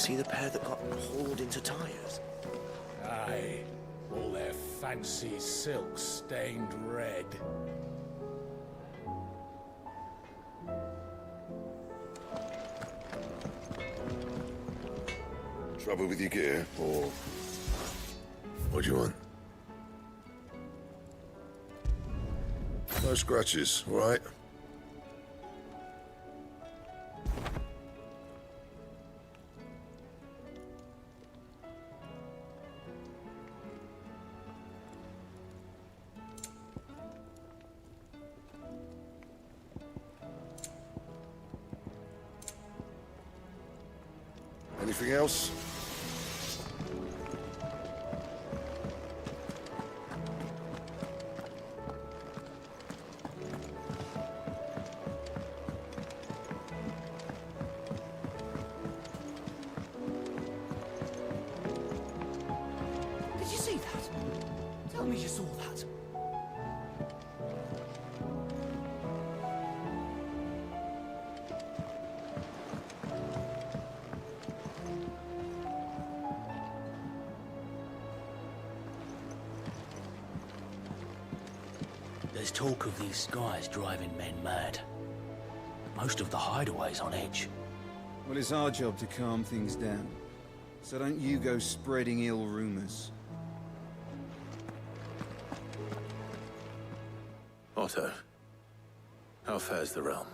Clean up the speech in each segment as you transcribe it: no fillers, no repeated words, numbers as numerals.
see the pair that got hauled into tires? Aye. All their fancy silks stained red. Trouble with your gear, or what do you want? No scratches, all right? Anything else? Did you see that? Tell me you saw that. There's talk of these skies driving men mad. Most of the hideaways on edge. Well, it's our job to calm things down. So don't you go spreading ill rumors. Otto, how fares the realm?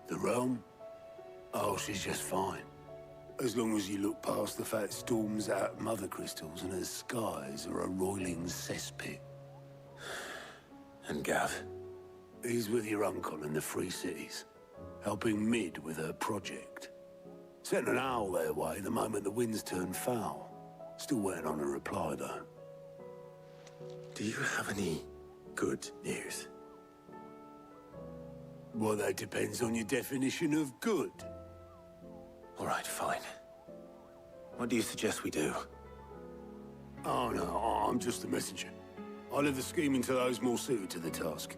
The realm? Oh, she's just fine. As long as you look past the fat storms out mother crystals and her skies are a roiling cesspit. And Gav? He's with your uncle in the Free Cities, helping Mid with her project. Sent an owl their way the moment the winds turned foul. Still waiting on a reply, though. Do you have any good news? Well, that depends on your definition of good. All right, fine. What do you suggest we do? Oh, no, I'm just a messenger. I leave the scheming to those more suited to the task.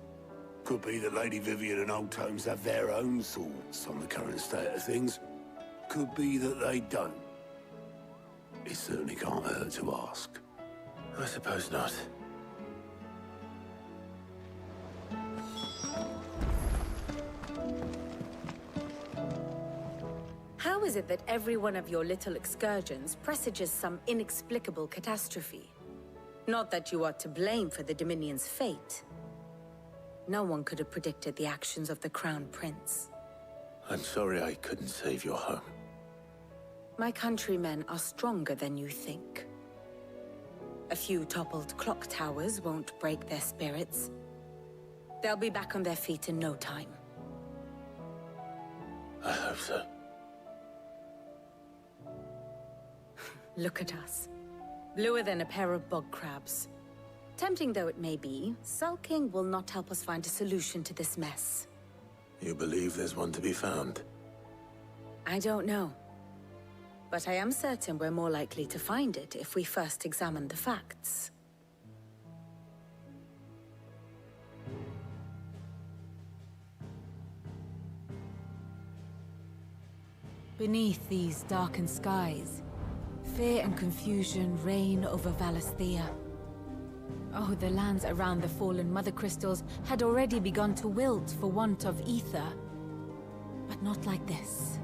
Could be that Lady Vivian and Old Tomes have their own thoughts on the current state of things. Could be that they don't. It certainly can't hurt to ask. I suppose not. How is it that every one of your little excursions presages some inexplicable catastrophe? Not that you are to blame for the Dominion's fate. No one could have predicted the actions of the Crown Prince. I'm sorry I couldn't save your home. My countrymen are stronger than you think. A few toppled clock towers won't break their spirits. They'll be back on their feet in no time. I hope so. Look at us. Bluer than a pair of bog crabs. Tempting though it may be, sulking will not help us find a solution to this mess. You believe there's one to be found? I don't know. But I am certain we're more likely to find it if we first examine the facts. Beneath these darkened skies, fear and confusion reign over Valisthea. Oh, the lands around the fallen mother crystals had already begun to wilt for want of ether. But not like this.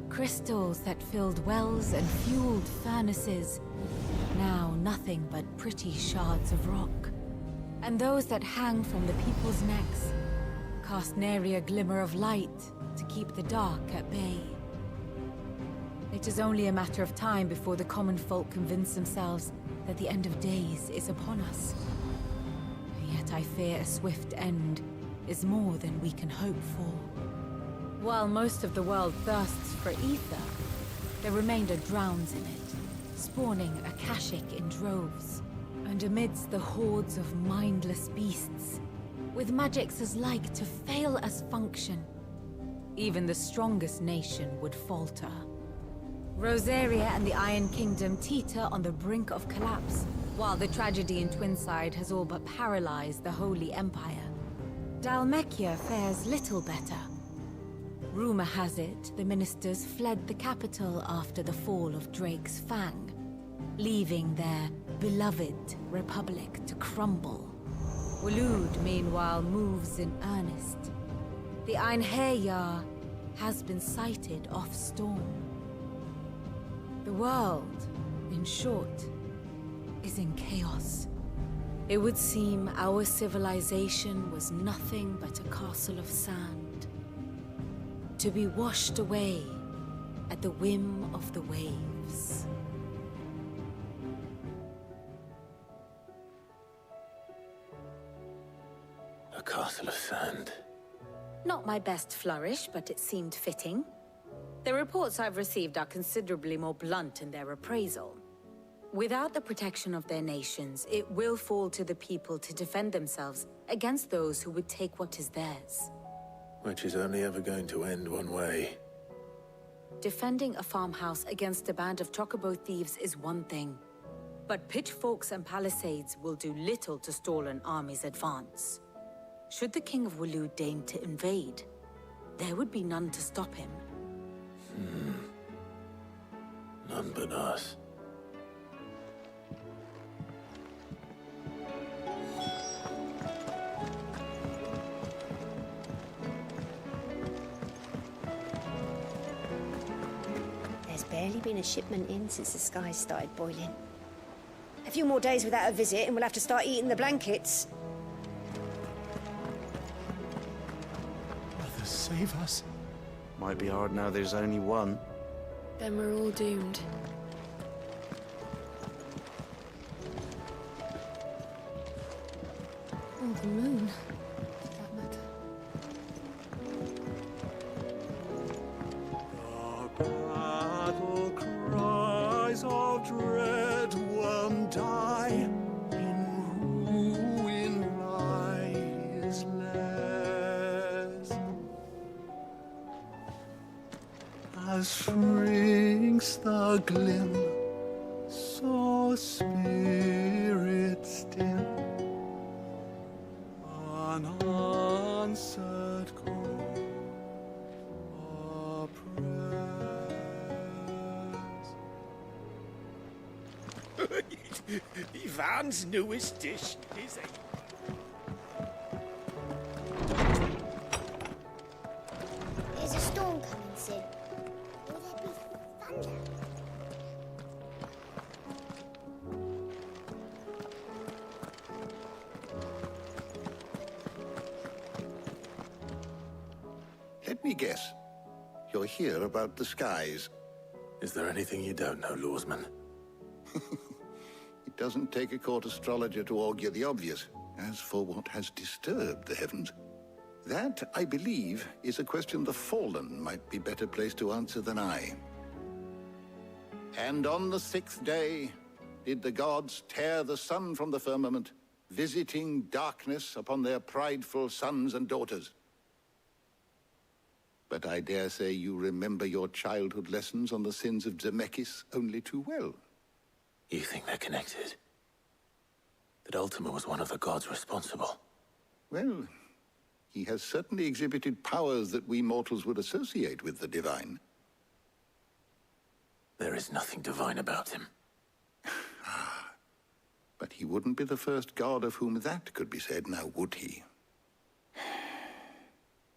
Crystals that filled wells and fueled furnaces. Now nothing but pretty shards of rock. And those that hang from the people's necks cast nary a glimmer of light to keep the dark at bay. It is only a matter of time before the common folk convince themselves that the end of days is upon us. Yet I fear a swift end is more than we can hope for. While most of the world thirsts for ether, the remainder drowns in it, spawning Akashic in droves. And amidst the hordes of mindless beasts, with magics as like to fail as function, even the strongest nation would falter. Rosaria and the Iron Kingdom teeter on the brink of collapse, while the tragedy in Twinside has all but paralyzed the Holy Empire. Dalmekia fares little better. Rumor has it, the ministers fled the capital after the fall of Drake's Fang, leaving their beloved republic to crumble. Waloed, meanwhile, moves in earnest. The Einherjar has been sighted off-storm. The world, in short, is in chaos. It would seem our civilization was nothing but a castle of sand, to be washed away at the whim of the waves. A castle of sand. Not my best flourish, but it seemed fitting. The reports I've received are considerably more blunt in their appraisal. Without the protection of their nations, it will fall to the people to defend themselves against those who would take what is theirs. Which is only ever going to end one way. Defending a farmhouse against a band of chocobo thieves is one thing, but pitchforks and palisades will do little to stall an army's advance. Should the King of Waloed deign to invade, there would be none to stop him. None but us. There's barely been a shipment in since the skies started boiling. A few more days without a visit and we'll have to start eating the blankets. Brothers, save us. Might be hard now there's only one. Then we're all doomed. Oh, the moon. Does that matter? The battle cries of dread won't die. In ruin lies less. As shrinks the glim, so spirit still. Unanswered call, a prayer. Ivan's newest dish is a... There's a storm coming, Sid. Will there be thunder? Let me guess. You're here about the skies. Is there anything you don't know, Lawsman? It doesn't take a court astrologer to augur the obvious. As for what has disturbed the heavens, that, I believe, is a question the Fallen might be better placed to answer than I. And on the 6th day did the gods tear the sun from the firmament, visiting darkness upon their prideful sons and daughters. But I dare say you remember your childhood lessons on the sins of Zemeckis only too well. You think they're connected? That Ultima was one of the gods responsible? Well, he has certainly exhibited powers that we mortals would associate with the divine. There is nothing divine about him. But he wouldn't be the first god of whom that could be said, now would he?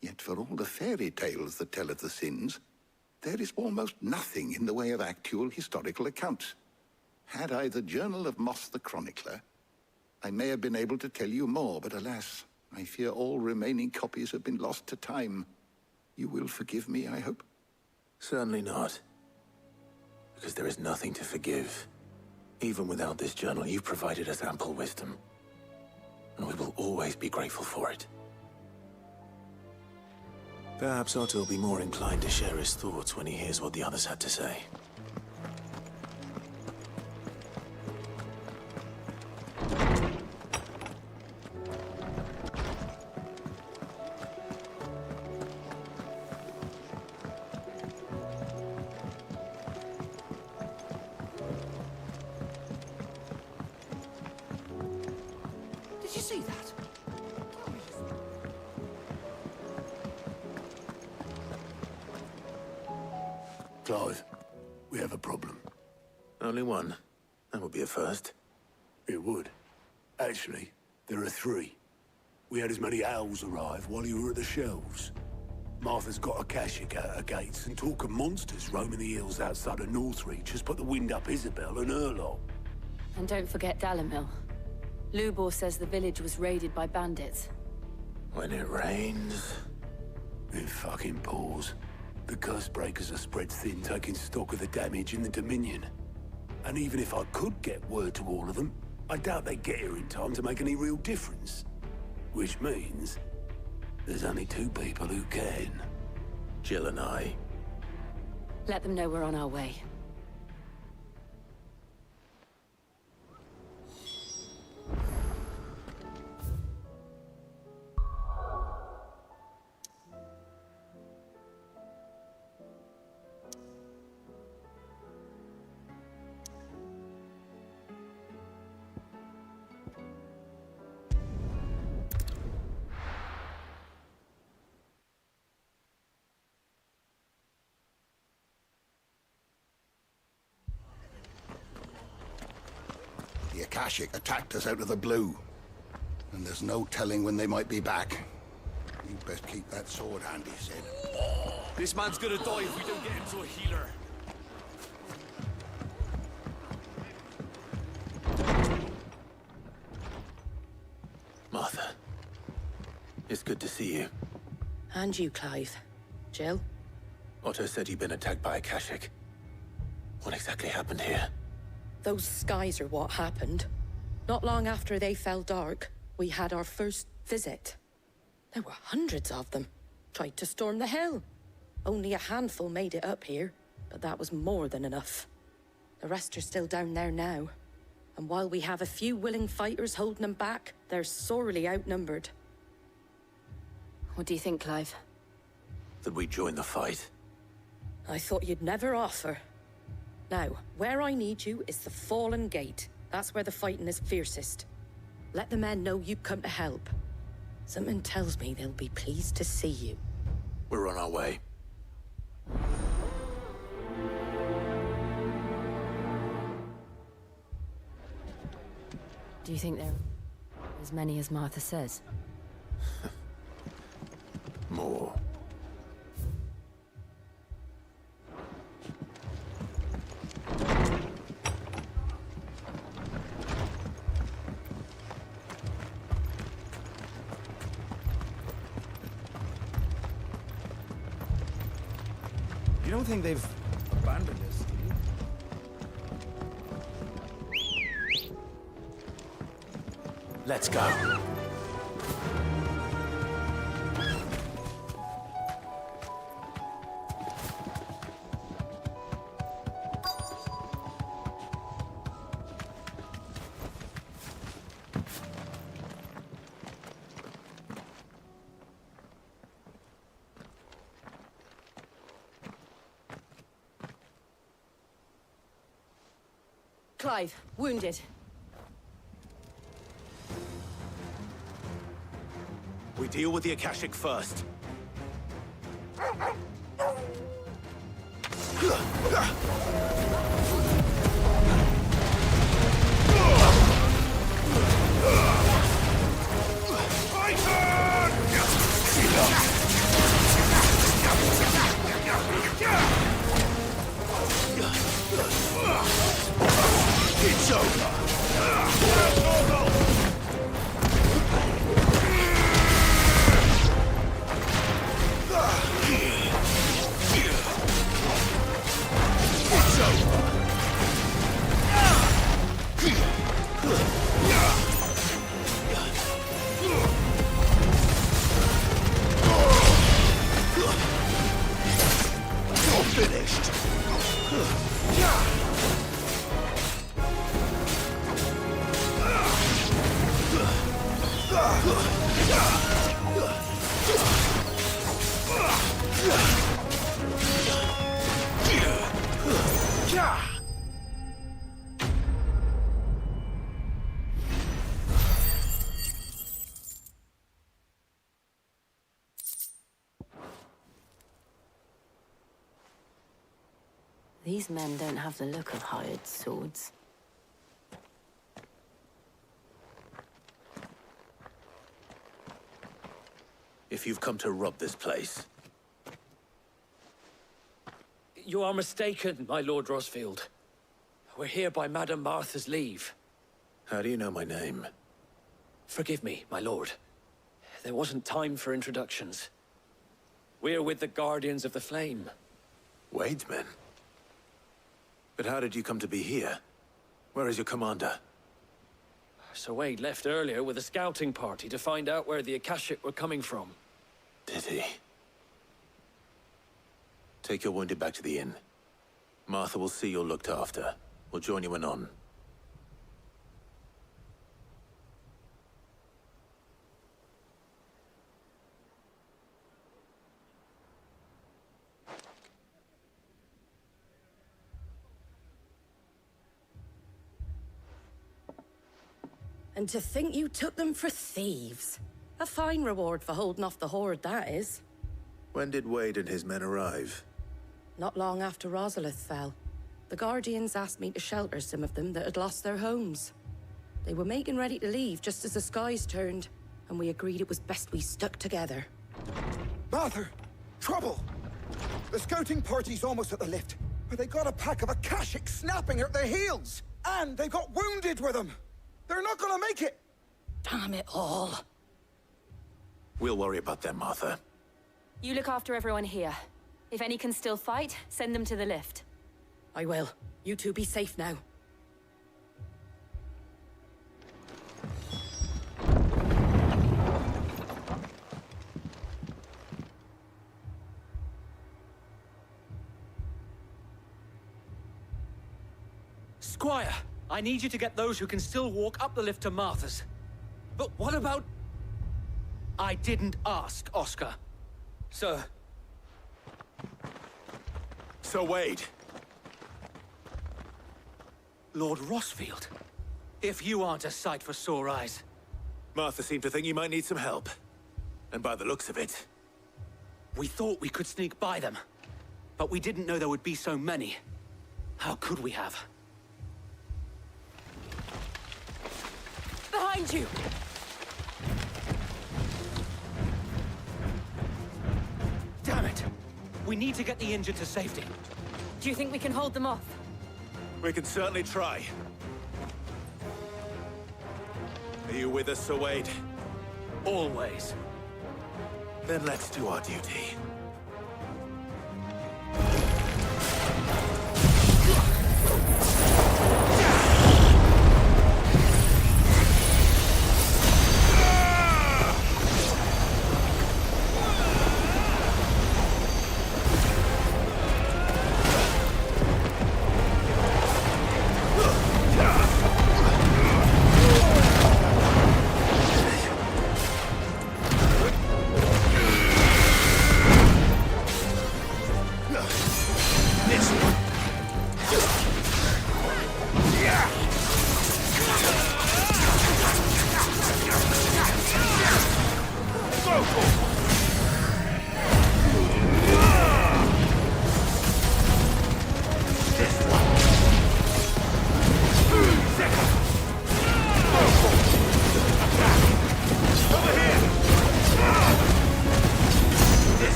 Yet for all the fairy tales that tell of the sins, there is almost nothing in the way of actual historical accounts. Had I the Journal of Moss the Chronicler, I may have been able to tell you more, but alas, I fear all remaining copies have been lost to time. You will forgive me, I hope? Certainly not. Because there is nothing to forgive. Even without this journal, you've provided us ample wisdom. And we will always be grateful for it. Perhaps Otto will be more inclined to share his thoughts when he hears what the others had to say. Did you see that? Tell me Clive, we have a problem. Only one. That would be a first. It would. Actually, there are 3. We had as many owls arrive while you were at the shelves. Martha's got a Akashic at her gates, and talk of monsters roaming the hills outside of Northreach has put the wind up Isabel and her lot. And don't forget Dalamil. Lubor says the village was raided by bandits. When it rains... It fucking pours. The curse breakers are spread thin, taking stock of the damage in the Dominion. And even if I could get word to all of them, I doubt they get here in time to make any real difference. Which means... there's only 2 people who can. Jill and I. Let them know we're on our way. The Akashic attacked us out of the blue. And there's no telling when they might be back. You best keep that sword handy, Sid. This man's gonna die if we don't get him to a healer. Martha. It's good to see you. And you, Clive. Jill? Otto said you'd been attacked by Akashic. What exactly happened here? Those skies are what happened. Not long after they fell dark, we had our first visit. There were hundreds of them. Tried to storm the hill. Only a handful made it up here, but that was more than enough. The rest are still down there now. And while we have a few willing fighters holding them back, they're sorely outnumbered. What do you think, Clive? That we join the fight? I thought you'd never offer. Now, where I need you is the Fallen Gate. That's where the fighting is fiercest. Let the men know you come to help. Something tells me they'll be pleased to see you. We're on our way. Do you think there are as many as Martha says? More. You don't think they've abandoned us, do you? Let's go. Clive, wounded. We deal with the Akashic first. It's over. These men don't have the look of hired swords. If you've come to rob this place... You are mistaken, my Lord Rosfield. We're here by Madame Martha's leave. How do you know my name? Forgive me, my lord. There wasn't time for introductions. We're with the Guardians of the Flame. Wade's men? But how did you come to be here? Where is your commander? Sir Wade left earlier with a scouting party to find out where the Akashic were coming from. Did he? Take your wounded back to the inn. Martha will see you're looked after. We'll join you anon. And to think you took them for thieves. A fine reward for holding off the horde, that is. When did Wade and his men arrive? Not long after Rosalith fell. The Guardians asked me to shelter some of them that had lost their homes. They were making ready to leave just as the skies turned, and we agreed it was best we stuck together. Martha! Trouble! The scouting party's almost at the lift, but they got a pack of Akashic snapping at their heels! And they got wounded with them! They're not gonna make it! Damn it all. We'll worry about them, Martha. You look after everyone here. If any can still fight, send them to the lift. I will. You two be safe now. Squire, I need you to get those who can still walk up the lift to Martha's. But what about... I didn't ask, Oscar. Sir. Sir Wade. Lord Rosfield. If you aren't a sight for sore eyes. Martha seemed to think you might need some help. And by the looks of it... We thought we could sneak by them. But we didn't know there would be so many. How could we have? Behind you! Damn it! We need to get the injured to safety. Do you think we can hold them off? We can certainly try. Are you with us, Sir Wade? Always. Then let's do our duty.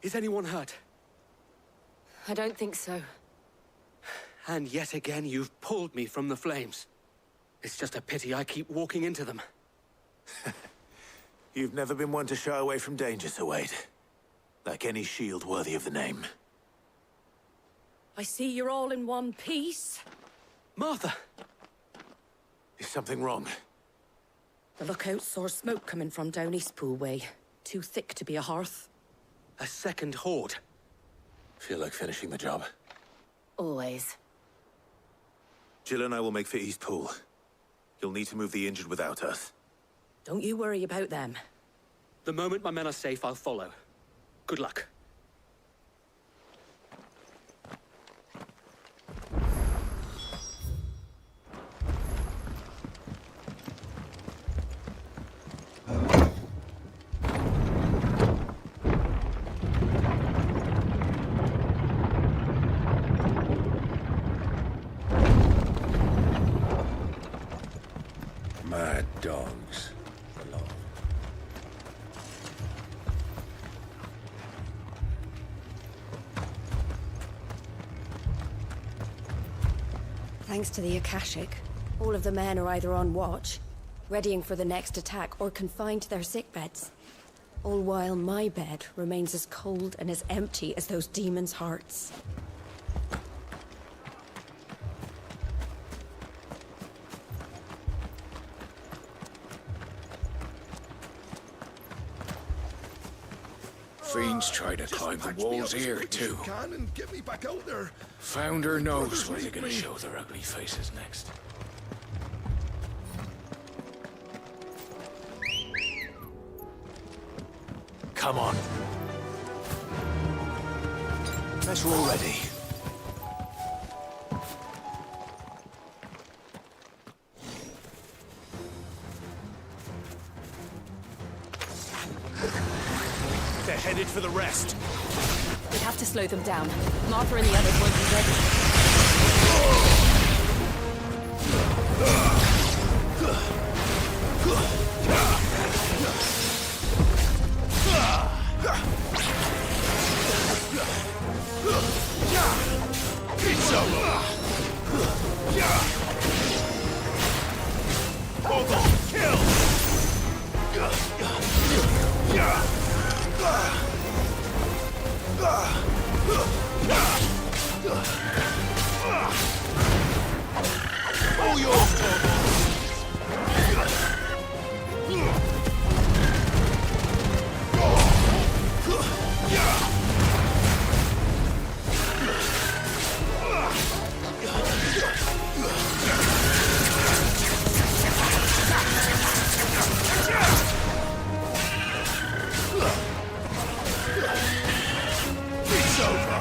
Is anyone hurt? I don't think so. And yet again, you've pulled me from the flames. It's just a pity I keep walking into them. You've never been one to shy away from danger, Sir Wade. Like any shield worthy of the name. I see you're all in one piece. Martha! Is something wrong? The lookout saw smoke coming from down Eastpool way. Too thick to be a hearth. A second horde. Feel like finishing the job? Always. Jill and I will make for Eastpool. You'll need to move the injured without us. Don't you worry about them. The moment my men are safe, I'll follow. Good luck. Mad dogs. Alone. Thanks to the Akashic, all of the men are either on watch, readying for the next attack, or confined to their sickbeds. All while my bed remains as cold and as empty as those demons' hearts. Fiends try to climb the walls here, too. Can and get me back out there. Founder knows where they're gonna show their ugly faces next. Come on. Guess we're all ready. They're headed for the rest. We have to slow them down. Martha and the others won't be ready. It's over. Hold on. Kill. All yours, Tabor. It's over.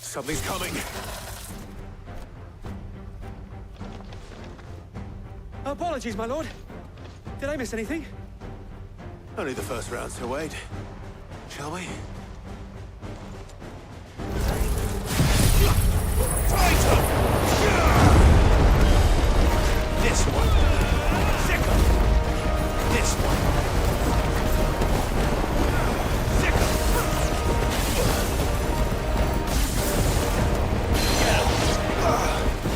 Something's coming. Apologies, my lord. Did I miss anything? Only the first round, Sir Wade. Shall we? This one. Sickle. This one. Sickle. Get him.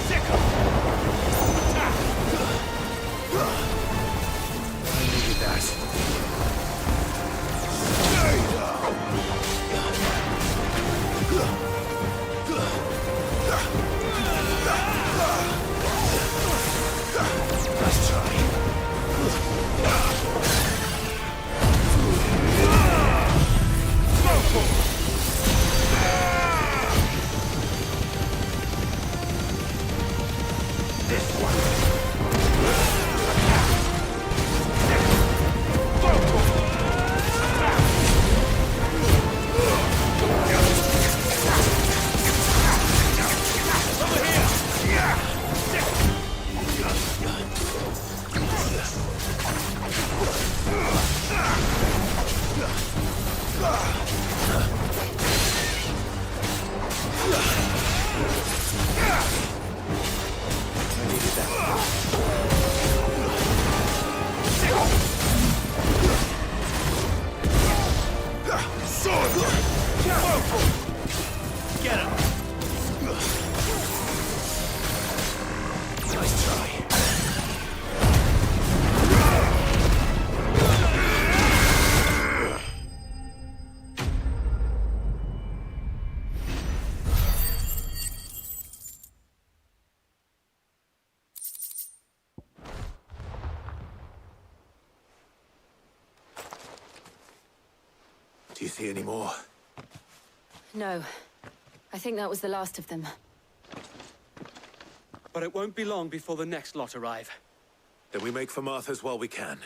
Sickle. Attack. I needed that. Let's try. Get him! Nice try. Do you see any more? No. I think that was the last of them. But it won't be long before the next lot arrive. Then we make for Martha's while we can.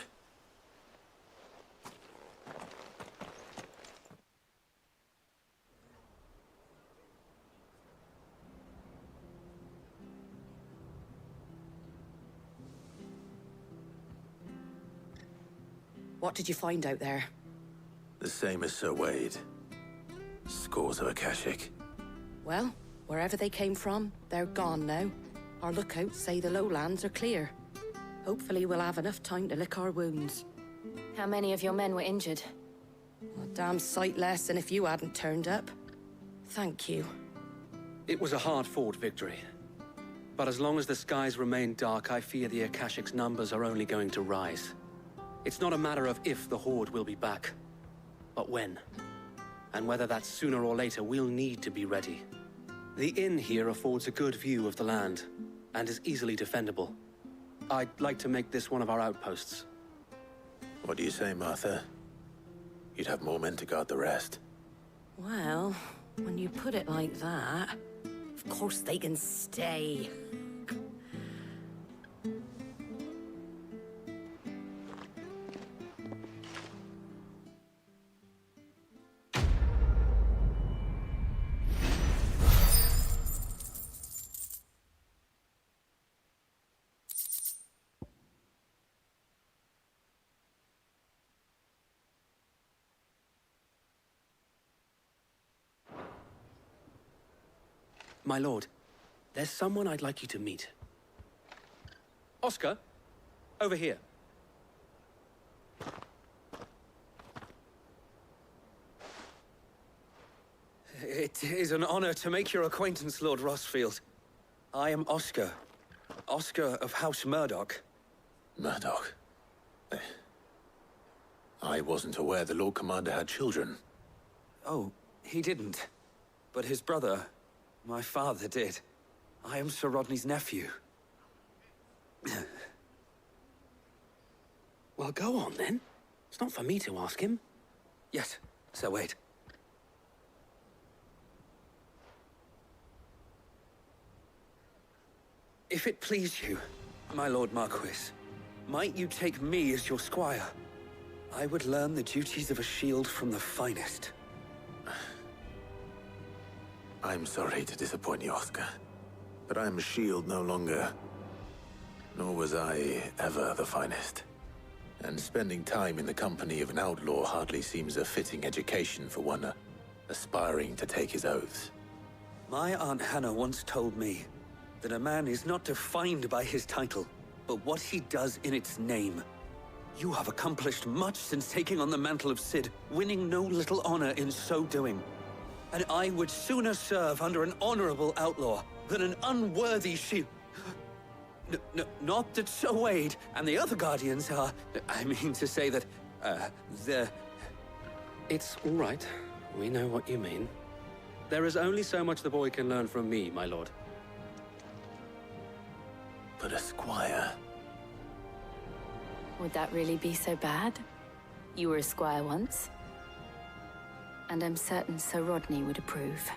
What did you find out there? The same as Sir Wade. Scores of Akashic. Well, wherever they came from, they're gone now. Our lookouts say the lowlands are clear. Hopefully we'll have enough time to lick our wounds. How many of your men were injured? A damn sight less than if you hadn't turned up. Thank you. It was a hard-fought victory. But as long as the skies remain dark, I fear the Akashic's numbers are only going to rise. It's not a matter of if the Horde will be back, but when. And whether that's sooner or later, we'll need to be ready. The inn here affords a good view of the land, and is easily defendable. I'd like to make this one of our outposts. What do you say, Martha? You'd have more men to guard the rest. Well, when you put it like that, of course they can stay. My lord, there's someone I'd like you to meet. Oscar, over here. It is an honor to make your acquaintance, Lord Rossfield. I am Oscar. Oscar of House Murdoch. Murdoch? I wasn't aware the Lord Commander had children. Oh, he didn't. But his brother, my father, did. I am Sir Rodney's nephew. Well, go on, then. It's not for me to ask him. Yes, Sir Wade. If it please you, my Lord Marquis, might you take me as your squire? I would learn the duties of a shield from the finest. I'm sorry to disappoint you, Oscar, but I'm a shield no longer. Nor was I ever the finest. And spending time in the company of an outlaw hardly seems a fitting education for one aspiring to take his oaths. My Aunt Hannah once told me that a man is not defined by his title, but what he does in its name. You have accomplished much since taking on the mantle of Cid, winning no little honor in so doing. And I would sooner serve under an honorable outlaw than an unworthy shield. Not that Sir Wade and the other Guardians are... I mean to say that, they're... It's all right. We know what you mean. There is only so much the boy can learn from me, my lord. But a squire... Would that really be so bad? You were a squire once. And I'm certain Sir Rodney would approve.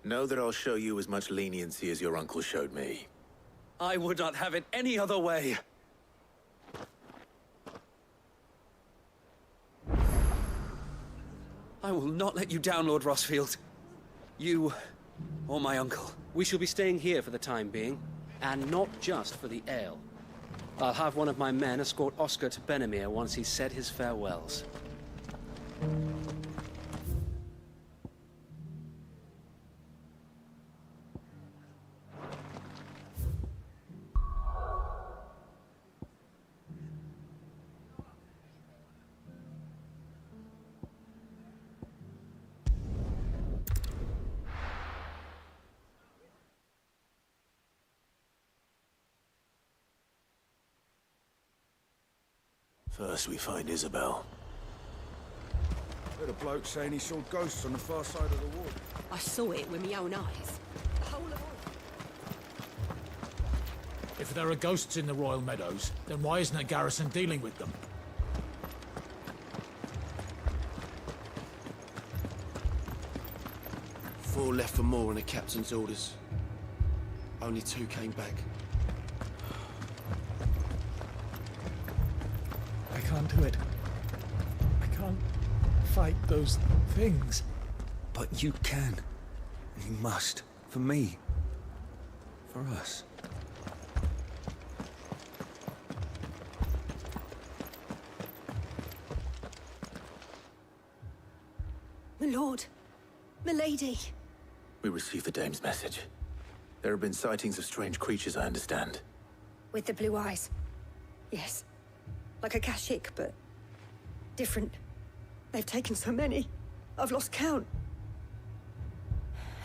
Know that I'll show you as much leniency as your uncle showed me. I would not have it any other way. I will not let you down, Lord Rossfield. You, or my uncle. We shall be staying here for the time being, and not just for the ale. I'll have one of my men escort Oscar to Benimir once he's said his farewells. First we find Isabel. Heard a bloke saying he saw ghosts on the far side of the wall. I saw it with my own eyes. The whole of If there are ghosts in the Royal Meadows, then why isn't a garrison dealing with them? Four left for more on the captain's orders. Only 2 came back. I can't do it. I can't fight those things. But you can. And you must. For me. For us. My lord. Milady. We received the dame's message. There have been sightings of strange creatures, I understand. With the blue eyes. Yes. Like a Kashik, but different. They've taken so many. I've lost count.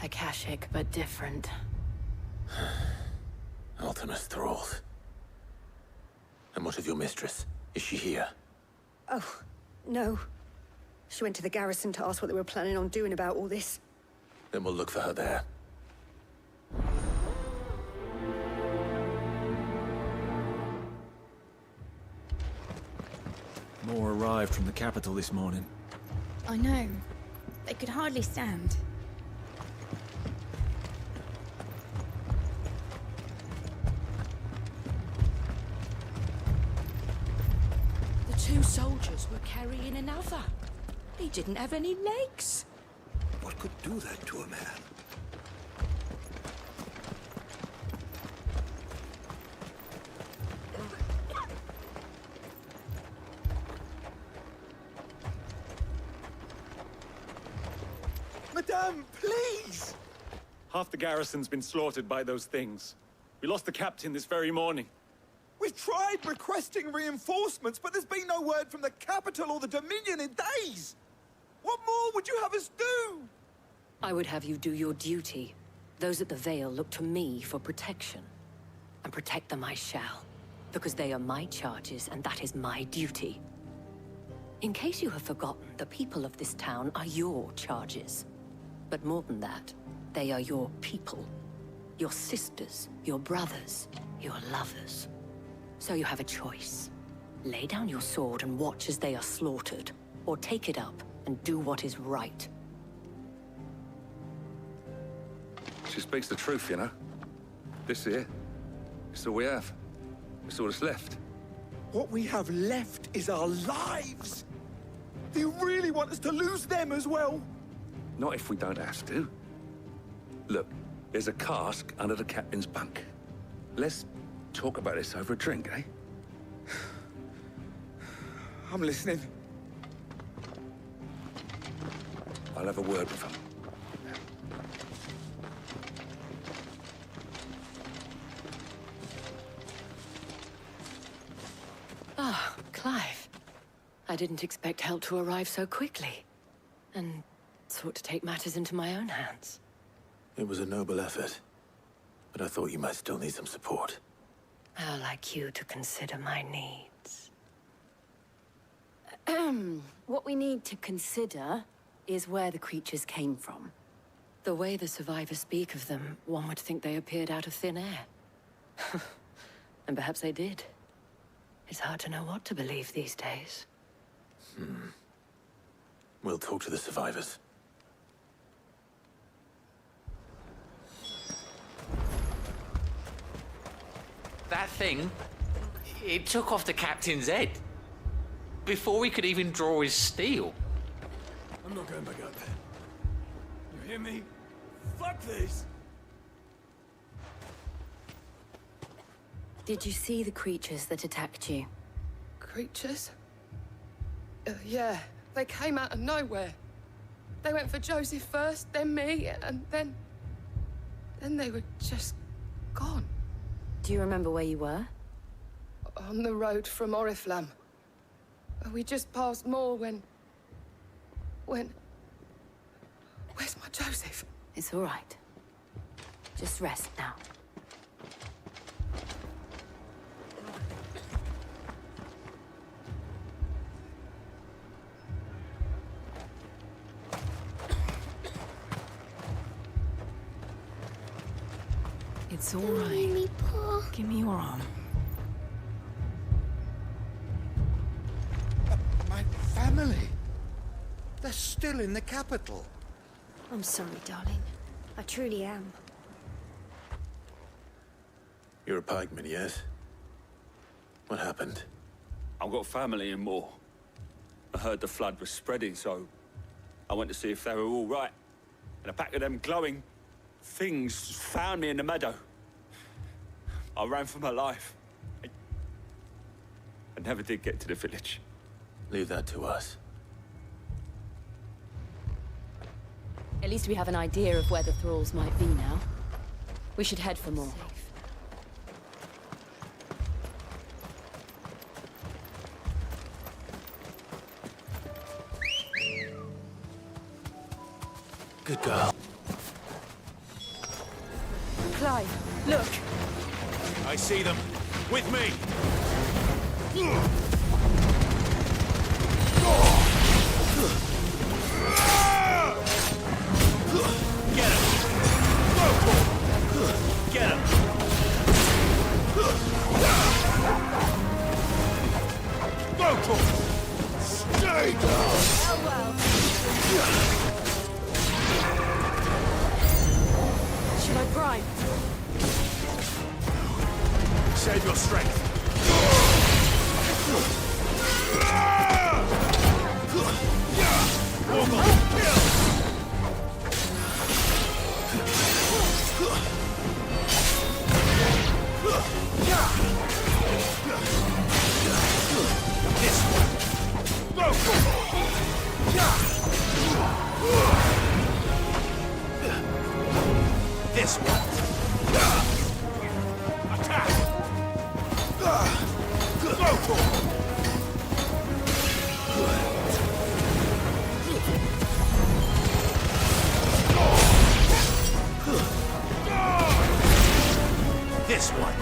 Akashic, but different. Ultimus thralls. And what of your mistress? Is she here? Oh, no. She went to the garrison to ask what they were planning on doing about all this. Then we'll look for her there. More arrived from the capital this morning. I know. They could hardly stand. The 2 soldiers were carrying another. He didn't have any legs. What could do that to a man? Madame, please! Half the garrison's been slaughtered by those things. We lost the captain this very morning. We've tried requesting reinforcements, but there's been no word from the capital or the Dominion in days! What more would you have us do? I would have you do your duty. Those at the Vale look to me for protection. And protect them I shall. Because they are my charges, and that is my duty. In case you have forgotten, the people of this town are your charges. But more than that, they are your people. Your sisters, your brothers, your lovers. So you have a choice. Lay down your sword and watch as they are slaughtered, or take it up and do what is right. She speaks the truth, you know. This here, it's all we have. It's all that's left. What we have left is our lives! Do you really want us to lose them as well? Not if we don't have to. Look, there's a cask under the captain's bunk. Let's talk about this over a drink, eh? I'm listening. I'll have a word with him. Ah, Clive. I didn't expect help to arrive so quickly. And sought to take matters into my own hands. It was a noble effort. But I thought you might still need some support. How like you to consider my needs. What we need to consider is where the creatures came from. The way the survivors speak of them, one would think they appeared out of thin air. And perhaps they did. It's hard to know what to believe these days. We'll talk to the survivors. That thing, it took off the captain's head. Before we could even draw his steel. I'm not going back up there. You hear me? Fuck this! Did you see the creatures that attacked you? Creatures? Yeah, they came out of nowhere. They went for Joseph first, then me, and then they were just gone. Do you remember where you were? On the road from Oriflamme. We just passed Moor when... Where's my Joseph? It's all right. Just rest now. It's all right. Give me your arm. My family. They're still in the capital. I'm sorry, darling. I truly am. You're a pikeman, yes? What happened? I've got family in Moor. I heard the flood was spreading, so I went to see if they were all right. And a pack of them glowing things found me in the meadow. I ran for my life. I never did get to the village. Leave that to us. At least we have an idea of where the thralls might be now. We should head for more. Good girl. Clive, look. I see them. With me! Get him! Get him! Stay down! Should I prime? Save your strength. This one. Attack! This one.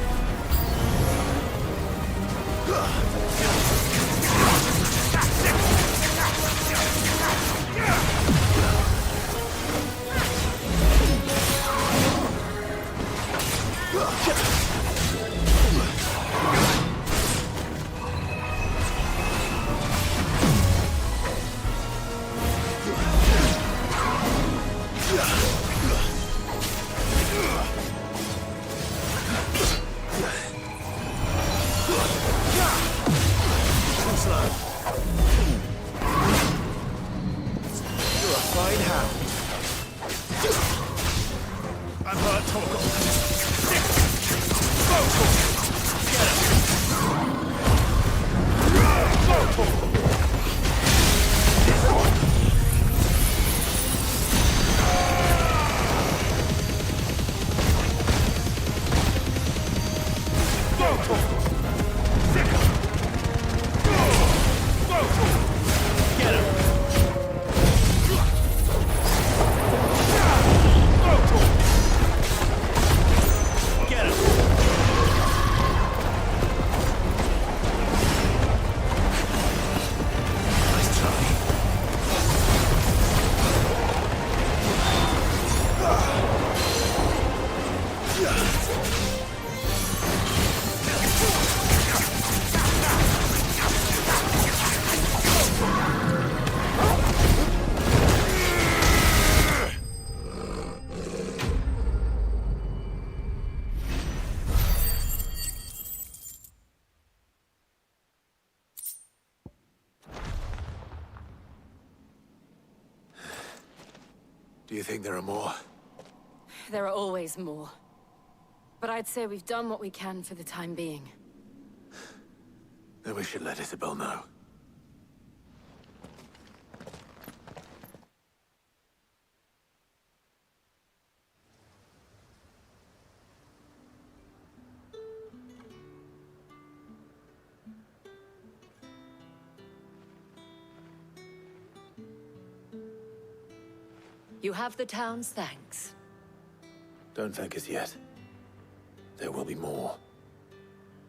Do you think there are more? There are always more. But I'd say we've done what we can for the time being. Then we should let Isabel know. You have the town's thanks. Don't thank us yet. There will be more.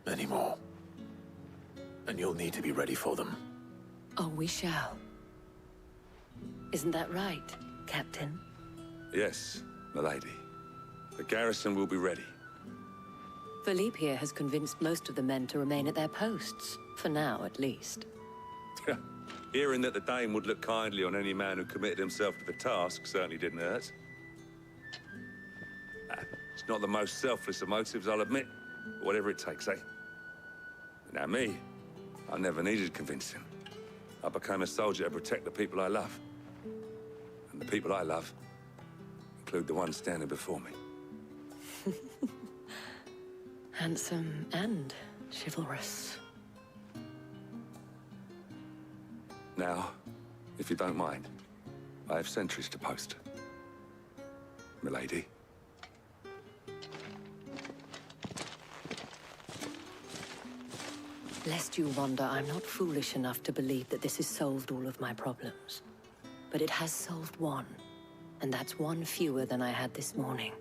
Many more. And you'll need to be ready for them. Oh, we shall. Isn't that right, Captain? Yes, milady. The garrison will be ready. Philippe here has convinced most of the men to remain at their posts. For now, at least. Hearing that the Dame would look kindly on any man who committed himself to the task certainly didn't hurt. It's not the most selfless of motives, I'll admit. But whatever it takes, eh? Now me, I never needed convincing. I became a soldier to protect the people I love. And the people I love include the ones standing before me. Handsome and chivalrous. Now, if you don't mind, I have sentries to post. Milady. Lest you wonder, I'm not foolish enough to believe that this has solved all of my problems. But it has solved one, and that's one fewer than I had this morning.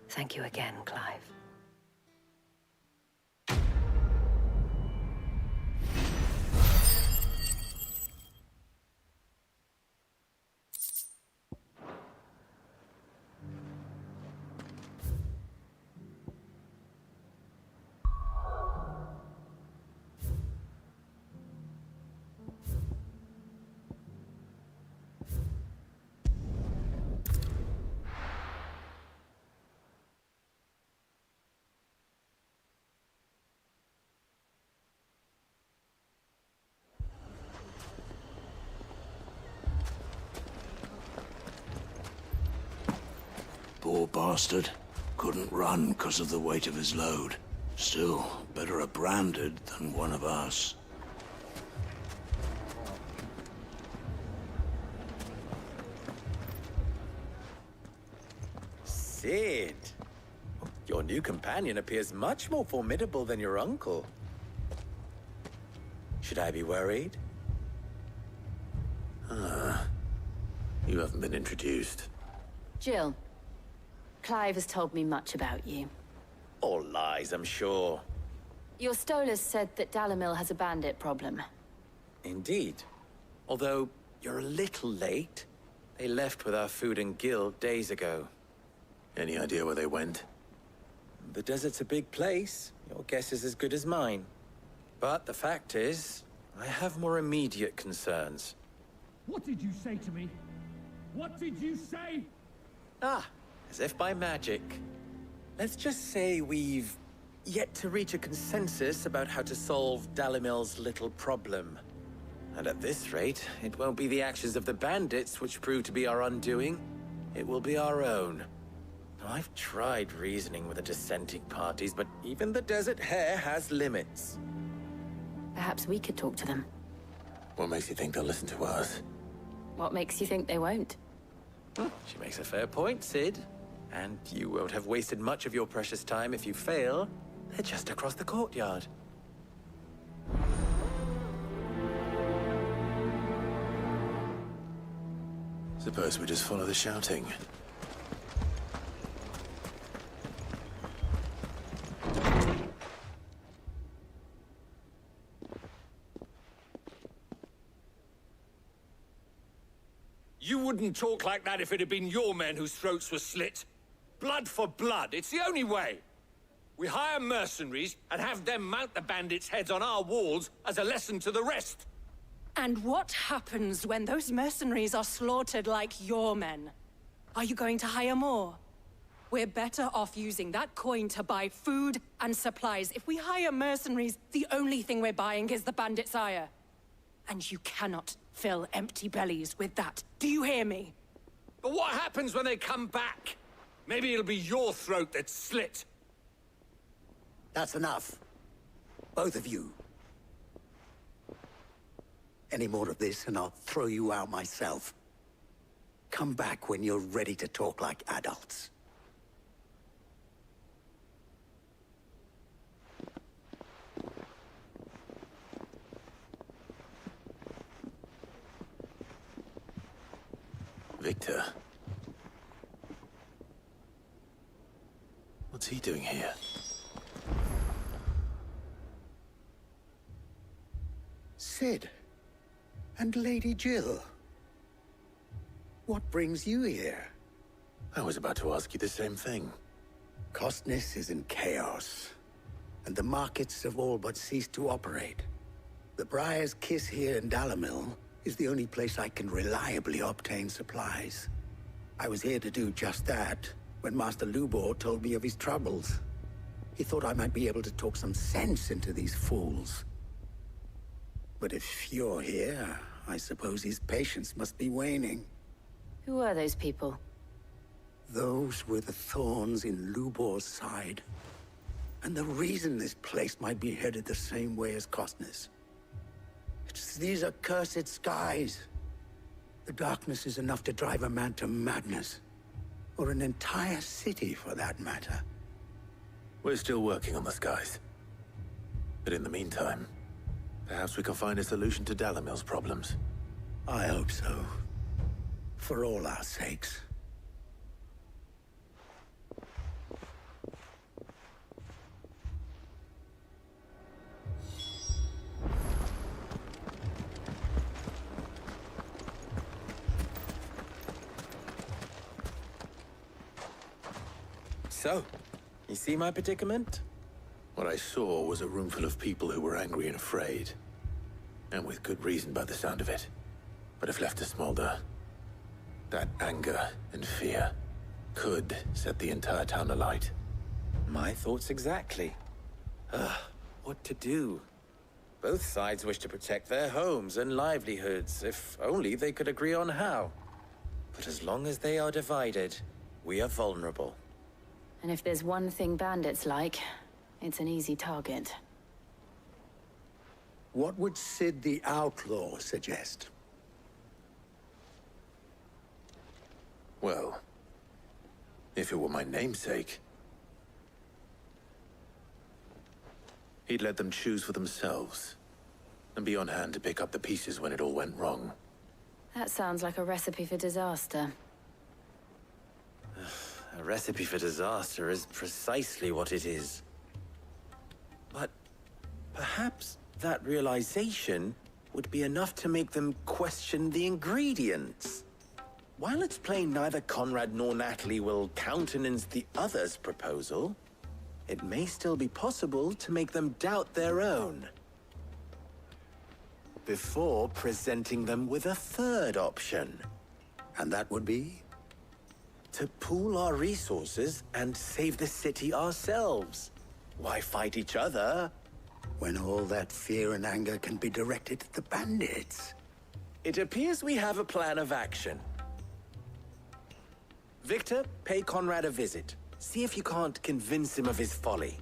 Thank you again, Clive. Poor bastard. Couldn't run because of the weight of his load. Still, better a branded than one of us. Sid. Your new companion appears much more formidable than your uncle. Should I be worried? You haven't been introduced. Jill. Clive has told me much about you. All lies, I'm sure. Your Stolas said that Dalimil has a bandit problem. Indeed. Although, you're a little late. They left with our food and guild days ago. Any idea where they went? The desert's a big place. Your guess is as good as mine. But the fact is, I have more immediate concerns. What did you say to me? What did you say? As if by magic. Let's just say we've yet to reach a consensus about how to solve Dalimil's little problem. And at this rate, it won't be the actions of the bandits which prove to be our undoing. It will be our own. Now, I've tried reasoning with the dissenting parties, but even the Desert Hare has limits. Perhaps we could talk to them. What makes you think they'll listen to us? What makes you think they won't? She makes a fair point, Sid. And you won't have wasted much of your precious time if you fail. They're just across the courtyard. Suppose we just follow the shouting. You wouldn't talk like that if it had been your men whose throats were slit. Blood for blood, it's the only way. We hire mercenaries and have them mount the bandits' heads on our walls as a lesson to the rest. And what happens when those mercenaries are slaughtered like your men? Are you going to hire more? We're better off using that coin to buy food and supplies. If we hire mercenaries, the only thing we're buying is the bandits' ire. And you cannot fill empty bellies with that. Do you hear me? But what happens when they come back? Maybe it'll be your throat that's slit. That's enough. Both of you. Any more of this and I'll throw you out myself. Come back when you're ready to talk like adults. Victor. What's he doing here? Sid. And Lady Jill. What brings you here? I was about to ask you the same thing. Costness is in chaos, and the markets have all but ceased to operate. The Briar's Kiss here in Dalimil is the only place I can reliably obtain supplies. I was here to do just that when Master Lubor told me of his troubles. He thought I might be able to talk some sense into these fools. But if you're here, I suppose his patience must be waning. Who are those people? Those were the thorns in Lubor's side. And the reason this place might be headed the same way as Costness. It's these accursed skies. The darkness is enough to drive a man to madness. Or an entire city, for that matter. We're still working on the skies. But in the meantime, perhaps we can find a solution to Dalimil's problems. I hope so. For all our sakes. So, you see my predicament? What I saw was a room full of people who were angry and afraid. And with good reason by the sound of it. But if left to smolder, that anger and fear could set the entire town alight. My thoughts exactly. What to do? Both sides wish to protect their homes and livelihoods, if only they could agree on how. But as long as they are divided, we are vulnerable. And if there's one thing bandits like, it's an easy target. What would Sid the Outlaw suggest? Well, if it were my namesake, he'd let them choose for themselves, and be on hand to pick up the pieces when it all went wrong. That sounds like a recipe for disaster. A recipe for disaster is precisely what it is. But perhaps that realization would be enough to make them question the ingredients. While it's plain neither Conrad nor Natalie will countenance the other's proposal, it may still be possible to make them doubt their own. Before presenting them with a third option. And that would be? To pool our resources and save the city ourselves. Why fight each other? When all that fear and anger can be directed at the bandits. It appears we have a plan of action. Victor, pay Conrad a visit. See if you can't convince him of his folly.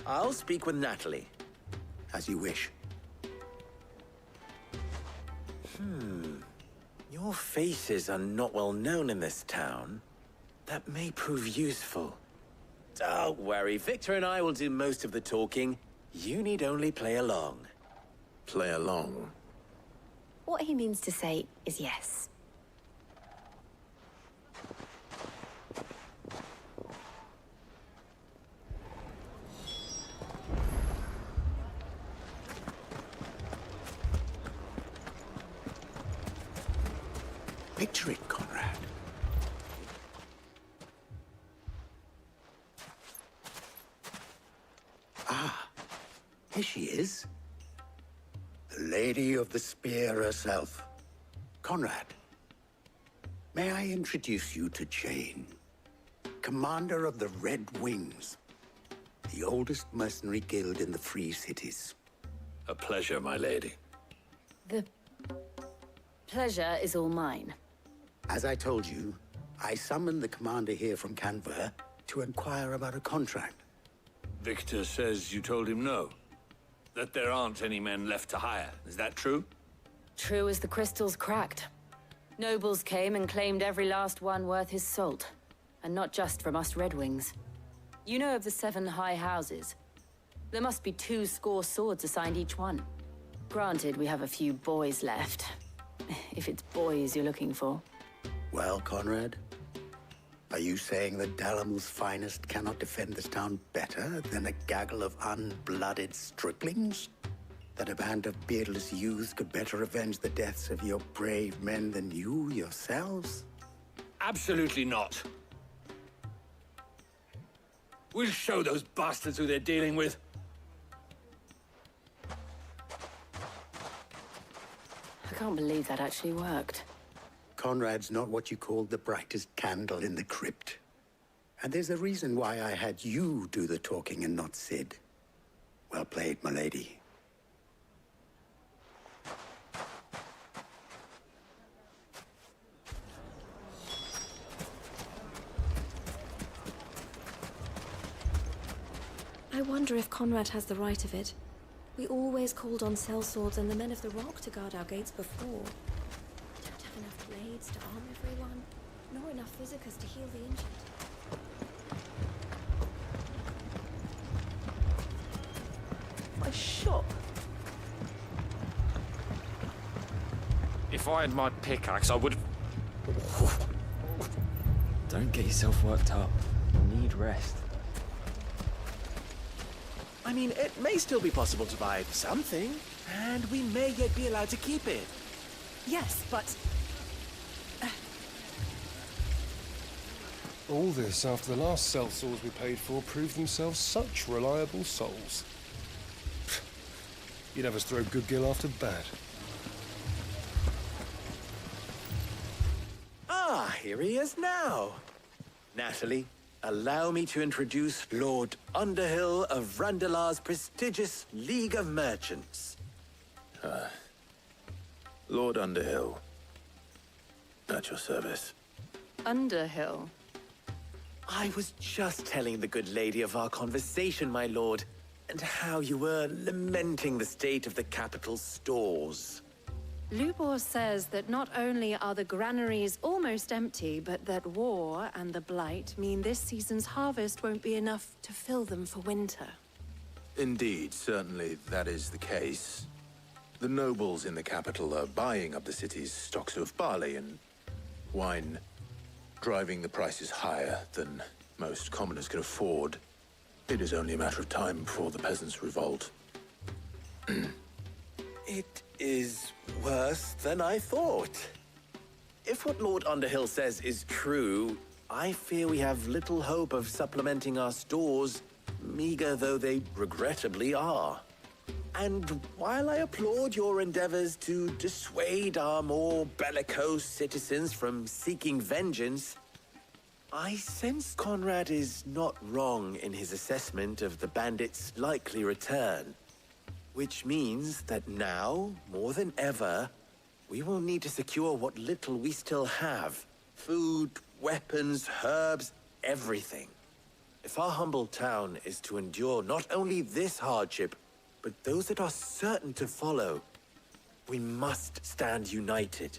I'll speak with Natalie. As you wish. Your faces are not well known in this town. That may prove useful. Don't worry, Victor and I will do most of the talking. You need only play along. Play along? What he means to say is yes. Picture it, Conrad. Ah, here she is. The Lady of the Spear herself. Conrad, may I introduce you to Jane, commander of the Red Wings, the oldest mercenary guild in the Free Cities. A pleasure, my lady. The pleasure is all mine. As I told you, I summoned the commander here from Canver to inquire about a contract. Victor says you told him no. That there aren't any men left to hire. Is that true? True as the crystals cracked. Nobles came and claimed every last one worth his salt. And not just from us Red Wings. You know of the 7 high houses. There must be 2 swords assigned each one. Granted, we have a few boys left. If it's boys you're looking for. Well, Conrad, are you saying that Dalimil's finest cannot defend this town better than a gaggle of unblooded striplings? That a band of beardless youths could better avenge the deaths of your brave men than you yourselves? Absolutely not. We'll show those bastards who they're dealing with. I can't believe that actually worked. Conrad's not what you called the brightest candle in the crypt. And there's a reason why I had you do the talking and not Sid. Well played, my lady. I wonder if Conrad has the right of it. We always called on sellswords and the men of the Rock to guard our gates before. We don't have enough blades to arm everyone, nor enough physicers to heal the injured. My shop. If I had my pickaxe, I would have... Don't get yourself worked up. You need rest. I mean, it may still be possible to buy something, and we may yet be allowed to keep it. Yes, but... All this after the last sellswords we paid for proved themselves such reliable souls. You'd have us throw good gill after bad. Ah, here he is now. Natalie, allow me to introduce Lord Underhill of Randalar's prestigious League of Merchants. Lord Underhill. At your service. Underhill? I was just telling the good lady of our conversation, my lord, and how you were lamenting the state of the capital's stores. Lubor says that not only are the granaries almost empty, but that war and the Blight mean this season's harvest won't be enough to fill them for winter. Indeed, certainly that is the case. The nobles in the capital are buying up the city's stocks of barley and wine, driving the prices higher than most commoners can afford. It is only a matter of time before the peasants revolt. It is worse than I thought. If what Lord Underhill says is true, I fear we have little hope of supplementing our stores, meager though they regrettably are. And while I applaud your endeavors to dissuade our more bellicose citizens from seeking vengeance, I sense Conrad is not wrong in his assessment of the bandits' likely return. Which means that now, more than ever, we will need to secure what little we still have. Food, weapons, herbs, everything. If our humble town is to endure not only this hardship, but those that are certain to follow, we must stand united.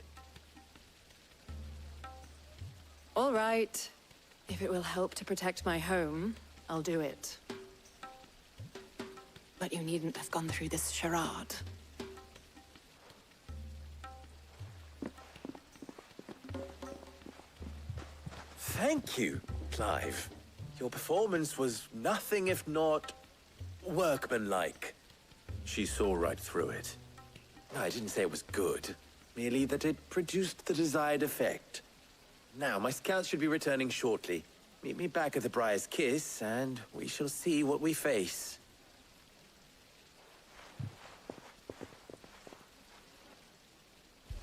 All right. If it will help to protect my home, I'll do it. But you needn't have gone through this charade. Thank you, Clive. Your performance was nothing if not workmanlike. She saw right through it. No, I didn't say it was good. Merely that it produced the desired effect. Now, my scouts should be returning shortly. Meet me back at the Briar's Kiss, and we shall see what we face.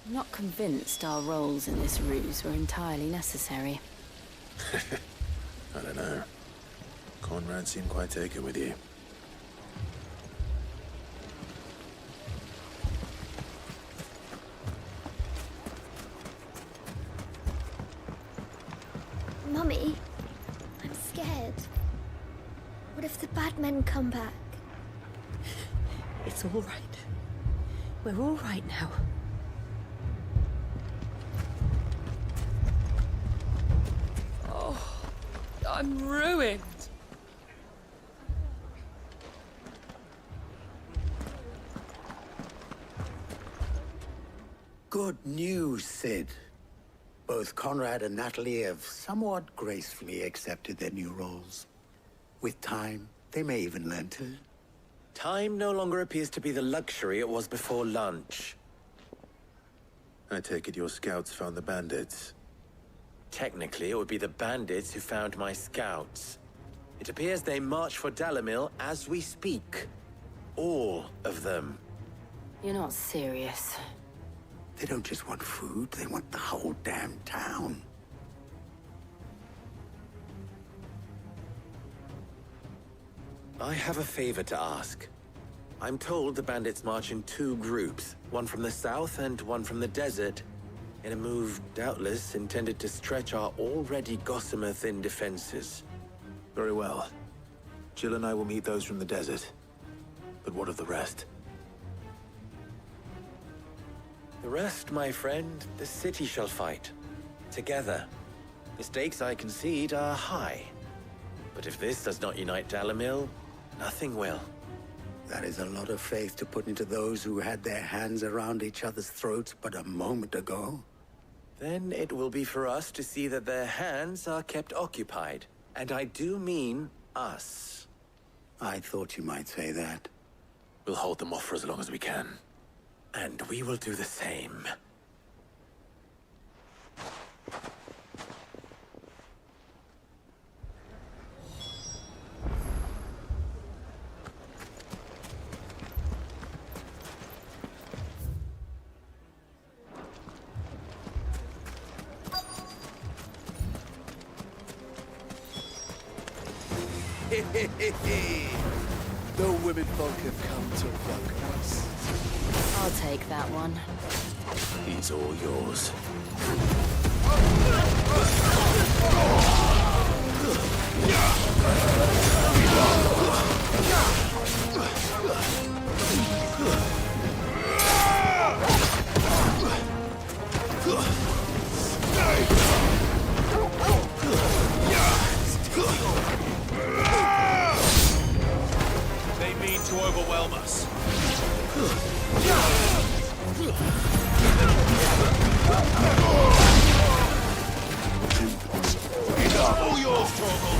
I'm not convinced our roles in this ruse were entirely necessary. I don't know. Conrad seemed quite taken with you. Mummy, I'm scared. What if the bad men come back? It's all right. We're all right now. Oh, I'm ruined. Good news, Sid. Both Conrad and Natalie have somewhat gracefully accepted their new roles. With time, they may even learn to... Time no longer appears to be the luxury it was before lunch. I take it your scouts found the bandits. Technically, it would be the bandits who found my scouts. It appears they march for Dalimil as we speak. All of them. You're not serious. They don't just want food, they want the whole damn town. I have a favor to ask. I'm told the bandits march in two groups, one from the south and one from the desert, in a move doubtless intended to stretch our already gossamer-thin defenses. Very well. Jill and I will meet those from the desert. But what of the rest? The rest, my friend, the city shall fight. Together. The stakes, I concede, are high. But if this does not unite Dalimil, nothing will. That is a lot of faith to put into those who had their hands around each other's throats but a moment ago. Then it will be for us to see that their hands are kept occupied. And I do mean us. I thought you might say that. We'll hold them off for as long as we can. And we will do the same. The women folk have come to welcome us. I'll take that one. He's all yours. They mean to overwhelm us. All yours, Torgal.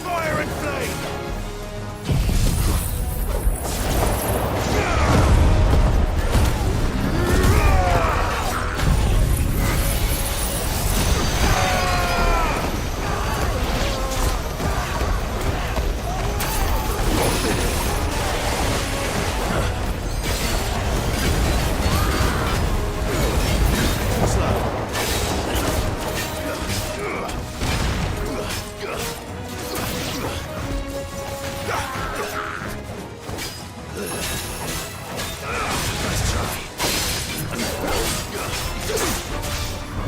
Fire and flame!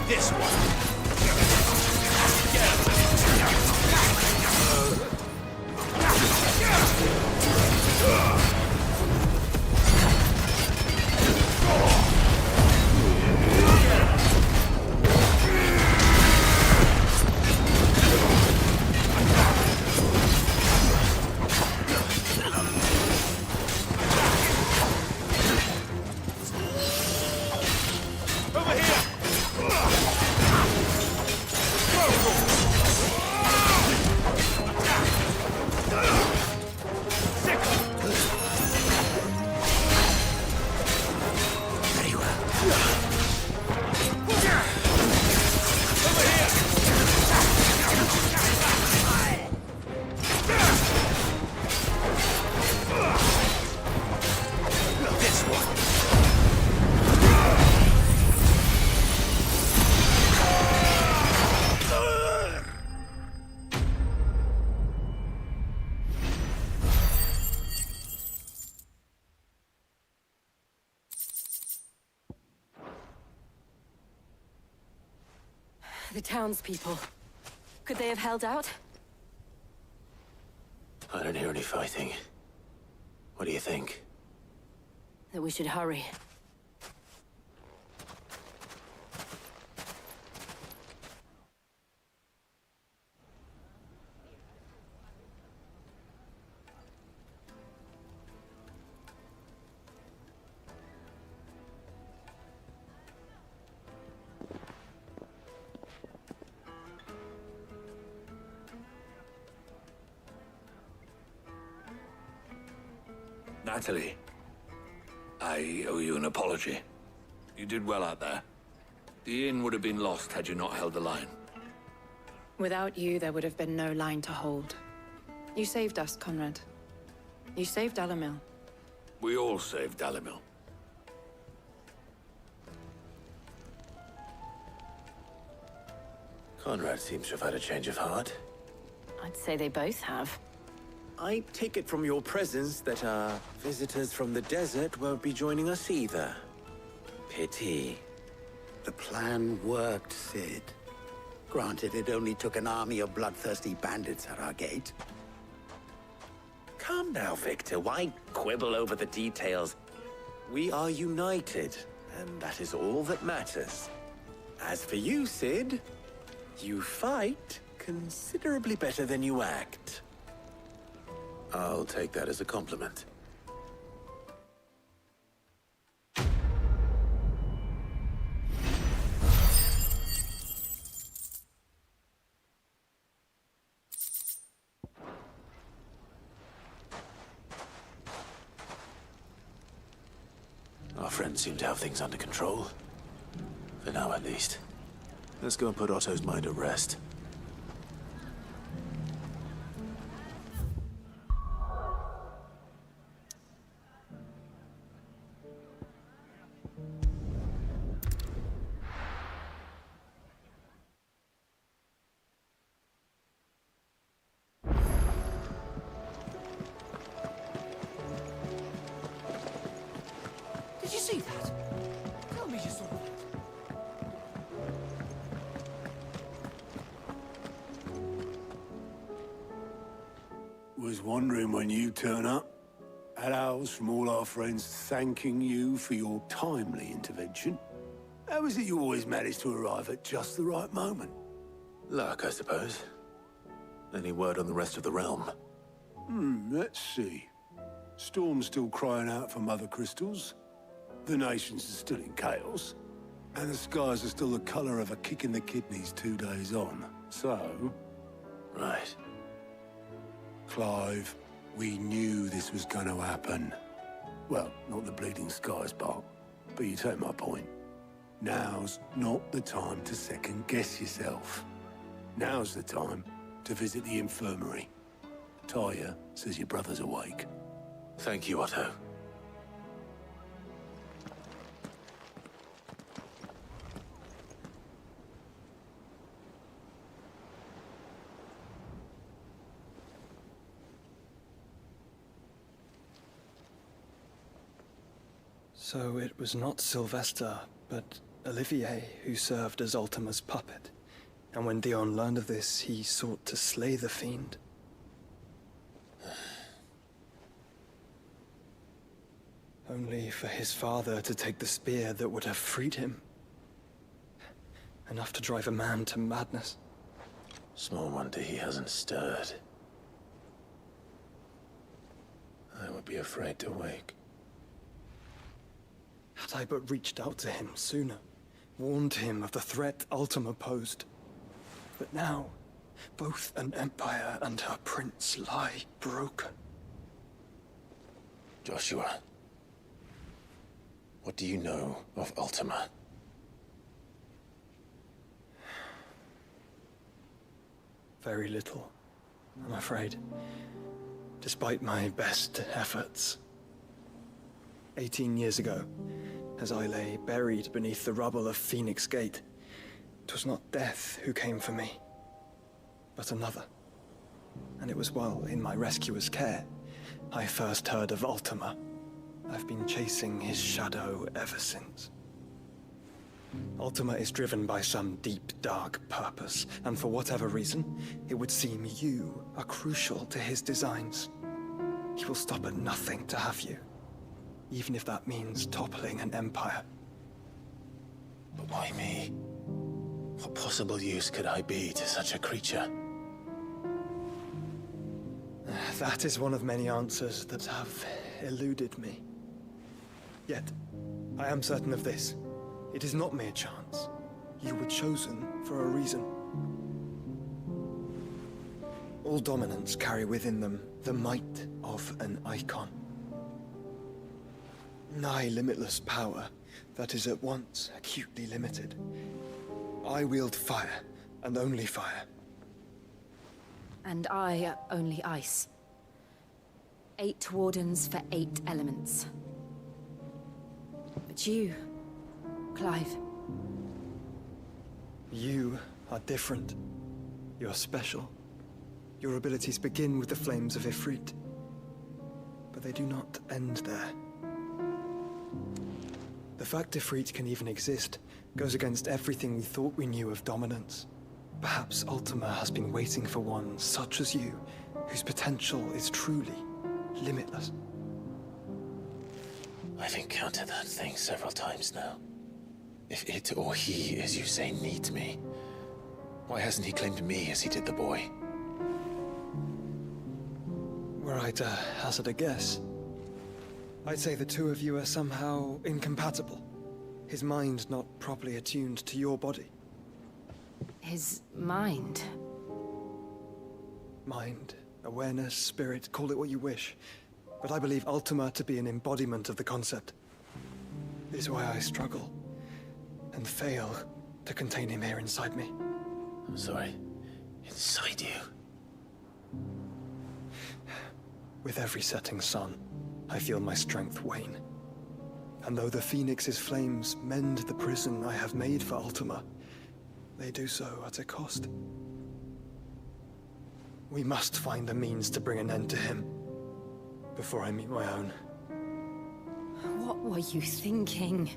This one. Over here! The townspeople. Could they have held out? I don't hear any fighting. What do you think? That we should hurry. Natalie, I owe you an apology. You did well out there. The inn would have been lost had you not held the line. Without you, there would have been no line to hold. You saved us, Conrad. You saved Dalimil. We all saved Dalimil. Conrad seems to have had a change of heart. I'd say they both have. I take it from your presence that our visitors from the desert won't be joining us either. Pity. The plan worked, Sid. Granted, it only took an army of bloodthirsty bandits at our gate. Calm now, Victor. Why quibble over the details? We are united, and that is all that matters. As for you, Sid, you fight considerably better than you act. I'll take that as a compliment. Our friends seem to have things under control. For now, at least. Let's go and put Otto's mind at rest. Did you see that? Tell me you saw that. Was wondering when you turn up. Had owls from all our friends thanking you for your timely intervention. How is it you always manage to arrive at just the right moment? Luck, I suppose. Any word on the rest of the realm? Let's see. Storm's still crying out for mother crystals. The nations are still in chaos. And the skies are still the color of a kick in the kidneys 2 days on. So... Right. Clive, we knew this was going to happen. Well, not the bleeding skies part, but you take my point. Now's not the time to second-guess yourself. Now's the time to visit the infirmary. Talia says your brother's awake. Thank you, Otto. So it was not Sylvester, but Olivier who served as Ultima's puppet. And when Dion learned of this, he sought to slay the fiend. Only for his father to take the spear that would have freed him. Enough to drive a man to madness. Small wonder he hasn't stirred. I would be afraid to wake. Had I but reached out to him sooner, warned him of the threat Ultima posed. But now, both an empire and her prince lie broken. Joshua, what do you know of Ultima? Very little, I'm afraid. Despite my best efforts. 18 years ago, as I lay buried beneath the rubble of Phoenix Gate, it was not death who came for me, but another. And it was while in my rescuer's care, I first heard of Ultima. I've been chasing his shadow ever since. Ultima is driven by some deep, dark purpose, and for whatever reason, it would seem you are crucial to his designs. He will stop at nothing to have you. Even if that means toppling an empire. But why me? What possible use could I be to such a creature? That is one of many answers that have eluded me. Yet, I am certain of this. It is not mere chance. You were chosen for a reason. All dominants carry within them the might of an icon. nigh limitless power that is at once acutely limited. I wield fire, and only fire. And I only ice. 8 wardens for 8 elements. But you, Clive. You are different. You're special. Your abilities begin with the flames of Ifrit. But they do not end there. The fact Ifrit can even exist goes against everything we thought we knew of dominance. Perhaps Ultima has been waiting for one such as you, whose potential is truly limitless. I've encountered that thing several times now. If it or he, as you say, needs me, why hasn't he claimed me as he did the boy? Were I to hazard a guess, I'd say the two of you are somehow incompatible. His mind not properly attuned to your body. His mind? Mind, awareness, spirit, call it what you wish. But I believe Ultima to be an embodiment of the concept. This is why I struggle and fail to contain him here inside me. I'm sorry. Inside you? With every setting sun, I feel my strength wane. And though the Phoenix's flames mend the prison I have made for Ultima, they do so at a cost. We must find a means to bring an end to him before I meet my own. What were you thinking?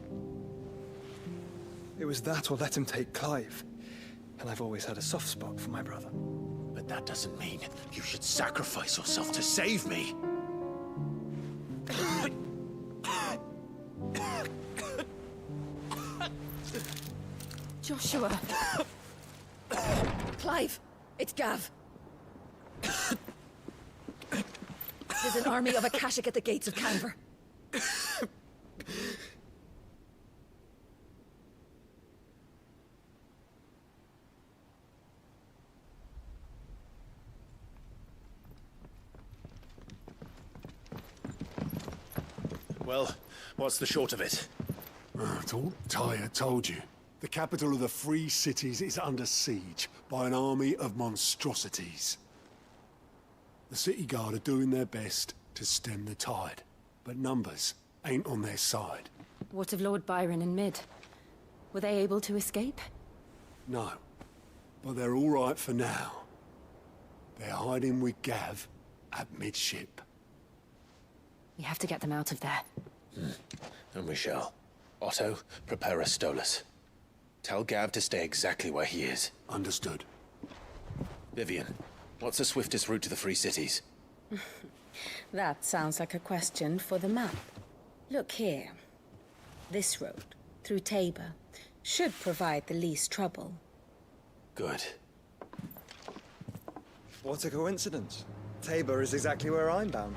It was that or let him take Clive. And I've always had a soft spot for my brother. But that doesn't mean you should sacrifice yourself to save me. Joshua! Clive! It's Gav! There's an army of Akashic at the gates of Canver. Well, what's the short of it? Tyre told you. The capital of the Free Cities is under siege by an army of monstrosities. The City Guard are doing their best to stem the tide, but numbers ain't on their side. What of Lord Byron and Mid? Were they able to escape? No, but they're all right for now. They're hiding with Gav at midship. We have to get them out of there. And we shall. Otto, prepare a Stolas. Tell Gav to stay exactly where he is. Understood. Vivian, what's the swiftest route to the Free Cities? That sounds like a question for the map. Look here. This road, through Tabor, should provide the least trouble. Good. What a coincidence. Tabor is exactly where I'm bound.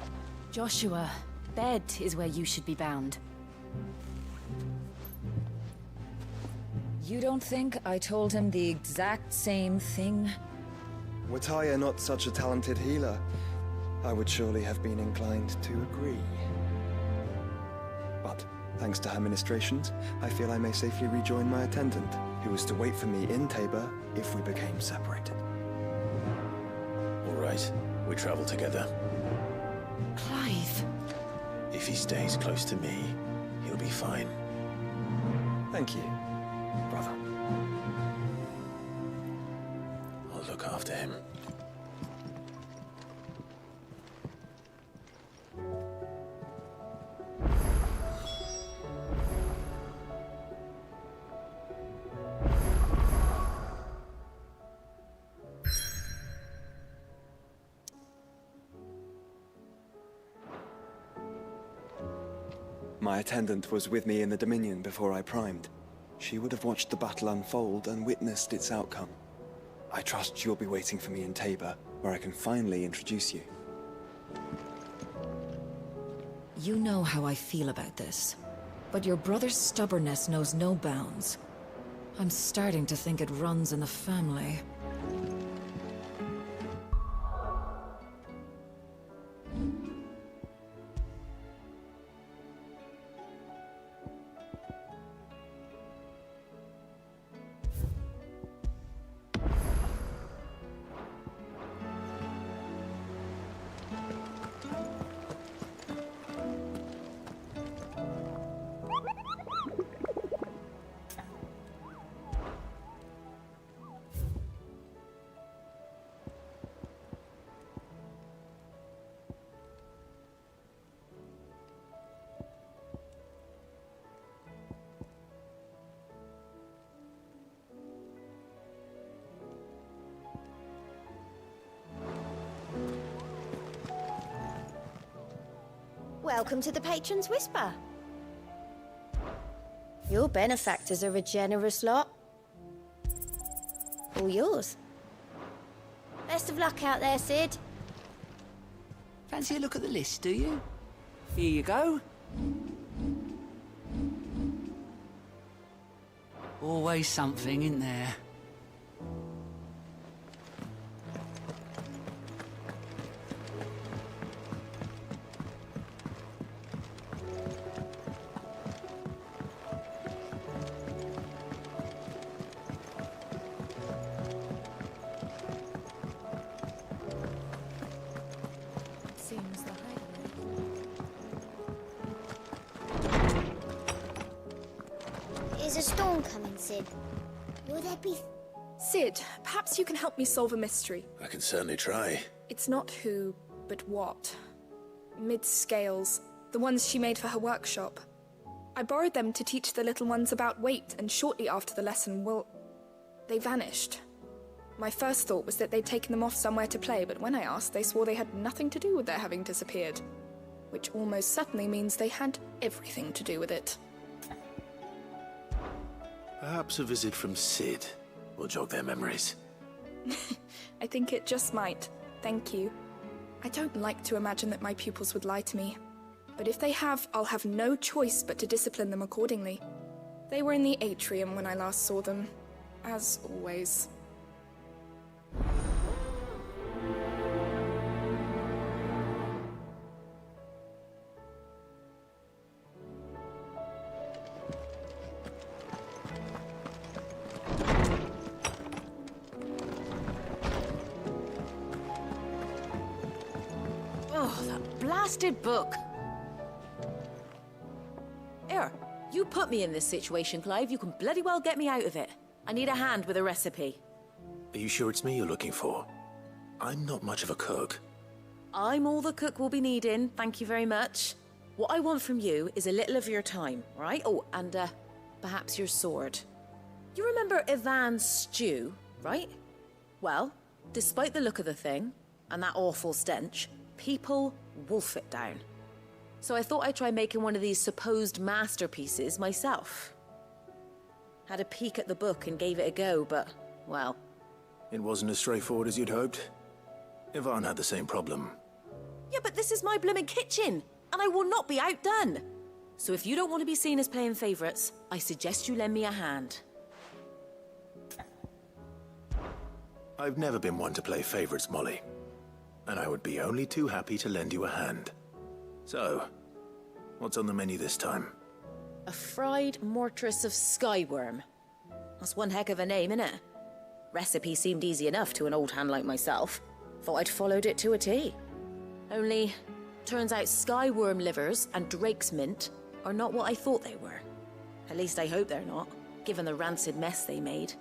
Joshua, bed is where you should be bound. You don't think I told him the exact same thing? Were Tyre not such a talented healer, I would surely have been inclined to agree. But, thanks to her ministrations, I feel I may safely rejoin my attendant, who was to wait for me in Tabor if we became separated. All right, we travel together. Clive! If he stays close to me, he'll be fine. Thank you, brother. I'll look after him. My attendant was with me in the Dominion before I primed. She would have watched the battle unfold and witnessed its outcome. I trust you'll be waiting for me in Tabor, where I can finally introduce you. You know how I feel about this, but your brother's stubbornness knows no bounds. I'm starting to think it runs in the family. Welcome to the Patron's Whisper. Your benefactors are a generous lot. All yours. Best of luck out there, Sid. Fancy a look at the list, do you? Here you go. Always something, isn't there? Seems the hideaway. Is a storm coming, Sid? Will there be... Sid, perhaps you can help me solve a mystery. I can certainly try. It's not who, but what. Mid's scales, the ones she made for her workshop. I borrowed them to teach the little ones about weight, and shortly after the lesson, well, they vanished. My first thought was that they'd taken them off somewhere to play, but when I asked, they swore they had nothing to do with their having disappeared. Which almost certainly means they had everything to do with it. Perhaps a visit from Sid will jog their memories. I think it just might. Thank you. I don't like to imagine that my pupils would lie to me. But if they have, I'll have no choice but to discipline them accordingly. They were in the atrium when I last saw them, as always. Oh, that blasted book! Here, you put me in this situation, Clive. You can bloody well get me out of it. I need a hand with a recipe. Are you sure it's me you're looking for? I'm not much of a cook. I'm all the cook will be needing, thank you very much. What I want from you is a little of your time, right? Oh, and perhaps your sword. You remember Ivan's stew, right? Well, despite the look of the thing, and that awful stench, people wolf it down. So I thought I'd try making one of these supposed masterpieces myself. Had a peek at the book and gave it a go, but, well... It wasn't as straightforward as you'd hoped. Ivan had the same problem. Yeah, but this is my blooming kitchen, and I will not be outdone. So if you don't want to be seen as playing favourites, I suggest you lend me a hand. I've never been one to play favourites, Molly. And I would be only too happy to lend you a hand. So, what's on the menu this time? A fried mortress of skyworm. That's one heck of a name, innit? Recipe seemed easy enough to an old hand like myself. Thought I'd followed it to a T. Only, turns out skyworm livers and drake's mint are not what I thought they were. At least I hope they're not, given the rancid mess they made.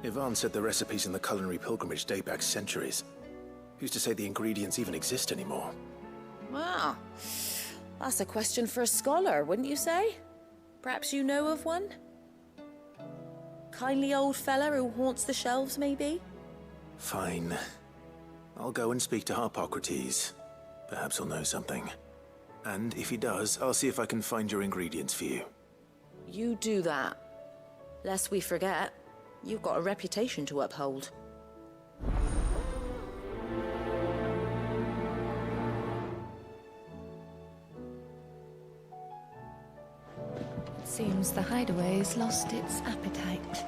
Ivan said the recipes in the culinary pilgrimage date back centuries. Who's to say the ingredients even exist anymore? Wow. That's a question for a scholar, wouldn't you say? Perhaps you know of one? Kindly old fella who haunts the shelves, maybe? Fine. I'll go and speak to Harpocrates. Perhaps he'll know something. And if he does, I'll see if I can find your ingredients for you. You do that. Lest we forget, you've got a reputation to uphold. Seems the hideaway's lost its appetite.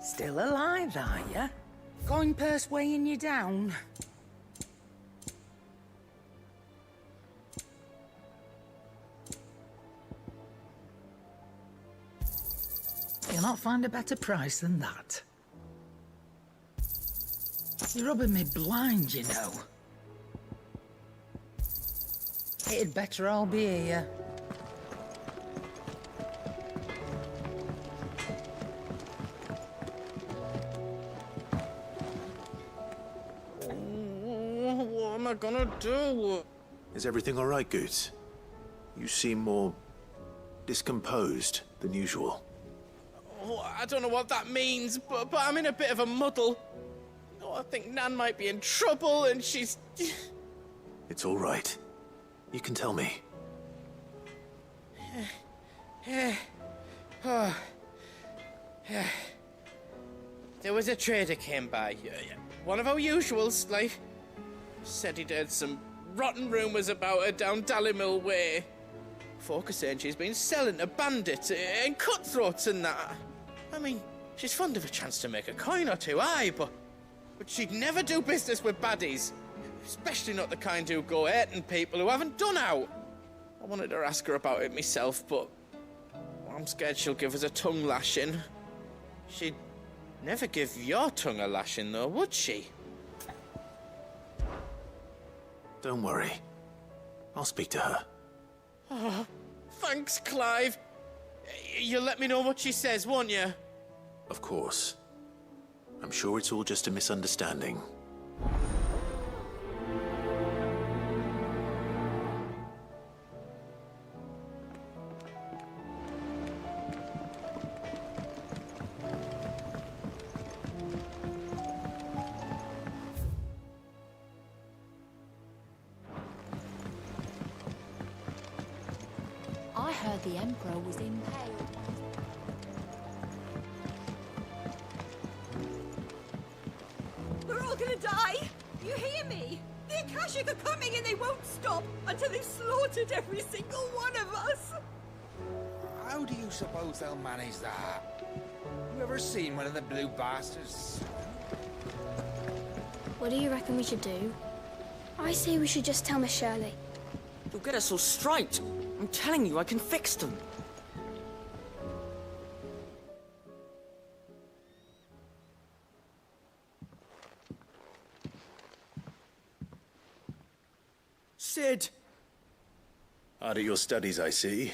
Still alive, are ya? Coin purse weighing you down? You'll not find a better price than that. You're rubbing me blind, you know. It'd better all be here. What am I gonna do? Is everything all right, Goots? You seem more discomposed than usual. Oh, I don't know what that means, but I'm in a bit of a muddle. I think Nan might be in trouble and she's... It's all right. You can tell me. There was a trader came by. One of our usuals, like. Said he'd heard some rotten rumours about her down Dalimil Way. Folk are saying she's been selling to bandits and cutthroats and that. I mean, she's fond of a chance to make a coin or two, aye, but she'd never do business with baddies. Especially not the kind who go hurting people who haven't done out. I wanted to ask her about it myself, but I'm scared she'll give us a tongue lashing. She'd never give your tongue a lashing, though, would she? Don't worry. I'll speak to her. Oh, thanks, Clive. You'll let me know what she says, won't you? Of course. I'm sure it's all just a misunderstanding. I heard the Emperor was impaled. We're all gonna die! You hear me? The Akashic are coming and they won't stop until they've slaughtered every single one of us! How do you suppose they'll manage that? You ever seen one of the blue bastards? What do you reckon we should do? I say we should just tell Miss Shirley. You'll get us all straight. I'm telling you, I can fix them. Sid! Hard at your studies, I see.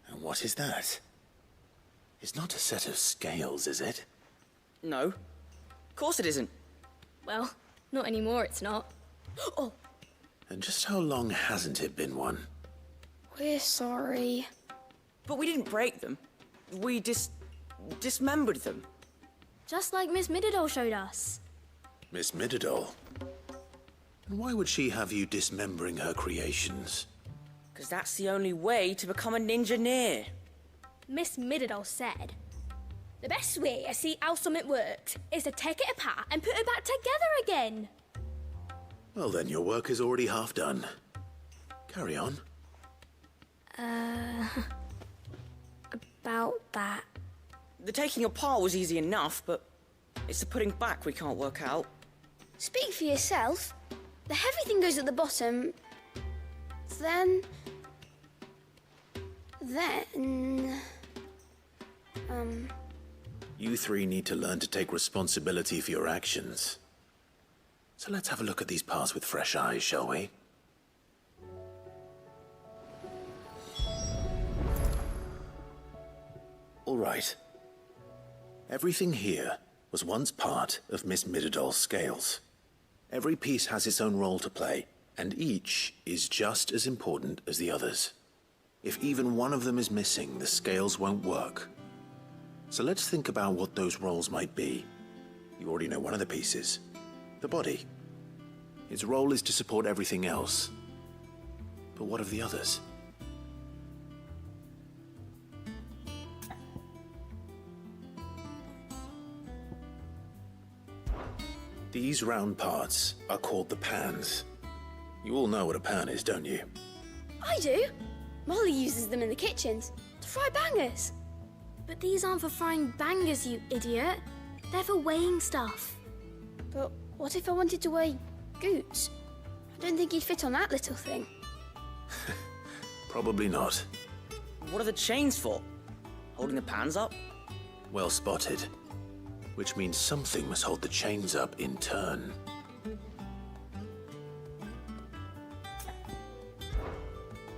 And what is that? It's not a set of scales, is it? No. Of course it isn't. Well, not anymore, it's not. Oh! And just how long hasn't it been one? We're sorry. But we didn't break them. We dismembered them. Just like Miss Mididol showed us. Miss Mididol? And why would she have you dismembering her creations? Because that's the only way to become a ninja-neer. Miss Mididol said, the best way to see how something works is to take it apart and put it back together again. Well then, your work is already half done. Carry on. About that. The taking apart was easy enough, but it's the putting back we can't work out. Speak for yourself. The heavy thing goes at the bottom. Then... You three need to learn to take responsibility for your actions. So let's have a look at these parts with fresh eyes, shall we? All right. Everything here was once part of Miss Mididol's scales. Every piece has its own role to play, and each is just as important as the others. If even one of them is missing, the scales won't work. So let's think about what those roles might be. You already know one of the pieces. The body. Its role is to support everything else. But what of the others? These round parts are called the pans. You all know what a pan is, don't you? I do. Molly uses them in the kitchens to fry bangers. But these aren't for frying bangers, you idiot. They're for weighing stuff. But what if I wanted to weigh Goots? I don't think he'd fit on that little thing. Probably not. What are the chains for? Holding the pans up? Well spotted. Which means something must hold the chains up in turn.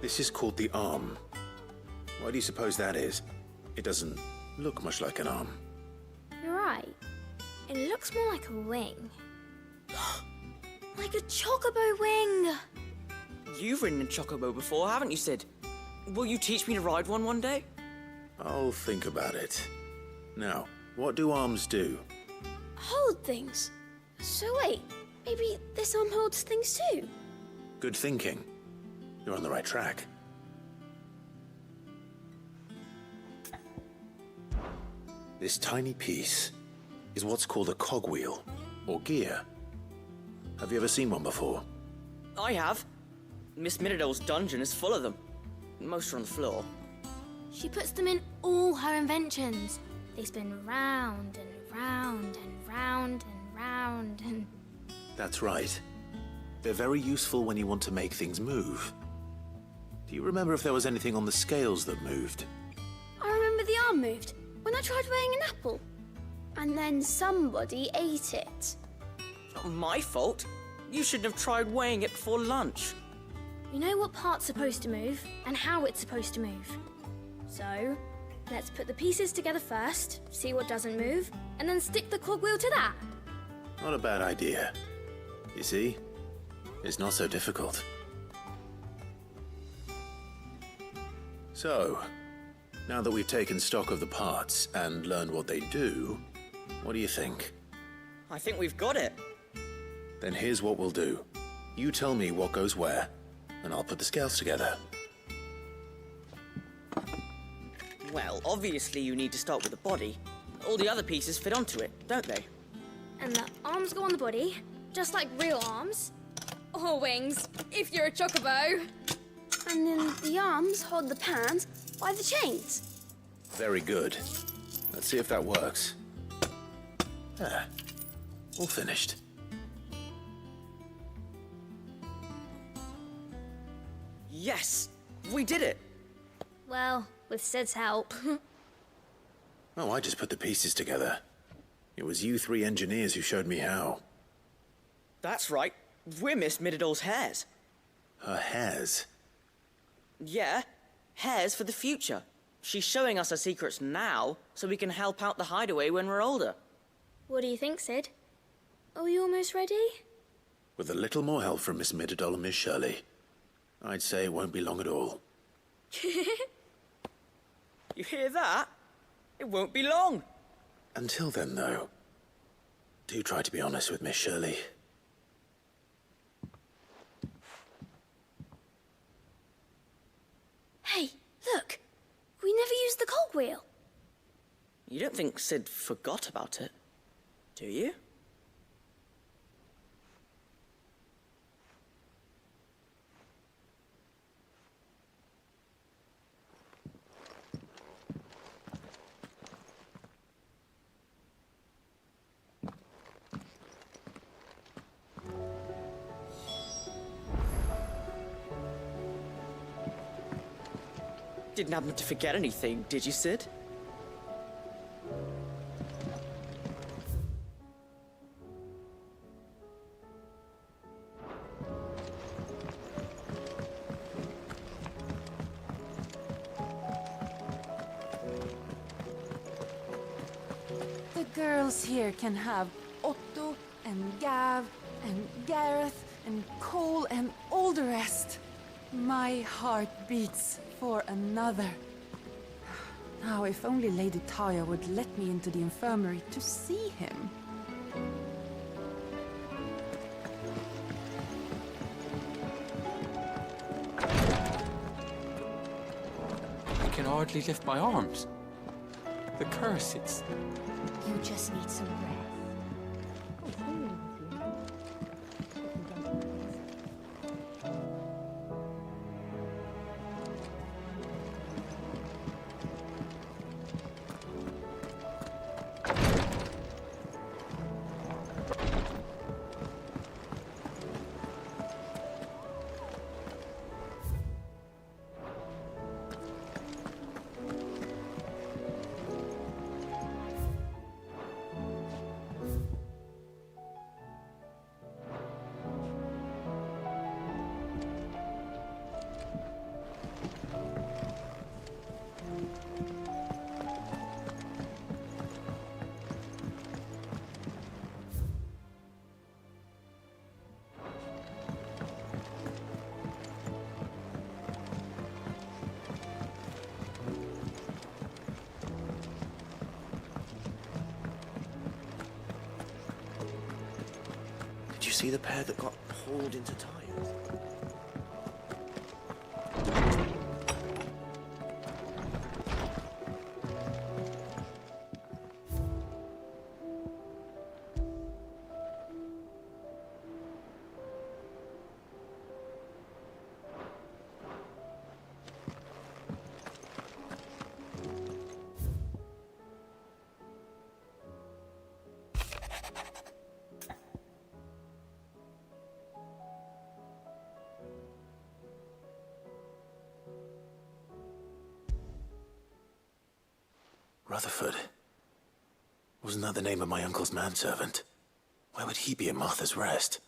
This is called the arm. Why do you suppose that is? It doesn't look much like an arm. You're right. It looks more like a wing. Like a chocobo wing! You've ridden a chocobo before, haven't you, Sid? Will you teach me to ride one day? I'll think about it. Now, what do arms do? Hold things. So wait, maybe this arm holds things too? Good thinking. You're on the right track. This tiny piece is what's called a cogwheel, or gear. Have you ever seen one before? I have. Miss Minidole's dungeon is full of them. Most are on the floor. She puts them in all her inventions. They spin round and round and round and round and... That's right. They're very useful when you want to make things move. Do you remember if there was anything on the scales that moved? I remember the arm moved when I tried weighing an apple. And then somebody ate it. Not my fault. You shouldn't have tried weighing it before lunch. You know what part's supposed to move and how it's supposed to move. So, let's put the pieces together first, see what doesn't move, and then stick the cogwheel to that. Not a bad idea. You see? It's not so difficult. So, now that we've taken stock of the parts and learned what they do, what do you think? I think we've got it. Then here's what we'll do. You tell me what goes where, and I'll put the scales together. Well, obviously you need to start with the body. All the other pieces fit onto it, don't they? And the arms go on the body, just like real arms. Or wings, if you're a chocobo. And then the arms hold the pans by the chains. Very good. Let's see if that works. Ah, all finished. Yes! We did it! Well, with Sid's help. Oh, I just put the pieces together. It was you three engineers who showed me how. That's right. We're Miss Minidole's hares. Her hairs? Yeah, hares for the future. She's showing us her secrets now, so we can help out the hideaway when we're older. What do you think, Sid? Are we almost ready? With a little more help from Miss Mididole and Miss Shirley, I'd say it won't be long at all. You hear that? It won't be long. Until then, though, do try to be honest with Miss Shirley. Hey, look! We never used the cogwheel. You don't think Sid forgot about it, do you? Didn't happen to forget anything, did you, Sid? The girls here can have Otto and Gav and Gareth and Cole and all the rest. My heart beats for another. Now, if only Lady Taya would let me into the infirmary to see him. I can hardly lift my arms. The curse, it's... You just need some rest. see the pair that got hauled into time? Rutherford. Wasn't that the name of my uncle's manservant? Why would he be at Martha's Rest?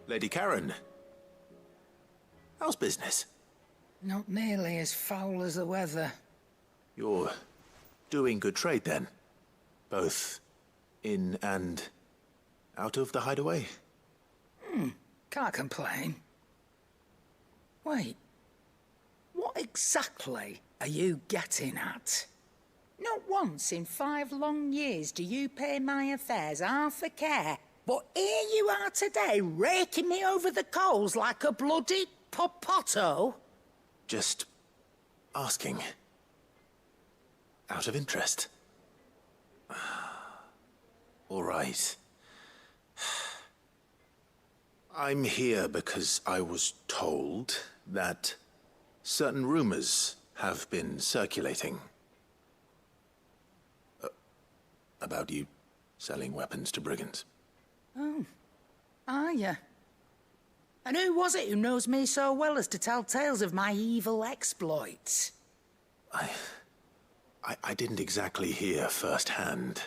Lady Karen. How's business? Not nearly as foul as the weather. You're doing good trade, then? Both in and out of the hideaway? Can't complain. Wait. What exactly are you getting at? Not once in 5 long years do you pay my affairs half a care. But here you are today, raking me over the coals like a bloody popoto? Just asking. Out of interest. All right. I'm here because I was told that certain rumors have been circulating. About you selling weapons to brigands. Oh, are you? And who was it who knows me so well as to tell tales of my evil exploits? I didn't exactly hear firsthand.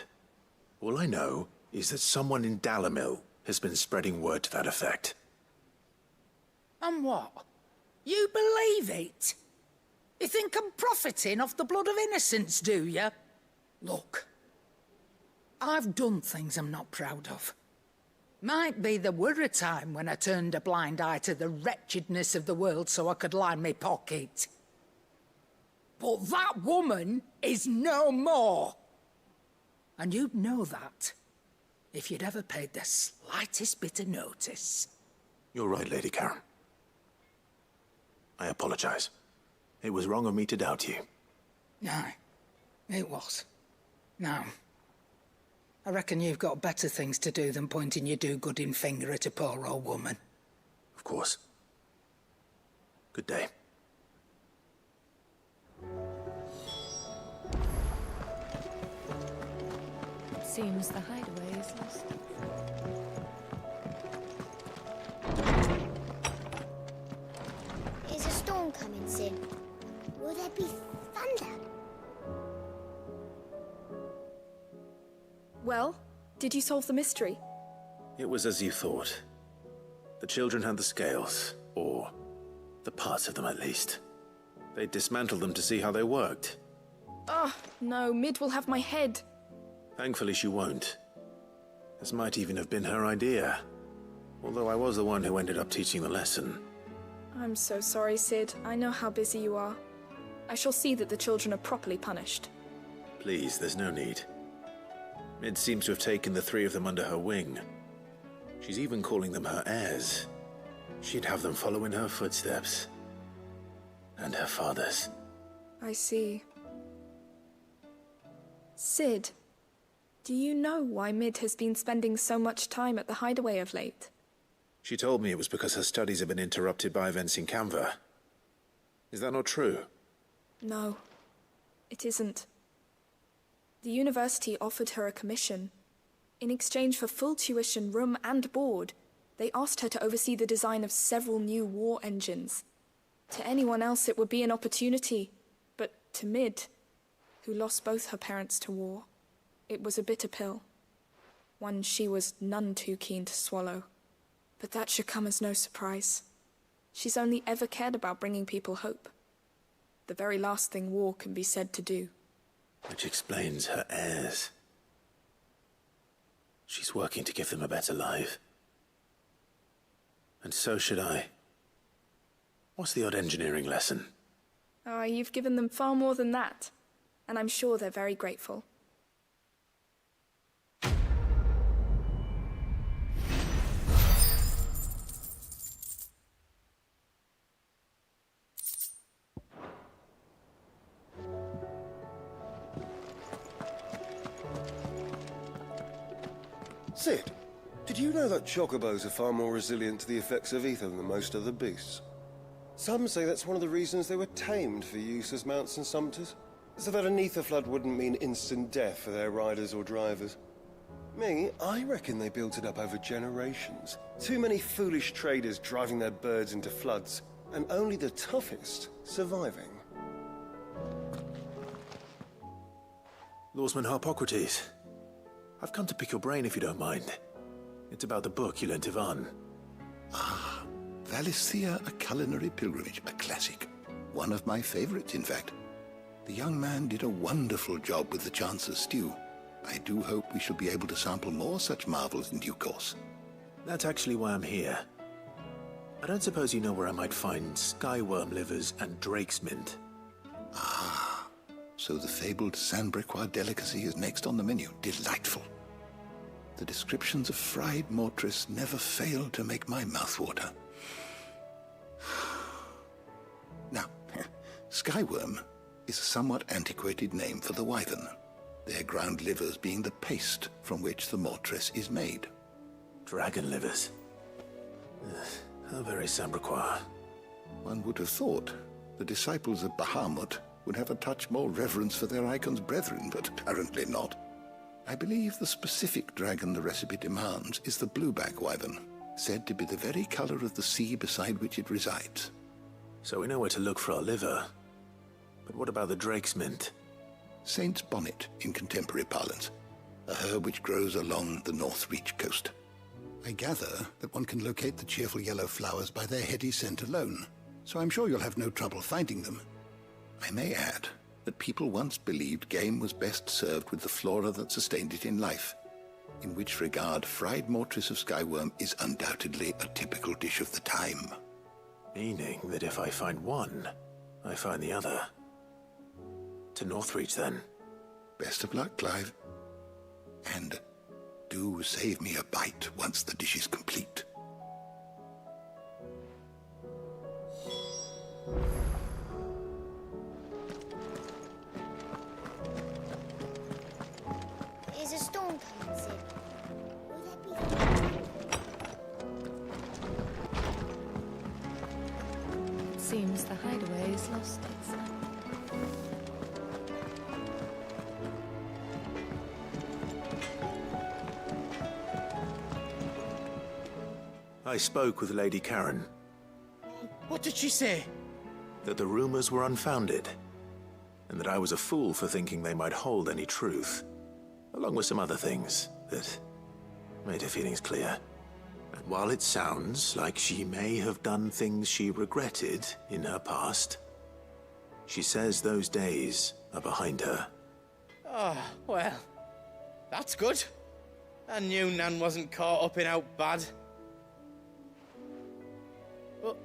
All I know is that someone in Dalimil has been spreading word to that effect. And what? You believe it? You think I'm profiting off the blood of innocents, do you? Look, I've done things I'm not proud of. Might be there were a time when I turned a blind eye to the wretchedness of the world so I could line my pocket. But that woman is no more. And you'd know that if you'd ever paid the slightest bit of notice. You're right, Lady Karen. I apologize. It was wrong of me to doubt you. No, it was. Now, I reckon you've got better things to do than pointing your do-gooding finger at a poor old woman. Of course. Good day. Seems the hideaway is lost. coming soon? Will there be thunder? Well, did you solve the mystery? It was as you thought. The children had the scales, or the parts of them at least. They dismantled them to see how they worked. Oh, no, Mid will have my head. Thankfully she won't. This might even have been her idea. Although I was the one who ended up teaching the lesson. I'm so sorry, Sid. I know how busy you are. I shall see that the children are properly punished. Please, there's no need. Mid seems to have taken the three of them under her wing. She's even calling them her heirs. She'd have them follow in her footsteps. And her father's. I see. Sid, do you know why Mid has been spending so much time at the hideaway of late? She told me it was because her studies have been interrupted by events in Canva. Is that not true? No, it isn't. The university offered her a commission. In exchange for full tuition, room and board, they asked her to oversee the design of several new war engines. To anyone else it would be an opportunity, but to Mid, who lost both her parents to war, it was a bitter pill. One she was none too keen to swallow. But that should come as no surprise. She's only ever cared about bringing people hope. The very last thing war can be said to do. Which explains her heirs. She's working to give them a better life. And so should I. What's the odd engineering lesson? Ah, you've given them far more than that. And I'm sure they're very grateful. Sid, did you know that chocobos are far more resilient to the effects of ether than most other beasts? Some say that's one of the reasons they were tamed for use as mounts and sumpters, so that an ether flood wouldn't mean instant death for their riders or drivers. Me, I reckon they built it up over generations. Too many foolish traders driving their birds into floods, and only the toughest surviving. Lawsman Harpocrates. I've come to pick your brain if you don't mind. It's about the book you lent Ivan. Ah, Valisthea, A Culinary Pilgrimage, a classic. One of my favorites, in fact. The young man did a wonderful job with the Chance's stew. I do hope we shall be able to sample more such marvels in due course. That's actually why I'm here. I don't suppose you know where I might find skyworm livers and drake's mint. Ah, so the fabled Sanbriquois delicacy is next on the menu. Delightful. The descriptions of fried mortress never fail to make my mouth water. Now, skyworm is a somewhat antiquated name for the wyvern, their ground livers being the paste from which the mortress is made. Dragon livers. How very Sanbriquois. One would have thought the disciples of Bahamut would have a touch more reverence for their icon's brethren, but apparently not. I believe the specific dragon the recipe demands is the blueback wyvern, said to be the very color of the sea beside which it resides. So we know where to look for our liver. But what about the drake's mint? Saint's bonnet in contemporary parlance, a herb which grows along the North Reach coast. I gather that one can locate the cheerful yellow flowers by their heady scent alone, so I'm sure you'll have no trouble finding them. I may add that people once believed game was best served with the flora that sustained it in life, in which regard fried mortress of skyworm is undoubtedly a typical dish of the time. Meaning that if I find one, I find the other. To Northreach, then. Best of luck, Clive. And do save me a bite once the dish is complete. Is a storm coming, Sid? Will there be... It seems the hideaway has lost its light. I spoke with Lady Karen. What did she say? that the rumors were unfounded, and that I was a fool for thinking they might hold any truth, along with some other things that made her feelings clear. And while it sounds like she may have done things she regretted in her past, she says those days are behind her. Oh, well, that's good. I knew Nan wasn't caught up in out bad. But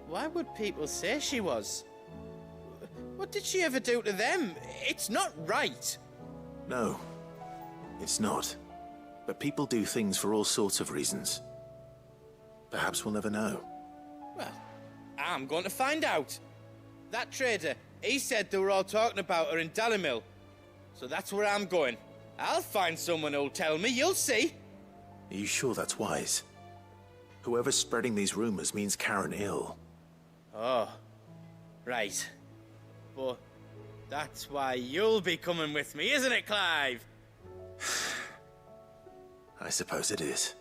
why would people say she was? What did she ever do to them? It's not right. No, it's not. But people do things for all sorts of reasons. Perhaps we'll never know. Well, I'm going to find out. That trader, he said they were all talking about her in Dalimil. So that's where I'm going. I'll find someone who'll tell me, you'll see. Are you sure that's wise? Whoever's spreading these rumors means Karen ill. Oh, right. But that's why you'll be coming with me, isn't it, Clive? I suppose it is.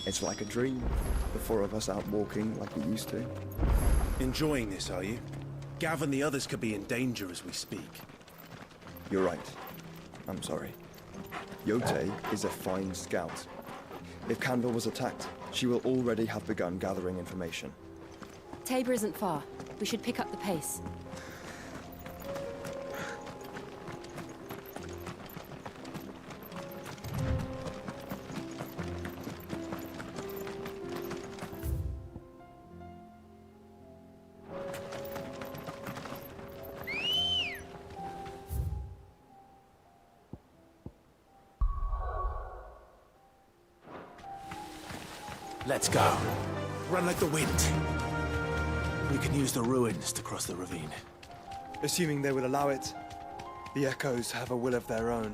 It's like a dream. The four of us out walking like we used to. Enjoying this, are you? Gav and the others could be in danger as we speak. You're right. I'm sorry. Yote is a fine scout. If Candle was attacked, she will already have begun gathering information. Tabor isn't far. We should pick up the pace. Let's go. Run like the wind. We can use the ruins to cross the ravine. Assuming they will allow it, the Echoes have a will of their own.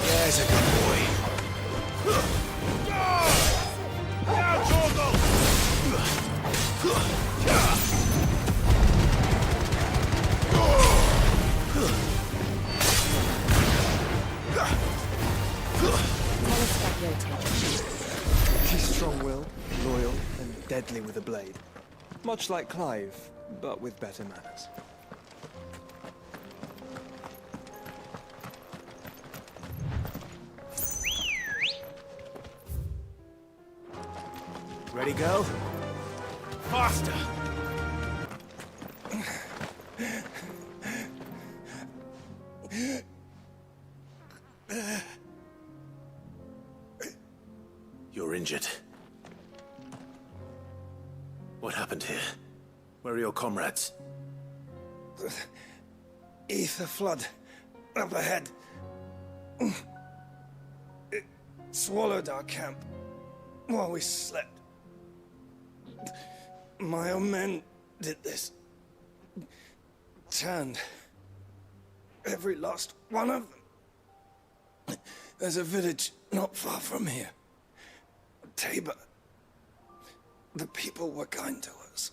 There's a good boy. She's strong-willed, loyal, and deadly with a blade. Much like Clive, but with better manners. Ready, girl? Faster! You're injured. What happened here? Where are your comrades? Ether flood. Up ahead. It swallowed our camp while we slept. My own men did this. Turned every last one of them. There's a village not far from here. Tabor. The people were kind to us.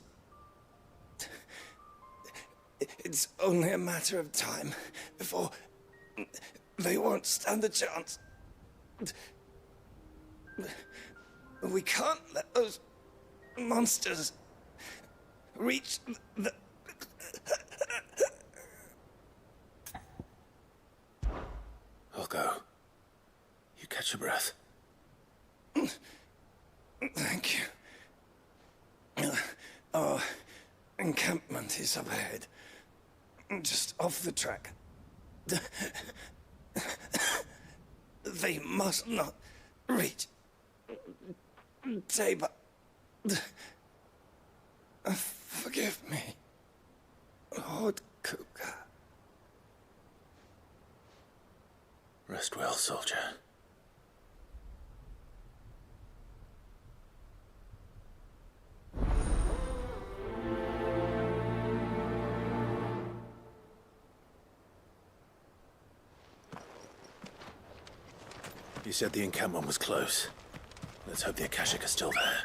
It's only a matter of time before they won't stand a chance. We can't let those monsters reach the... I'll go. You catch your breath. Thank you. Our encampment is up ahead. Just off the track. They must not reach Tabor. Forgive me, Lord Kuka. Rest well, soldier. You said the encampment was close. Let's hope the Akashic are still there.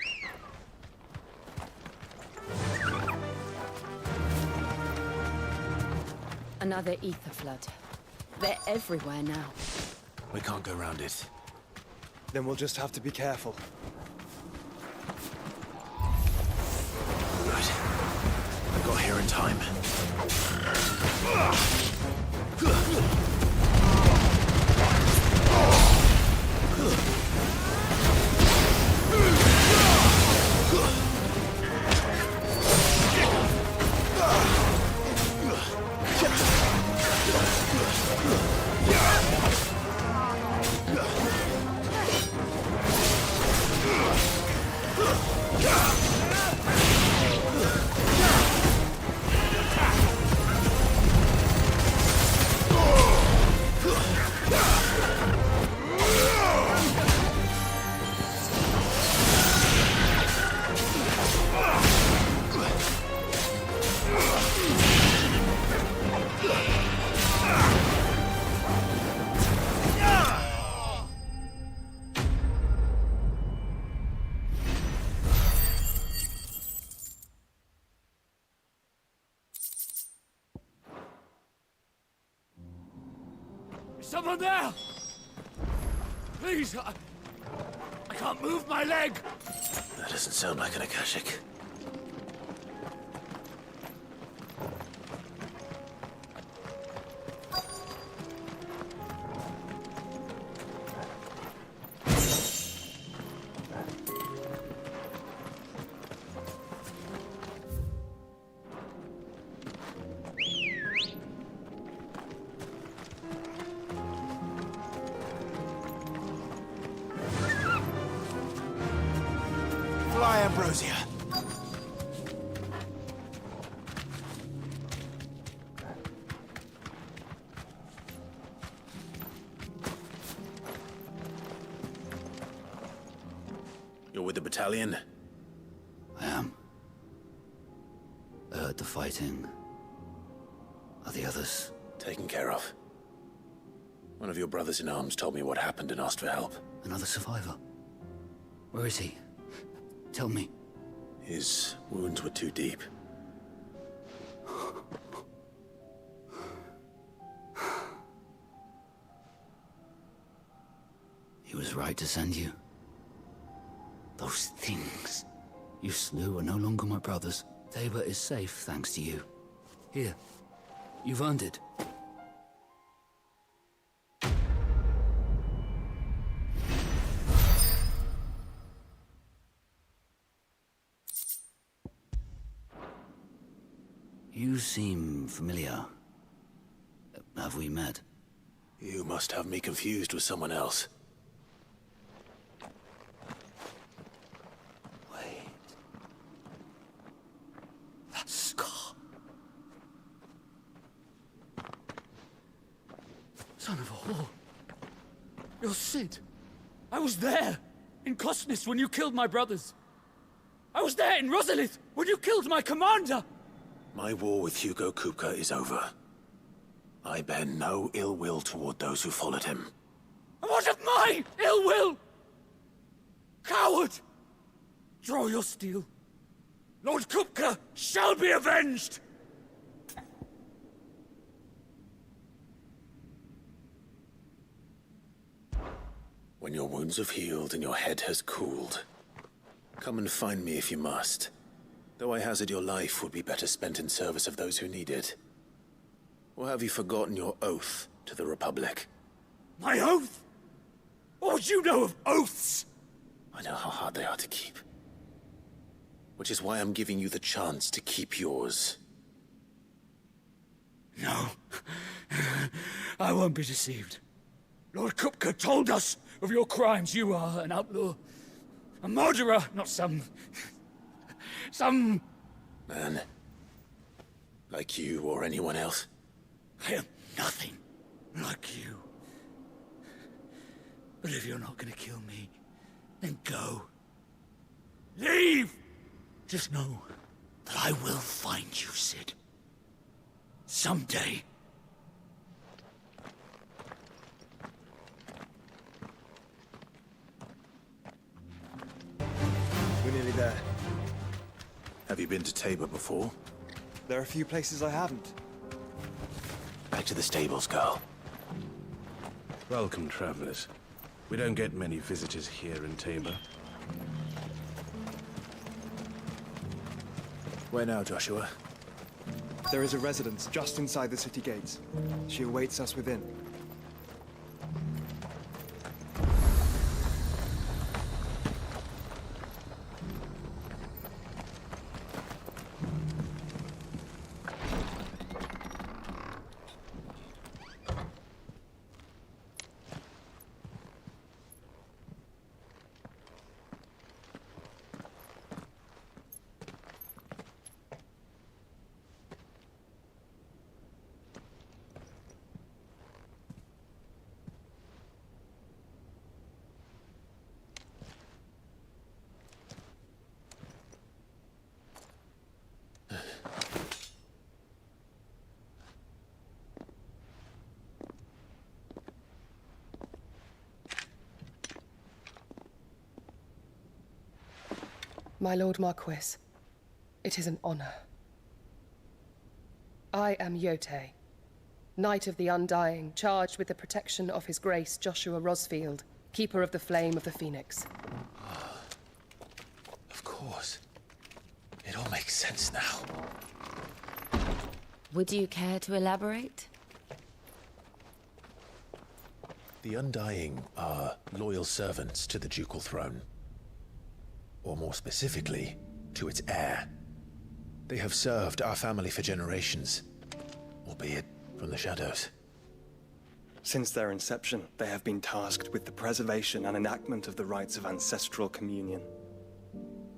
Another ether flood. They're everywhere now. We can't go round it. Then we'll just have to be careful. Right. I got here in time. Someone there! Please, I can't move my leg! That doesn't sound like an Akashic. Fly, Ambrosia. You're with the battalion? I am. I heard the fighting. Are the others? Taken care of. One of your brothers in arms told me what happened and asked for help. Another survivor? Where is he? Tell me. His wounds were too deep. He was right to send you. Those things you slew are no longer my brothers. Tabor is safe thanks to you. Here, you've earned it. You seem familiar. Have we met? You must have me confused with someone else. Wait. That scar. Son of a whore. You're Sid. I was there, in Cosnes, when you killed my brothers. I was there in Rosalith, when you killed my commander! My war with Hugo Kupka is over. I bear no ill will toward those who followed him. And what of my ill will? Coward! Draw your steel. Lord Kupka shall be avenged! When your wounds have healed and your head has cooled, come and find me if you must. Though I hazard your life would be better spent in service of those who need it. Or have you forgotten your oath to the Republic? My oath? What would you know of oaths? I know how hard they are to keep. Which is why I'm giving you the chance to keep yours. No. I won't be deceived. Lord Kupka told us of your crimes. You are an outlaw. A murderer, not some man. Like you or anyone else. I am nothing like you. But if you're not gonna kill me, then go. Leave! Just know that I will find you, Sid. Someday. We're nearly there. Have you been to Tabor before? There are a few places I haven't. Back to the stables, girl. Welcome, travelers. We don't get many visitors here in Tabor. Where now, Joshua? There is a residence just inside the city gates. She awaits us within. My Lord Marquis, it is an honor. I am Yote, Knight of the Undying, charged with the protection of His Grace Joshua Rosfield, Keeper of the Flame of the Phoenix. Of course. It all makes sense now. Would you care to elaborate? The Undying are loyal servants to the ducal throne. Or more specifically, to its heir. They have served our family for generations, albeit from the shadows. Since their inception, they have been tasked with the preservation and enactment of the rites of ancestral communion.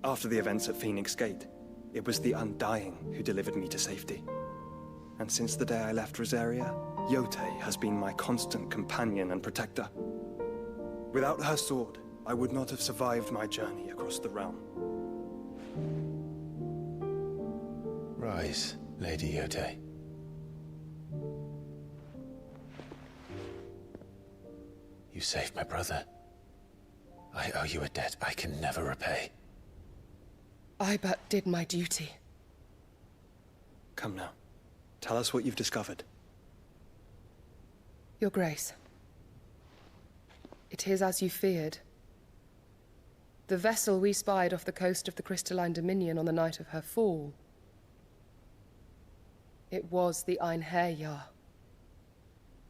After the events at Phoenix Gate, it was the Undying who delivered me to safety. And since the day I left Rosaria, Yote has been my constant companion and protector. Without her sword, I would not have survived my journey across the realm. Rise, Lady Yote. You saved my brother. I owe you a debt I can never repay. I but did my duty. Come now. Tell us what you've discovered. Your Grace. It is as you feared. The vessel we spied off the coast of the Crystalline Dominion on the night of her fall. It was the Einherjar.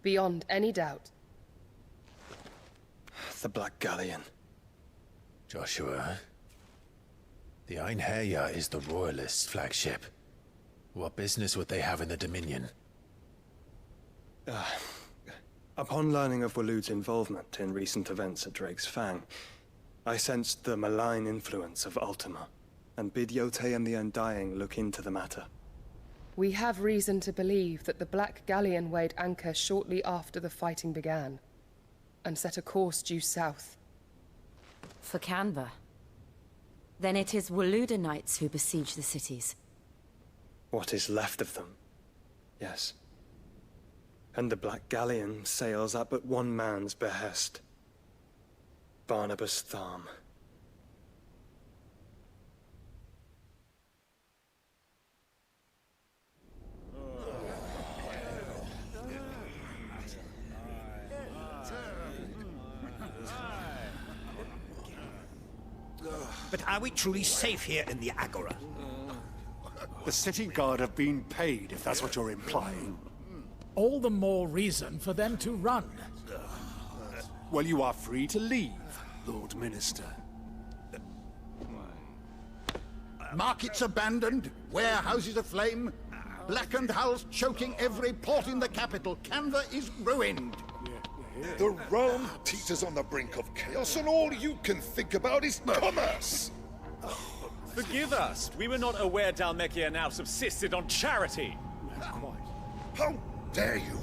Beyond any doubt. The Black Galleon. Joshua, the Einherjar is the Royalists' flagship. What business would they have in the Dominion? Upon learning of Waloed's involvement in recent events at Drake's Fang, I sensed the malign influence of Ultima, and bid Yote and the Undying look into the matter. We have reason to believe that the Black Galleon weighed anchor shortly after the fighting began, and set a course due south. For Canva? Then it is Waloed knights who besiege the cities. What is left of them, yes. And the Black Galleon sails at but one man's behest. Barnabas Tharm. But are we truly safe here in the Agora? The city guard have been paid, if that's what you're implying. All the more reason for them to run. Well, you are free to leave, Lord Minister. Markets abandoned, warehouses aflame, blackened hulls choking every port in the capital. Canva is ruined. The realm teeters on the brink of chaos, and all you can think about is commerce! Forgive us. We were not aware Dhalmekia now subsisted on charity. How dare you!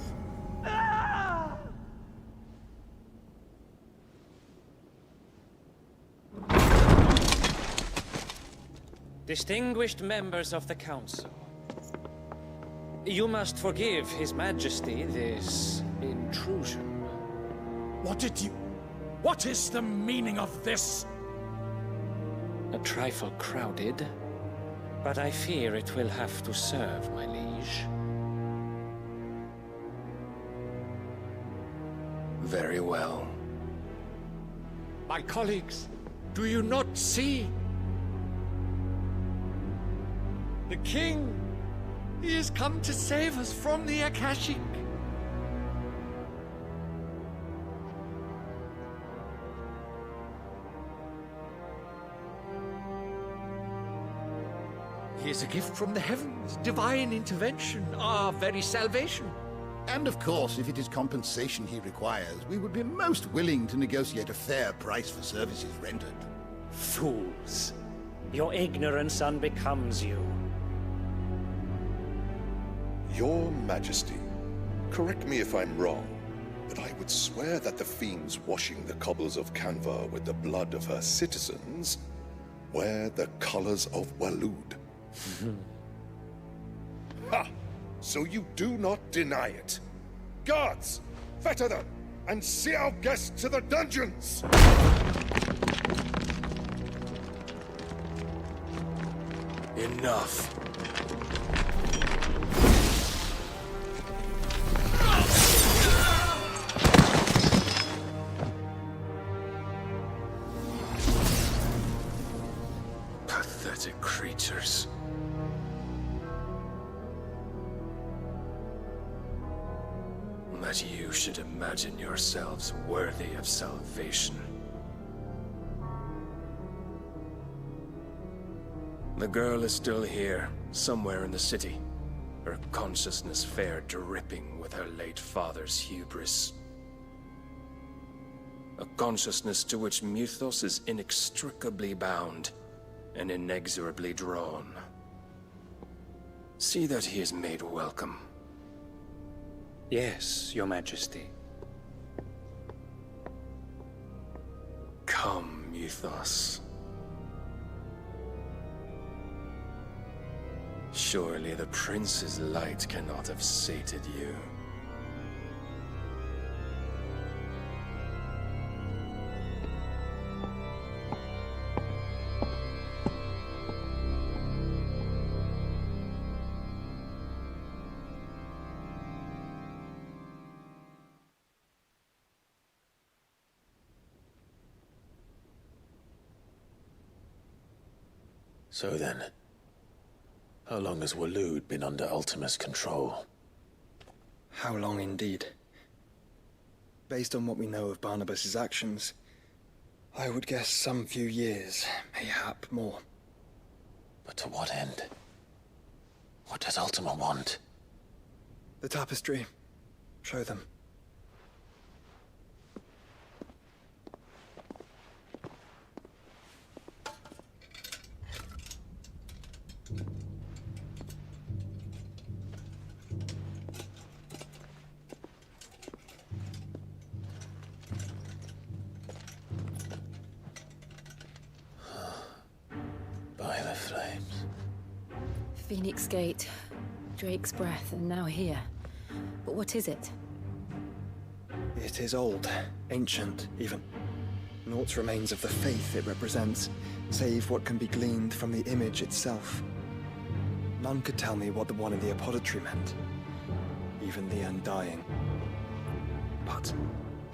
Distinguished members of the Council, you must forgive His Majesty this intrusion. What is the meaning of this? A trifle crowded, but I fear it will have to serve, my liege. Very well. My colleagues, do you not see? The king, he has come to save us from the Akashic. He is a gift from the heavens, divine intervention, our very salvation. And of course, if it is compensation he requires, we would be most willing to negotiate a fair price for services rendered. Fools. Your ignorance unbecomes you. Your Majesty, correct me if I'm wrong, but I would swear that the fiends washing the cobbles of Canva with the blood of her citizens wear the colors of Waloed. Ha! So you do not deny it. Guards, fetter them, and see our guests to the dungeons! Enough. Pathetic creatures. That you should imagine yourselves worthy of salvation. The girl is still here, somewhere in the city. Her consciousness fair dripping with her late father's hubris. A consciousness to which Mythos is inextricably bound and inexorably drawn. See that he is made welcome. Yes, Your Majesty. Come, Mythos. Surely the prince's light cannot have sated you. So then, how long has Waloed been under Ultima's control? How long indeed? Based on what we know of Barnabas's actions, I would guess some few years, mayhap more. But to what end? What does Ultima want? The tapestry. Show them. By the flames. Phoenix Gate, Drake's Breath, and now here. But what is it? It is old, ancient, even. Naught remains of the faith it represents, save what can be gleaned from the image itself. None could tell me what the one in the apothecary meant, even the Undying. But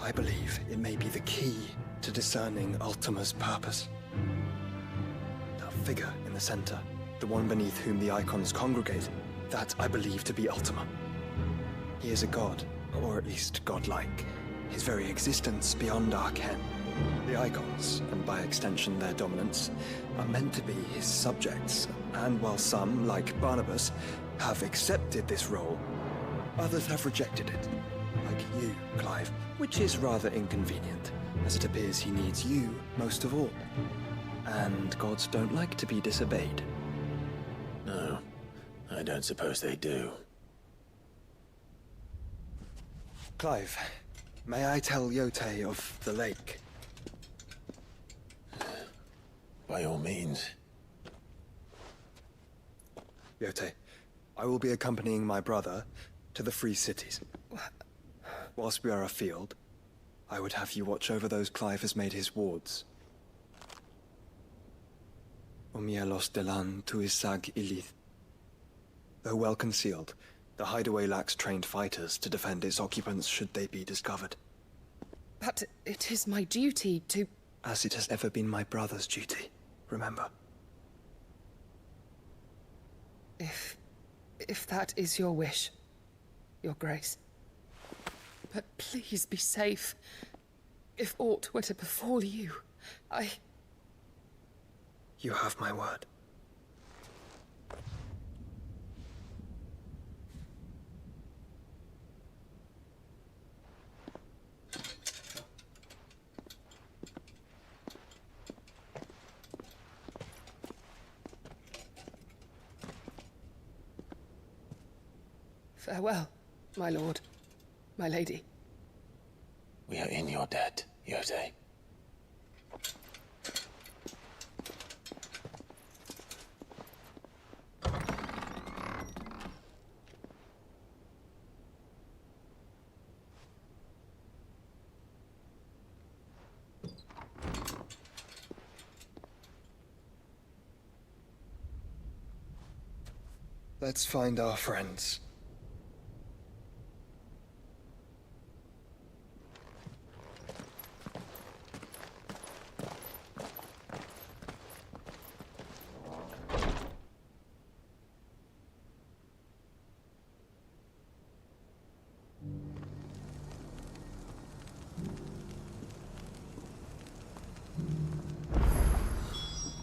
I believe it may be the key to discerning Ultima's purpose. That figure in the center, the one beneath whom the icons congregate, that I believe to be Ultima. He is a god, or at least godlike, his very existence beyond our ken. The icons, and by extension their dominants, are meant to be his subjects, and while some, like Barnabas, have accepted this role, others have rejected it, like you, Clive, which is rather inconvenient, as it appears he needs you most of all. And gods don't like to be disobeyed. No, I don't suppose they do. Clive, may I tell Yote of the lake? By all means. Yote, I will be accompanying my brother to the Free Cities. Whilst we are afield, I would have you watch over those Clive has made his wards. Omielos delan tuisag ilith. Though well concealed, the hideaway lacks trained fighters to defend its occupants should they be discovered. But it is my duty to... As it has ever been my brother's duty, remember. If that is your wish, Your Grace. But please be safe. If aught were to befall you, You have my word. Farewell, my lord, my lady. We are in your debt, Yote. Let's find our friends.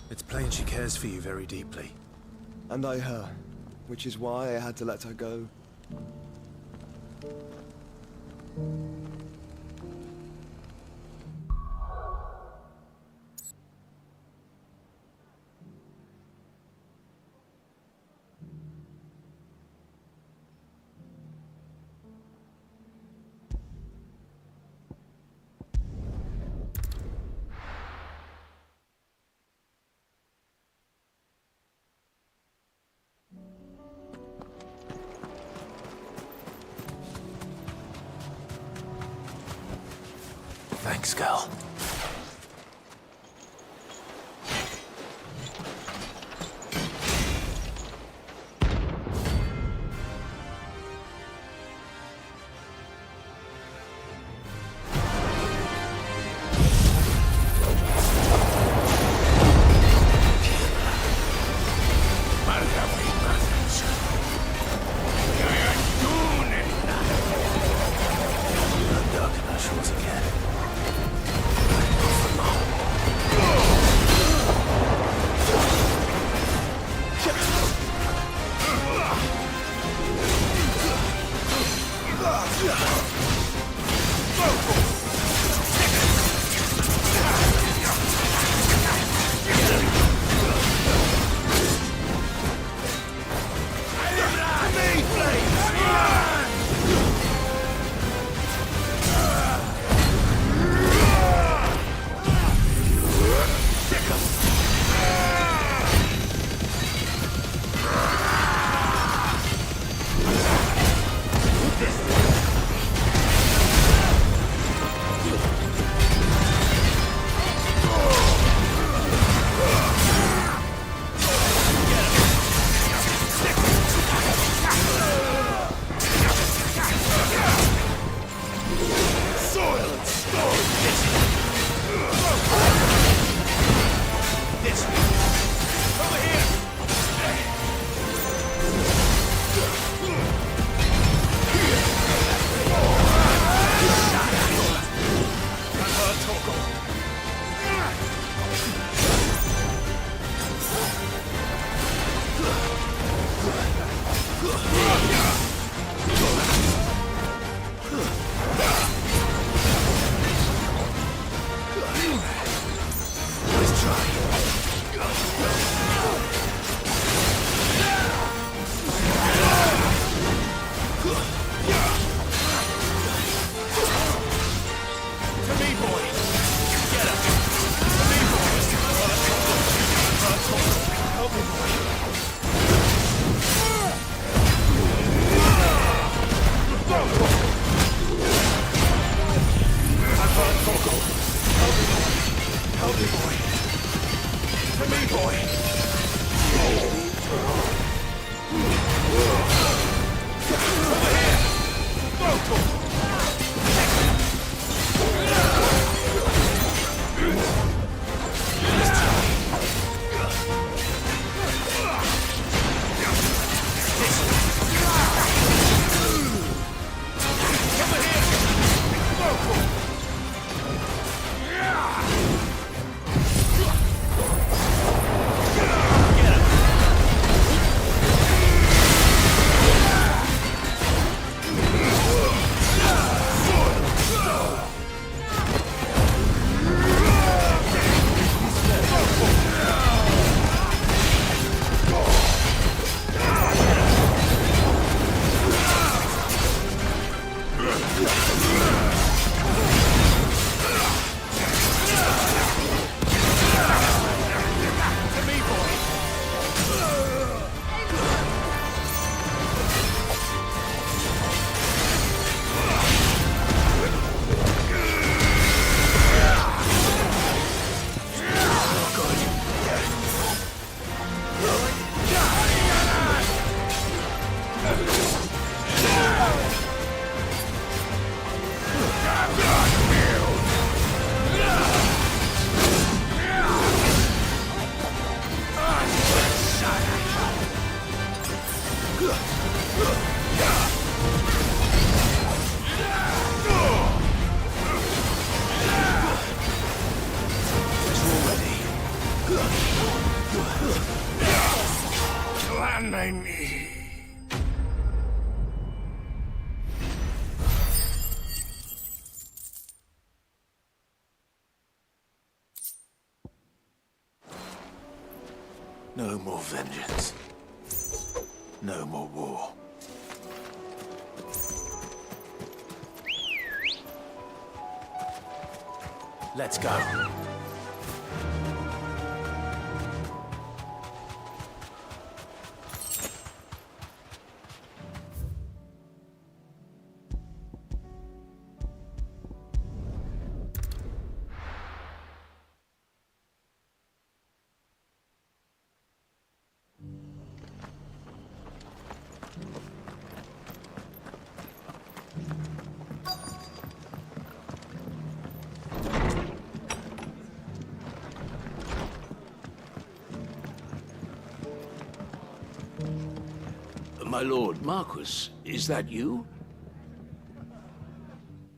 It's plain she cares for you very deeply. And I her, which is why I had to let her go. Thanks, girl. To me, boy! Over here! Vocal! Land my knee. No more vengeance. No more war. Let's go. My lord Marquis, is that you?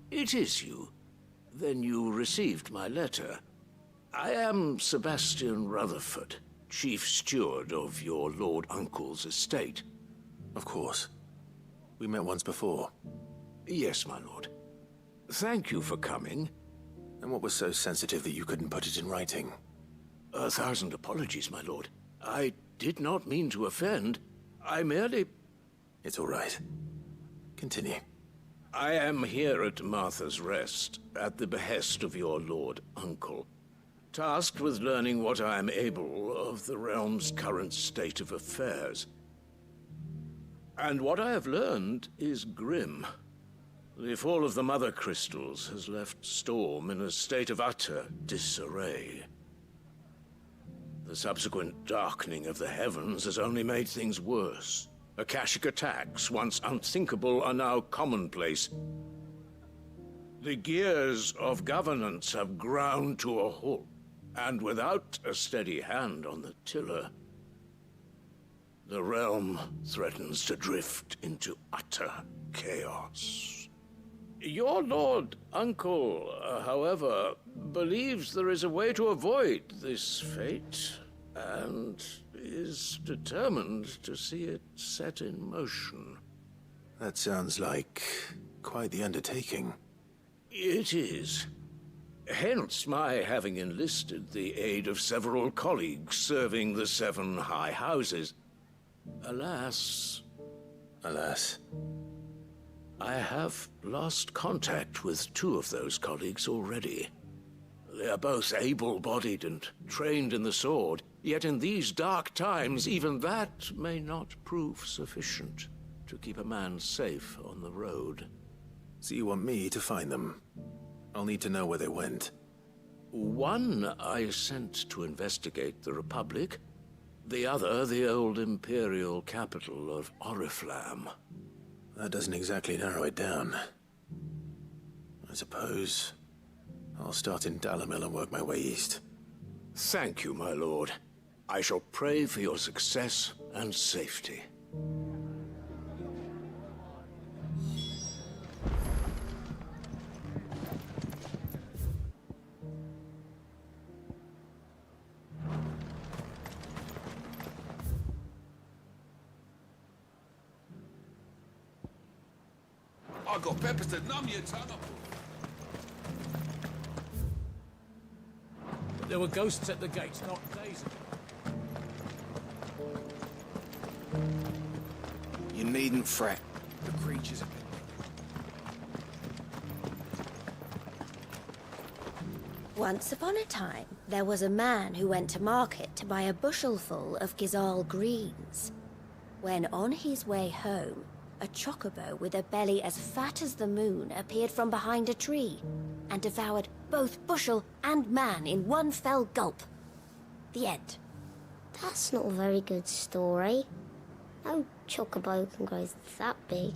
It is you. Then you received my letter. I am Sebastian Rutherford, chief steward of your lord uncle's estate. Of course. We met once before. Yes, my lord. Thank you for coming. And what was so sensitive that you couldn't put it in writing? 1,000 apologies, my lord. I did not mean to offend. I merely... It's all right. Continue. I am here at Martha's Rest, at the behest of your lord uncle, tasked with learning what I am able of the realm's current state of affairs. And what I have learned is grim. The fall of the Mother Crystals has left Storm in a state of utter disarray. The subsequent darkening of the heavens has only made things worse. Akashic attacks, once unthinkable, are now commonplace. The gears of governance have ground to a halt, and without a steady hand on the tiller, the realm threatens to drift into utter chaos. Your lord uncle, however, believes there is a way to avoid this fate, and is determined to see it set in motion. That sounds like quite the undertaking. It is. Hence my having enlisted the aid of several colleagues serving the 7 high houses. Alas... Alas? I have lost contact with 2 of those colleagues already. They are both able-bodied and trained in the sword, yet in these dark times, even that may not prove sufficient to keep a man safe on the road. So you want me to find them? I'll need to know where they went. One I sent to investigate the Republic. The other, the old Imperial capital of Oriflamme. That doesn't exactly narrow it down. I suppose I'll start in Dalimil and work my way east. Thank you, my lord. I shall pray for your success and safety. I got peppers to numb your tongue up. There were ghosts at the gates not days ago. You needn't fret. The creatures have been... Once upon a time, there was a man who went to market to buy a bushelful of Gizal greens. When on his way home, a chocobo with a belly as fat as the moon appeared from behind a tree and devoured both bushel and man in one fell gulp. The end. That's not a very good story. No chocobo can grow that big.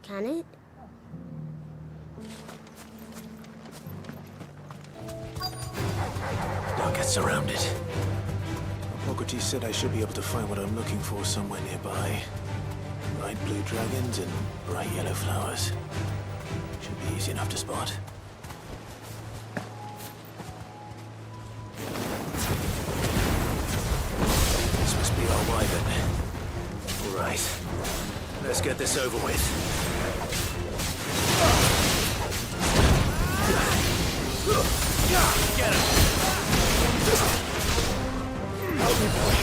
Can it? I'll get surrounded. Hippocrates said I should be able to find what I'm looking for somewhere nearby. Bright blue dragons and bright yellow flowers. Should be easy enough to spot. This must be our wyvern. All right. Let's get this over with. Get him! Help me, boy.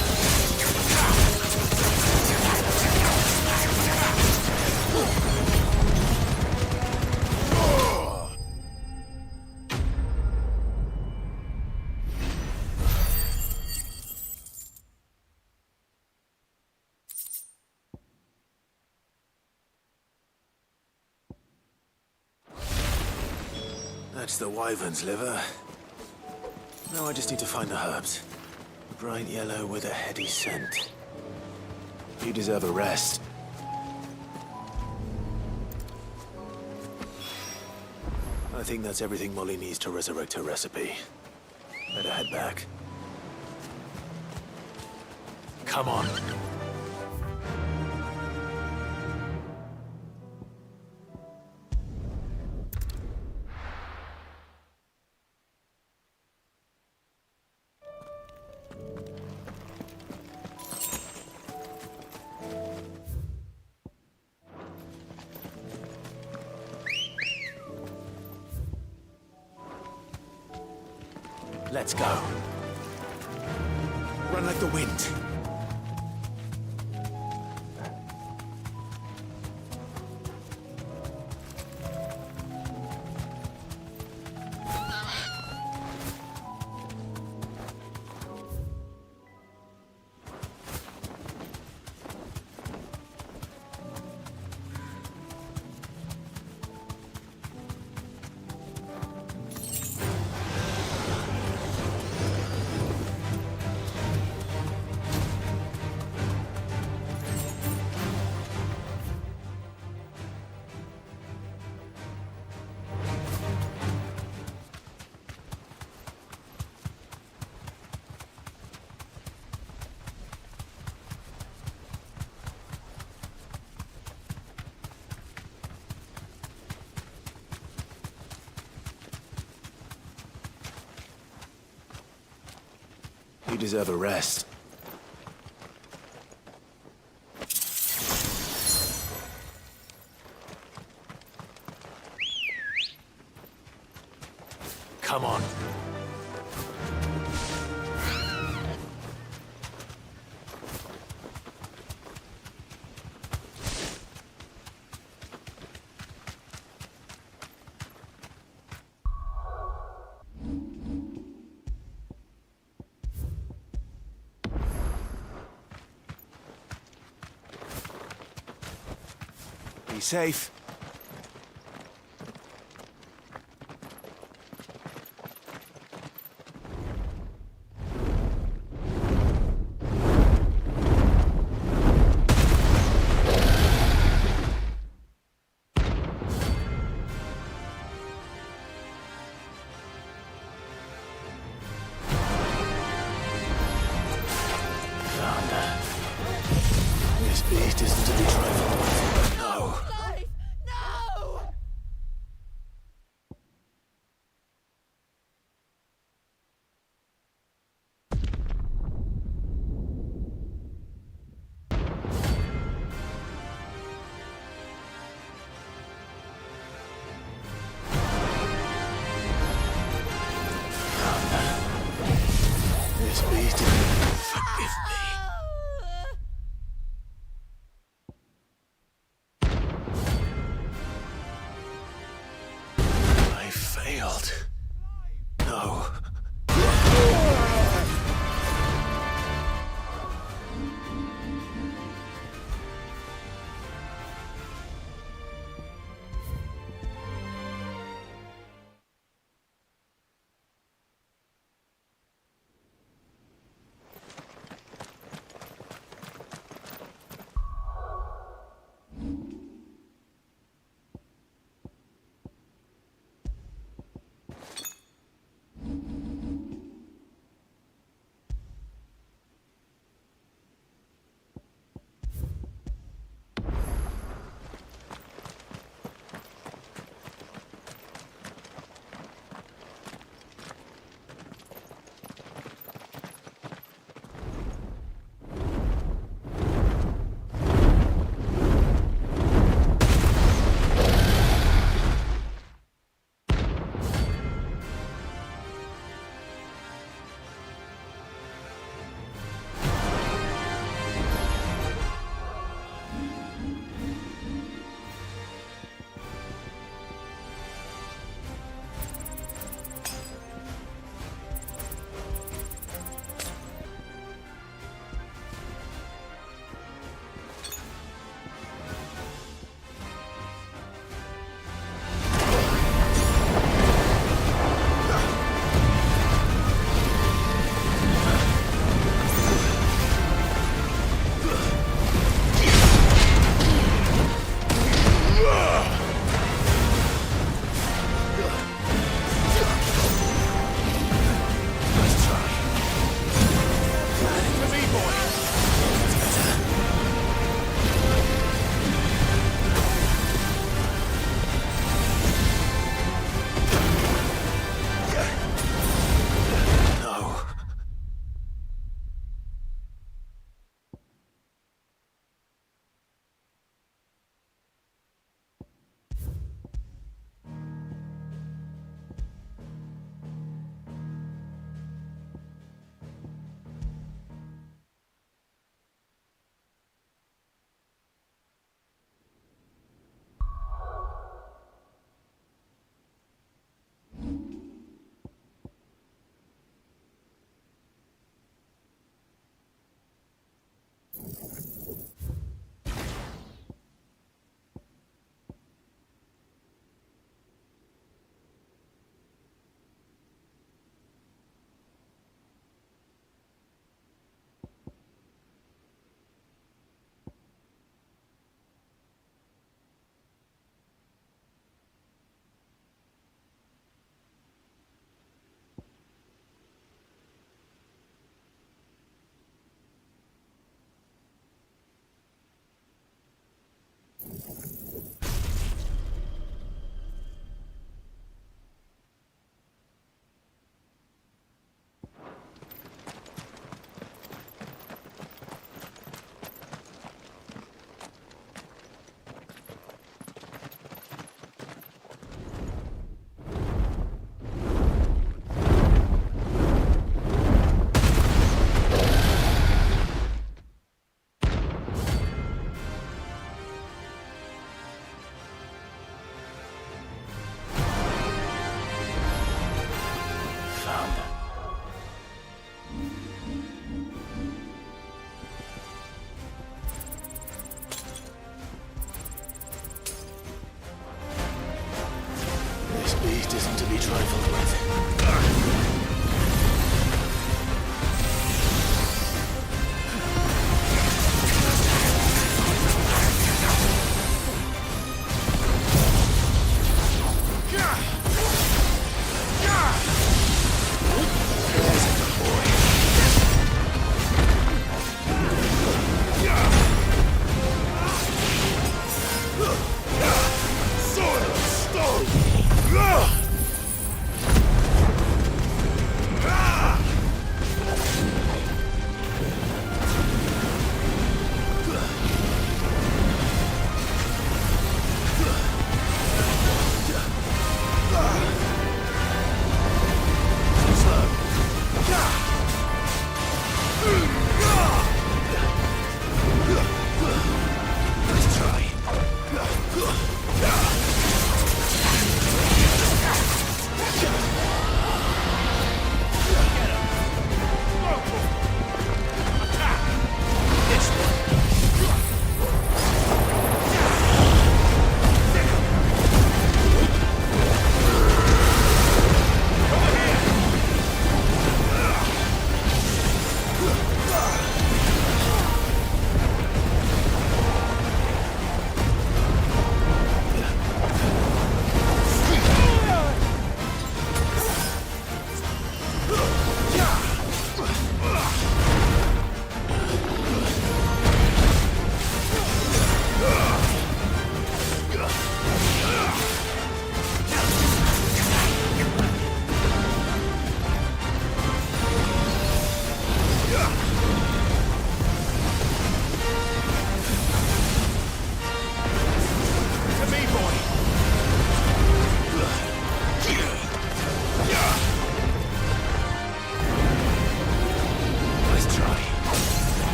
That's the wyvern's liver. Now I just need to find the herbs. Bright yellow with a heady scent. You deserve a rest. I think that's everything Molly needs to resurrect her recipe. Better head back. Come on. Let's go. Run like the wind. You deserve a rest. Come on. Be safe. This beast isn't to be trifled with. No. No! This beast isn't... Forgive me. I failed. No. beast isn't to be trifled with.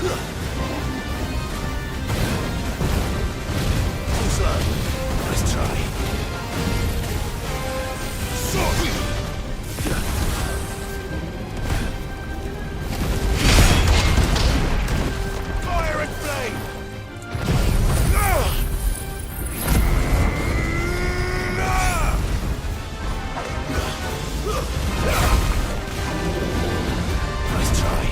Nice try. Fire and flame! Nice try.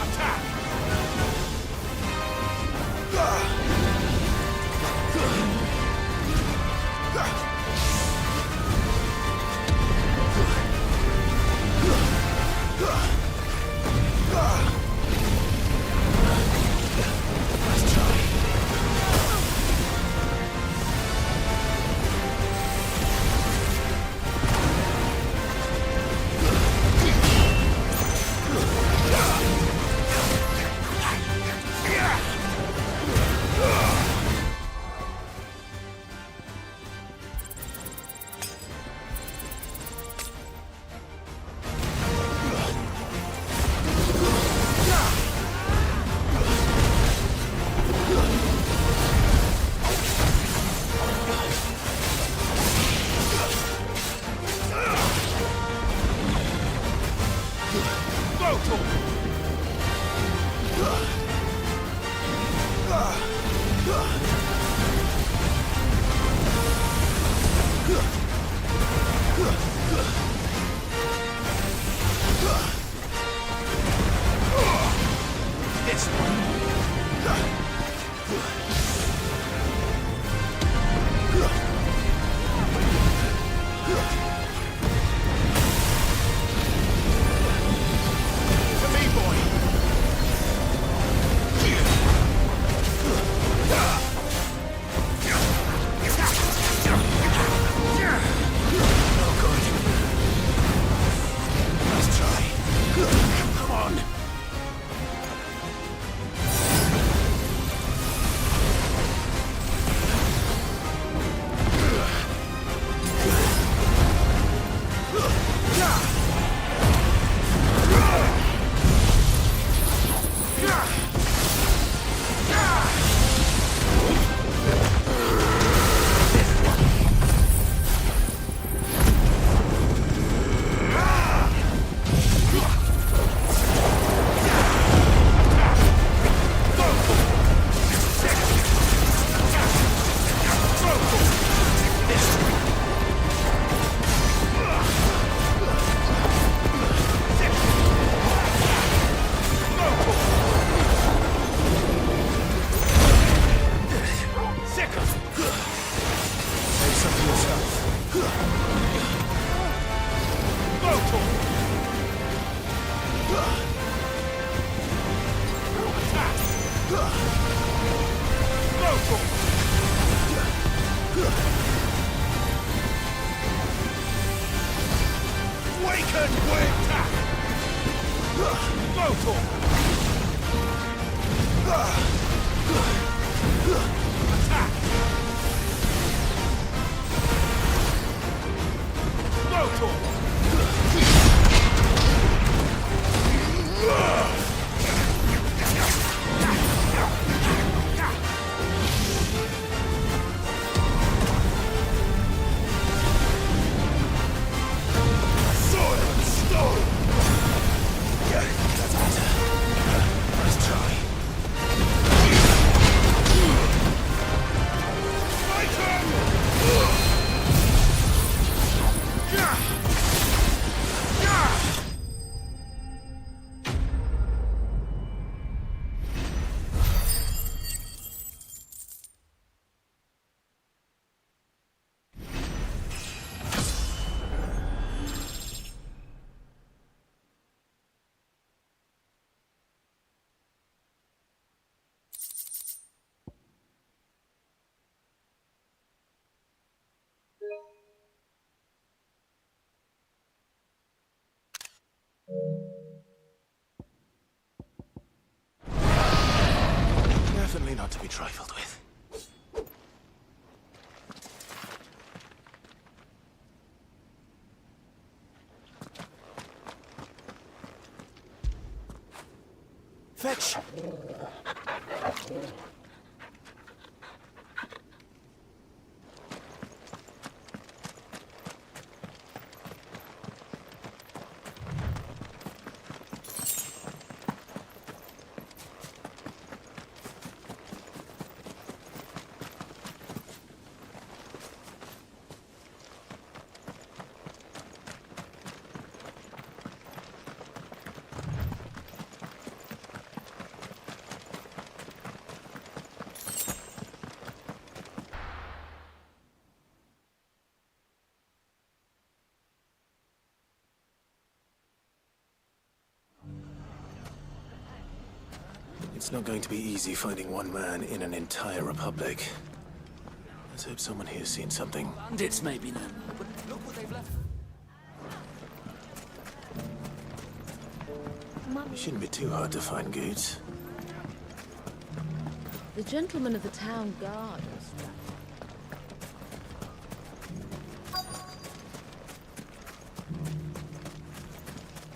Attack! This one. Definitely not to be trifled with. Fetch! It's not going to be easy finding one man in an entire republic. Let's hope someone here's seen something. Bandits maybe no, but look what they've left. It shouldn't be too hard to find goods. The gentlemen of the town guard are strapped.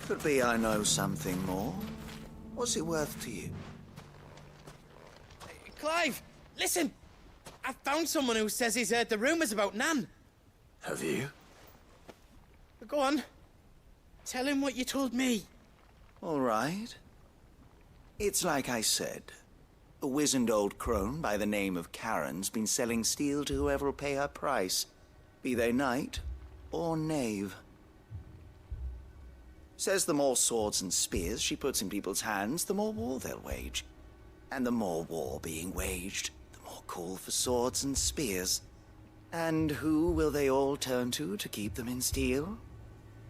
Could be I know something more. What's it worth to you? Clive, listen! I found someone who says he's heard the rumors about Nan. Have you? Go on. Tell him what you told me. All right. It's like I said. A wizened old crone by the name of Karen's been selling steel to whoever'll pay her price, be they knight or knave. Says the more swords and spears she puts in people's hands, the more war they'll wage. And the more war being waged, the more call for swords and spears. And who will they all turn to keep them in steel?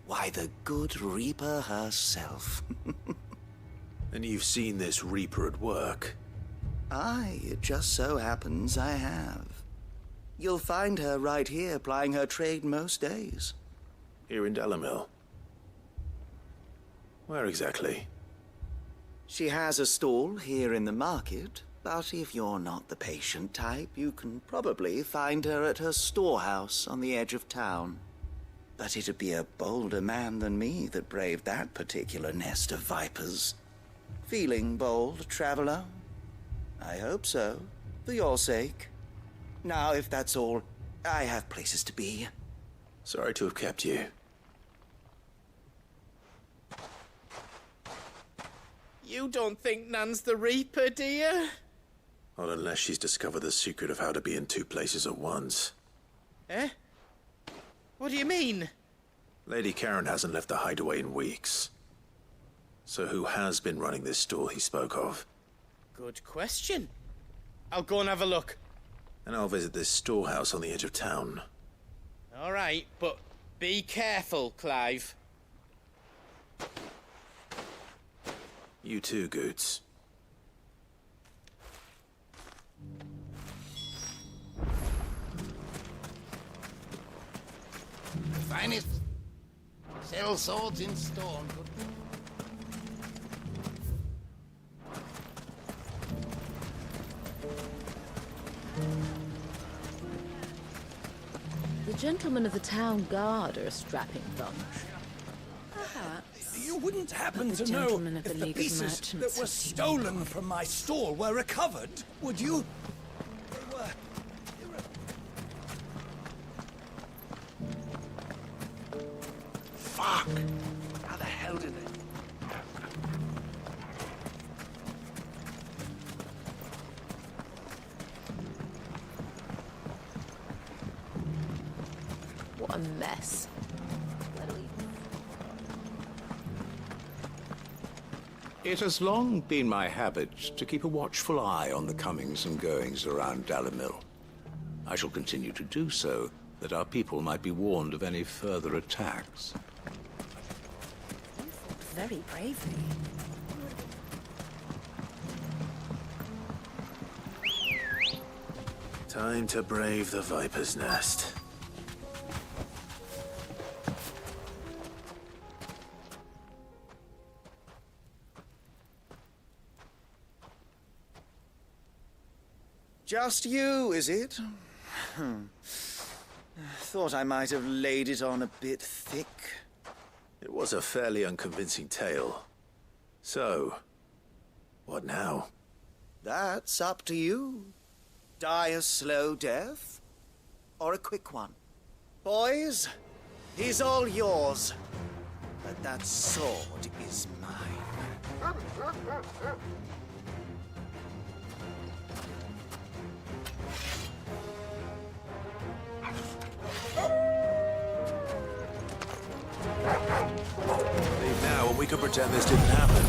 Why, the good Reaper herself. And you've seen this Reaper at work? Aye, it just so happens I have. You'll find her right here plying her trade most days. Here in Dalimil? Where exactly? She has a stall here in the market, but if you're not the patient type, you can probably find her at her storehouse on the edge of town. But it'd be a bolder man than me that braved that particular nest of vipers. Feeling bold, traveler? I hope so, for your sake. Now, if that's all, I have places to be. Sorry to have kept you. You don't think Nan's the Reaper, do you? Not unless she's discovered the secret of how to be in two places at once. Eh? What do you mean? Lady Karen hasn't left the hideaway in weeks. So who has been running this stall he spoke of? Good question. I'll go and have a look. And I'll visit this storehouse on the edge of town. All right, but be careful, Clive. You too, Goots. The finest sell swords in store. The gentlemen of the town guard are a strapping bunch. You wouldn't happen The to know gentlemen of if the the League of pieces Merchants that were have stolen from my stall were recovered, would you? They were... Fuck! How the hell did they... What a mess. It has long been my habit to keep a watchful eye on the comings and goings around Dalimil. I shall continue to do so, that our people might be warned of any further attacks. Very bravely. Time to brave the Viper's Nest. Just you, is it? Thought I might have laid it on a bit thick. It was a fairly unconvincing tale. So, what now? That's up to you. Die a slow death, or a quick one. Boys, he's all yours. But that sword is mine. Leave now, and we could pretend this didn't happen.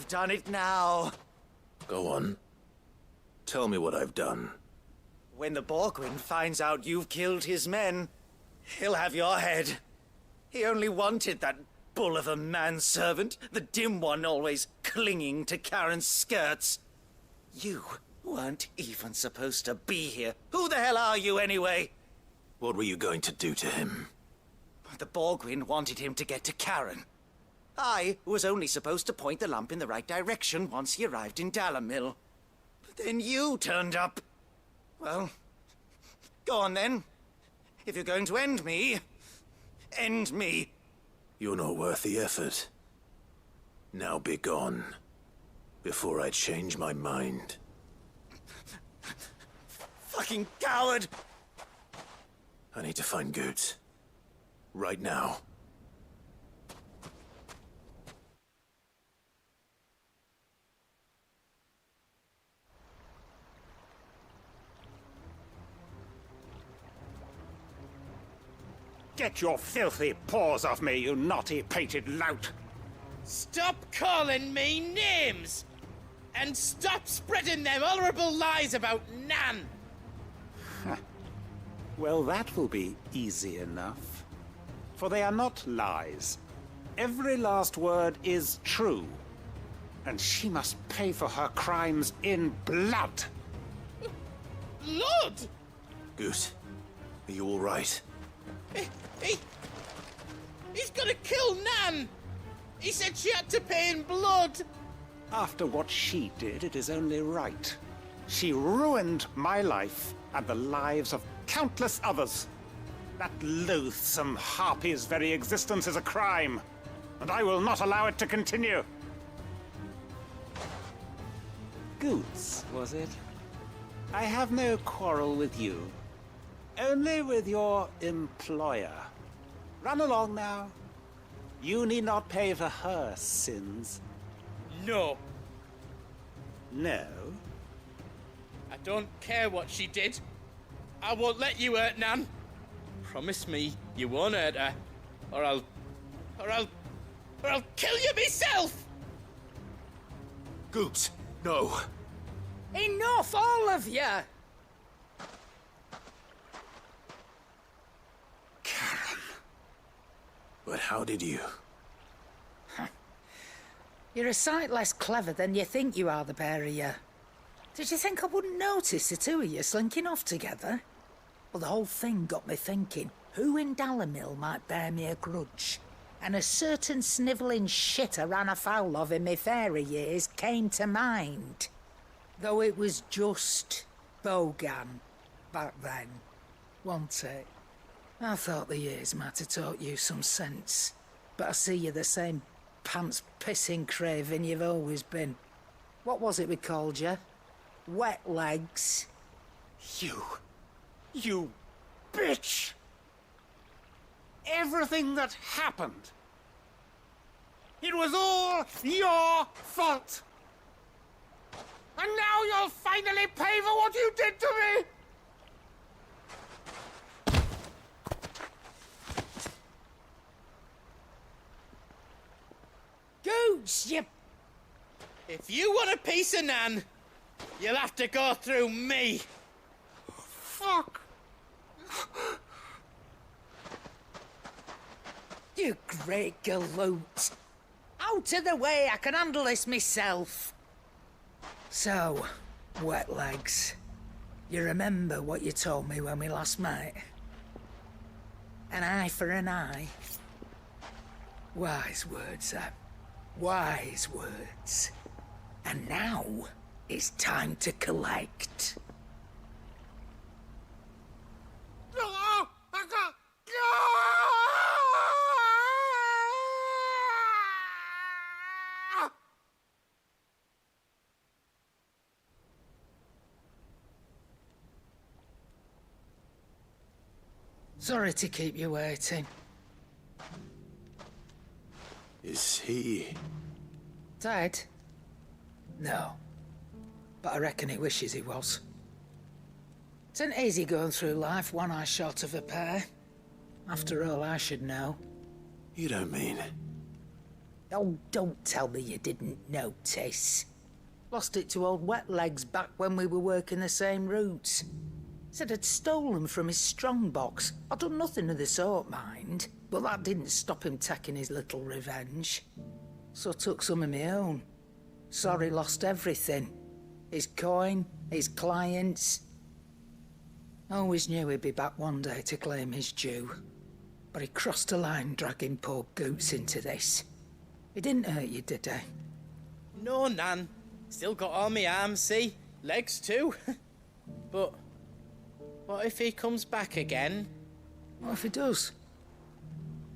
done it now. Go on. Tell me what I've done. When the Borgwyn finds out you've killed his men, he'll have your head. He only wanted that bull of a manservant, the dim one always clinging to Karen's skirts. You weren't even supposed to be here. Who the hell are you anyway? What were you going to do to him? The Borgwyn wanted him to get to Karen. I was only supposed to point the lamp in the right direction once he arrived in Dalamil. But then you turned up. Well, go on then. If you're going to end me, end me. You're not worth the effort. Now be gone, before I change my mind. Fucking coward! I need to find Goots. Right now. Get your filthy paws off me, you naughty-pated lout! Stop calling me names! And stop spreading them horrible lies about Nan! Well, that will be easy enough. For they are not lies. Every last word is true. And she must pay for her crimes in blood. Blood? Goose, are you all right? He's gonna kill Nan! He said she had to pay in blood! After what she did, it is only right. She ruined my life and the lives of countless others. That loathsome harpy's very existence is a crime, and I will not allow it to continue. Goots, was it? I have no quarrel with you. Only with your employer. Run along now. You need not pay for her sins. No. No? I don't care what she did. I won't let you hurt Nan. Promise me you won't hurt her, or I'll kill you myself! Goops, no. Enough, all of you! But how did you? You're a sight less clever than you think you are, the pair of you. Did you think I wouldn't notice the two of you slinking off together? Well, the whole thing got me thinking, who in Dalamil might bear me a grudge? And a certain snivelling shit I ran afoul of in my fairy years came to mind. Though it was just Bogan back then, wasn't it? I thought the years might have taught you some sense, but I see you're the same pants-pissing craven you've always been. What was it we called you? Wet legs? You bitch! Everything that happened, it was all your fault! And now you'll finally pay for what you did to me! Goots, you... If you want a piece of Nan, you'll have to go through me. Fuck! You great galoot. Out of the way, I can handle this myself. So, wet legs, you remember what you told me when we last met? An eye for an eye. Wise words, wise words. And now, it's time to collect. Sorry to keep you waiting. Is he... Dead? No. But I reckon he wishes he was. It isn't easy going through life one eye short of a pair. After all, I should know. You don't mean... Oh, don't tell me you didn't notice. Lost it to old Wet Legs back when we were working the same routes. Said I'd stolen from his strongbox. I'd done nothing of the sort, mind, but that didn't stop him taking his little revenge. So I took some of my own. Sorry, lost everything. His coin, his clients. Always knew he'd be back one day to claim his due. But he crossed a line dragging poor Goots into this. He didn't hurt you, did he? No, Nan. Still got all my arms, see? Legs too. But what if he comes back again? What if he does?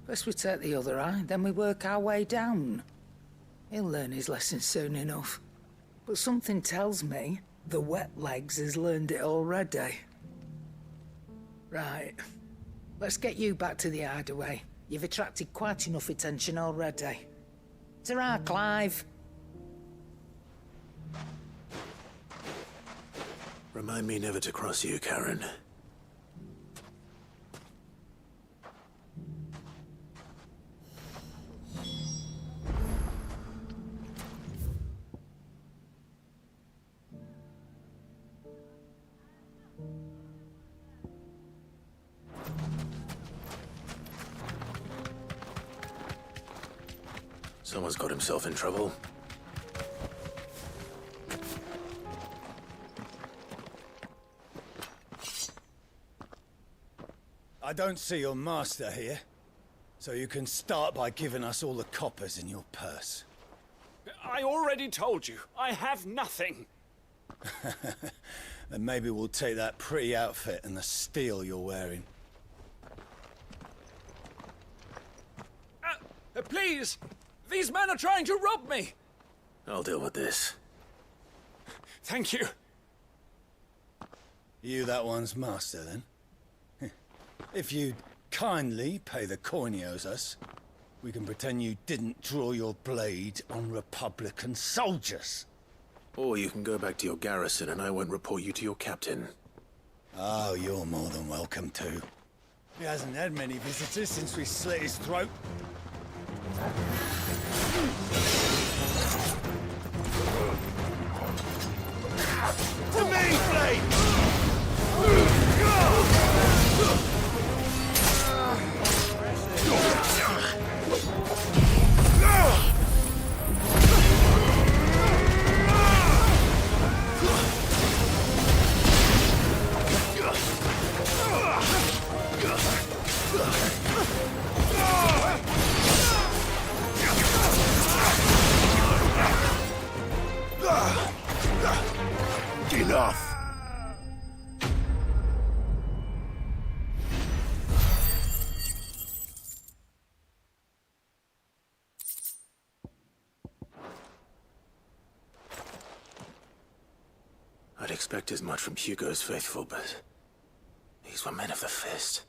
First we take the other eye, then we work our way down. He'll learn his lesson soon enough. But something tells me the Wet Legs has learned it already. Right. Let's get you back to the hideaway. You've attracted quite enough attention already. Ta-ra, Clive. Remind me never to cross you, Karen. Someone's got himself in trouble. I don't see your master here, so you can start by giving us all the coppers in your purse. I already told you, I have nothing. Then maybe we'll take that pretty outfit and the steel you're wearing. Please! These men are trying to rob me! I'll deal with this. Thank you. You that one's master, then? If you'd kindly pay the coin he owes us, we can pretend you didn't draw your blade on Republican soldiers. Or you can go back to your garrison and I won't report you to your captain. Oh, you're more than welcome to. He hasn't had many visitors since we slit his throat. To me, Blade! Enough! I'd expect as much from Hugo's faithful, but these were men of the fist.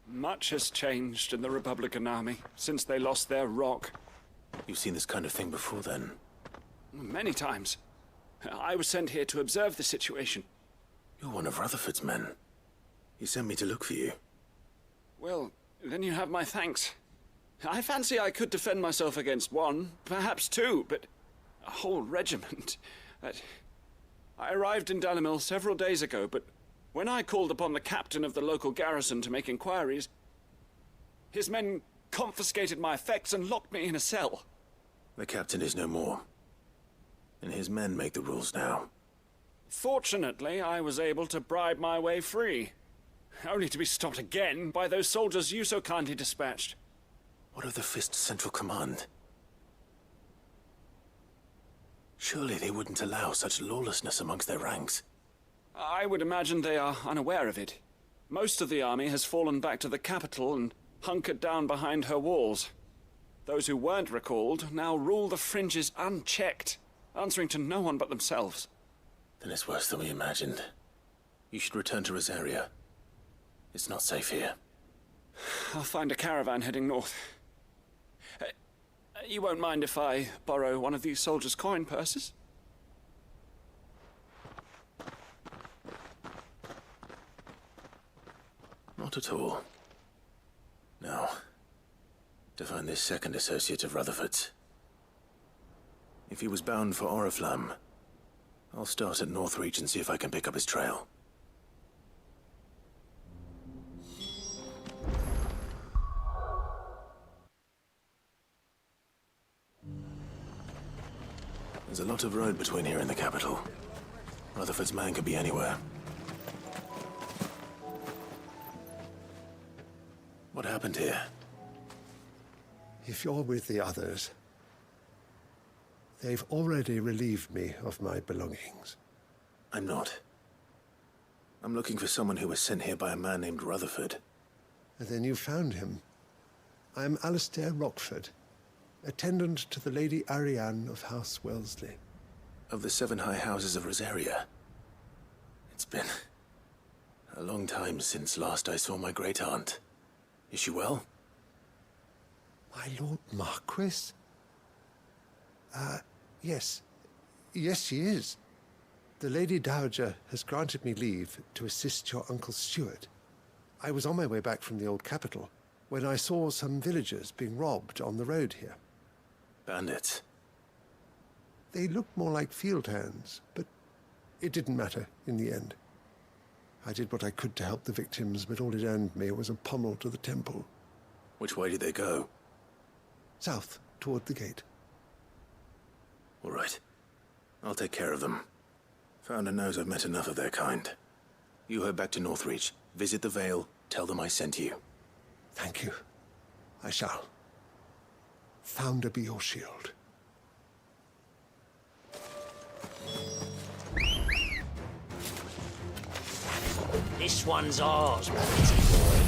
Much has changed in the Republican army since they lost their rock. You've seen this kind of thing before, then? Many times. I was sent here to observe the situation. You're one of Rutherford's men. He sent me to look for you. Well, then you have my thanks. I fancy I could defend myself against one, perhaps two, but a whole regiment. I arrived in Dalimil several days ago, but when I called upon the captain of the local garrison to make inquiries, his men confiscated my effects and locked me in a cell. The captain is no more, and his men make the rules now. Fortunately, I was able to bribe my way free, only to be stopped again by those soldiers you so kindly dispatched. What of the Fist's central command? Surely they wouldn't allow such lawlessness amongst their ranks. I would imagine they are unaware of it. Most of the army has fallen back to the capital and hunkered down behind her walls. Those who weren't recalled now rule the fringes unchecked, answering to no one but themselves. Then it's worse than we imagined. You should return to Rosaria. It's not safe here. I'll find a caravan heading north. You won't mind if I borrow one of these soldiers' coin purses? Not at all. Now, to find this second associate of Rutherford's. If he was bound for Oriflamme, I'll start at Northreach and see if I can pick up his trail. There's a lot of road between here and the capital. Rutherford's man could be anywhere. What happened here? If you're with the others, they've already relieved me of my belongings. I'm not. I'm looking for someone who was sent here by a man named Rutherford. And then you found him. I'm Alistair Rockford, attendant to the Lady Ariane of House Wellesley. Of the 7 high houses of Rosaria. It's been a long time since last I saw my great-aunt. Is she well? My Lord Marquis? Yes. Yes, she is. The Lady Dowager has granted me leave to assist your Uncle Stuart. I was on my way back from the old capital when I saw some villagers being robbed on the road here. Bandits? They looked more like field hands, but it didn't matter in the end. I did what I could to help the victims, but all it earned me was a pommel to the temple. Which way did they go? South, toward the gate. All right. I'll take care of them. Founder knows I've met enough of their kind. You head back to Northreach, visit the Vale, tell them I sent you. Thank you. I shall. Founder be your shield. This one's ours, Matty boy.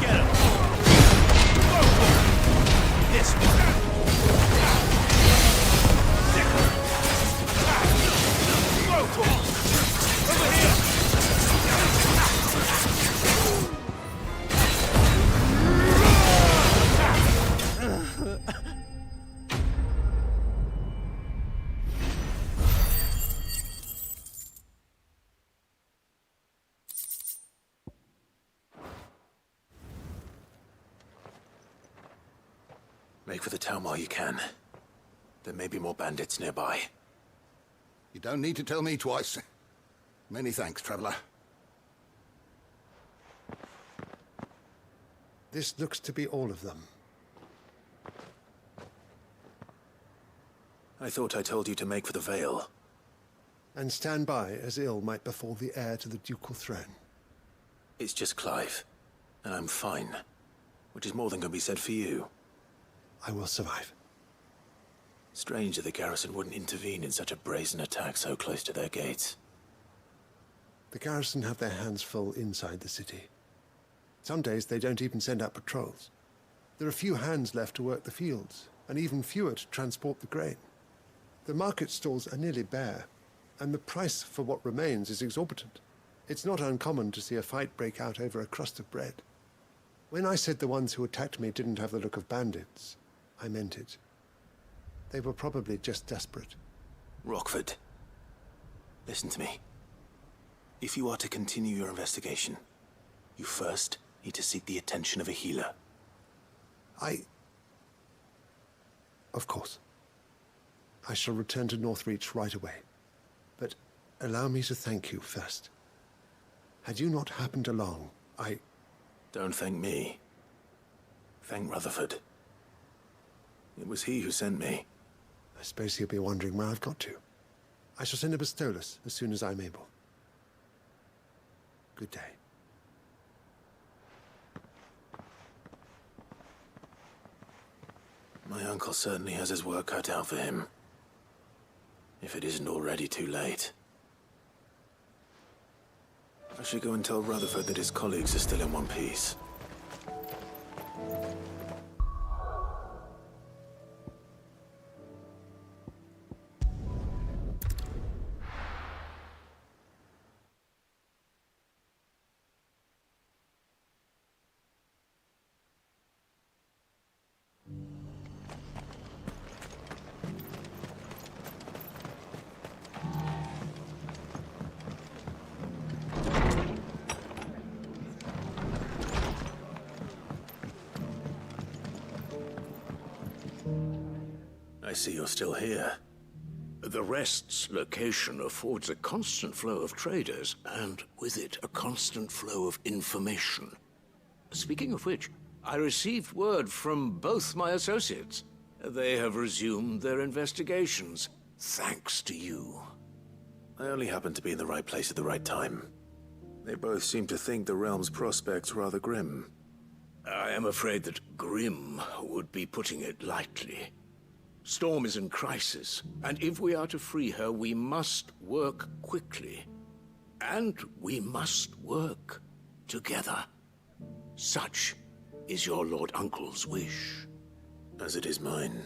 Get him! This one! Over here! Make for the town while you can. There may be more bandits nearby. You don't need to tell me twice. Many thanks, traveler. This looks to be all of them. I thought I told you to make for the Vale. And stand by as ill might befall the heir to the ducal throne. It's just Clive, and I'm fine. Which is more than can be said for you. I will survive. Strange that the garrison wouldn't intervene in such a brazen attack so close to their gates. The garrison have their hands full inside the city. Some days they don't even send out patrols. There are few hands left to work the fields, and even fewer to transport the grain. The market stalls are nearly bare, and the price for what remains is exorbitant. It's not uncommon to see a fight break out over a crust of bread. When I said the ones who attacked me didn't have the look of bandits, I meant it. They were probably just desperate. Rockford, listen to me. If you are to continue your investigation, you first need to seek the attention of a healer. Of course. I shall return to Northreach right away. But allow me to thank you first. Had you not happened along, Don't thank me. Thank Rutherford. It was he who sent me. I suppose he'll be wondering where I've got to. I shall send a Bastolus as soon as I'm able. Good day. My uncle certainly has his work cut out for him. If it isn't already too late. I should go and tell Rutherford that his colleagues are still in one piece. I see you're still here. The Rest's location affords a constant flow of traders, and with it, a constant flow of information. Speaking of which, I received word from both my associates. They have resumed their investigations, thanks to you. I only happened to be in the right place at the right time. They both seem to think the realm's prospects rather grim. I am afraid that grim would be putting it lightly. Storm is in crisis, and if we are to free her, we must work quickly. And we must work together. Such is your Lord Uncle's wish. As it is mine.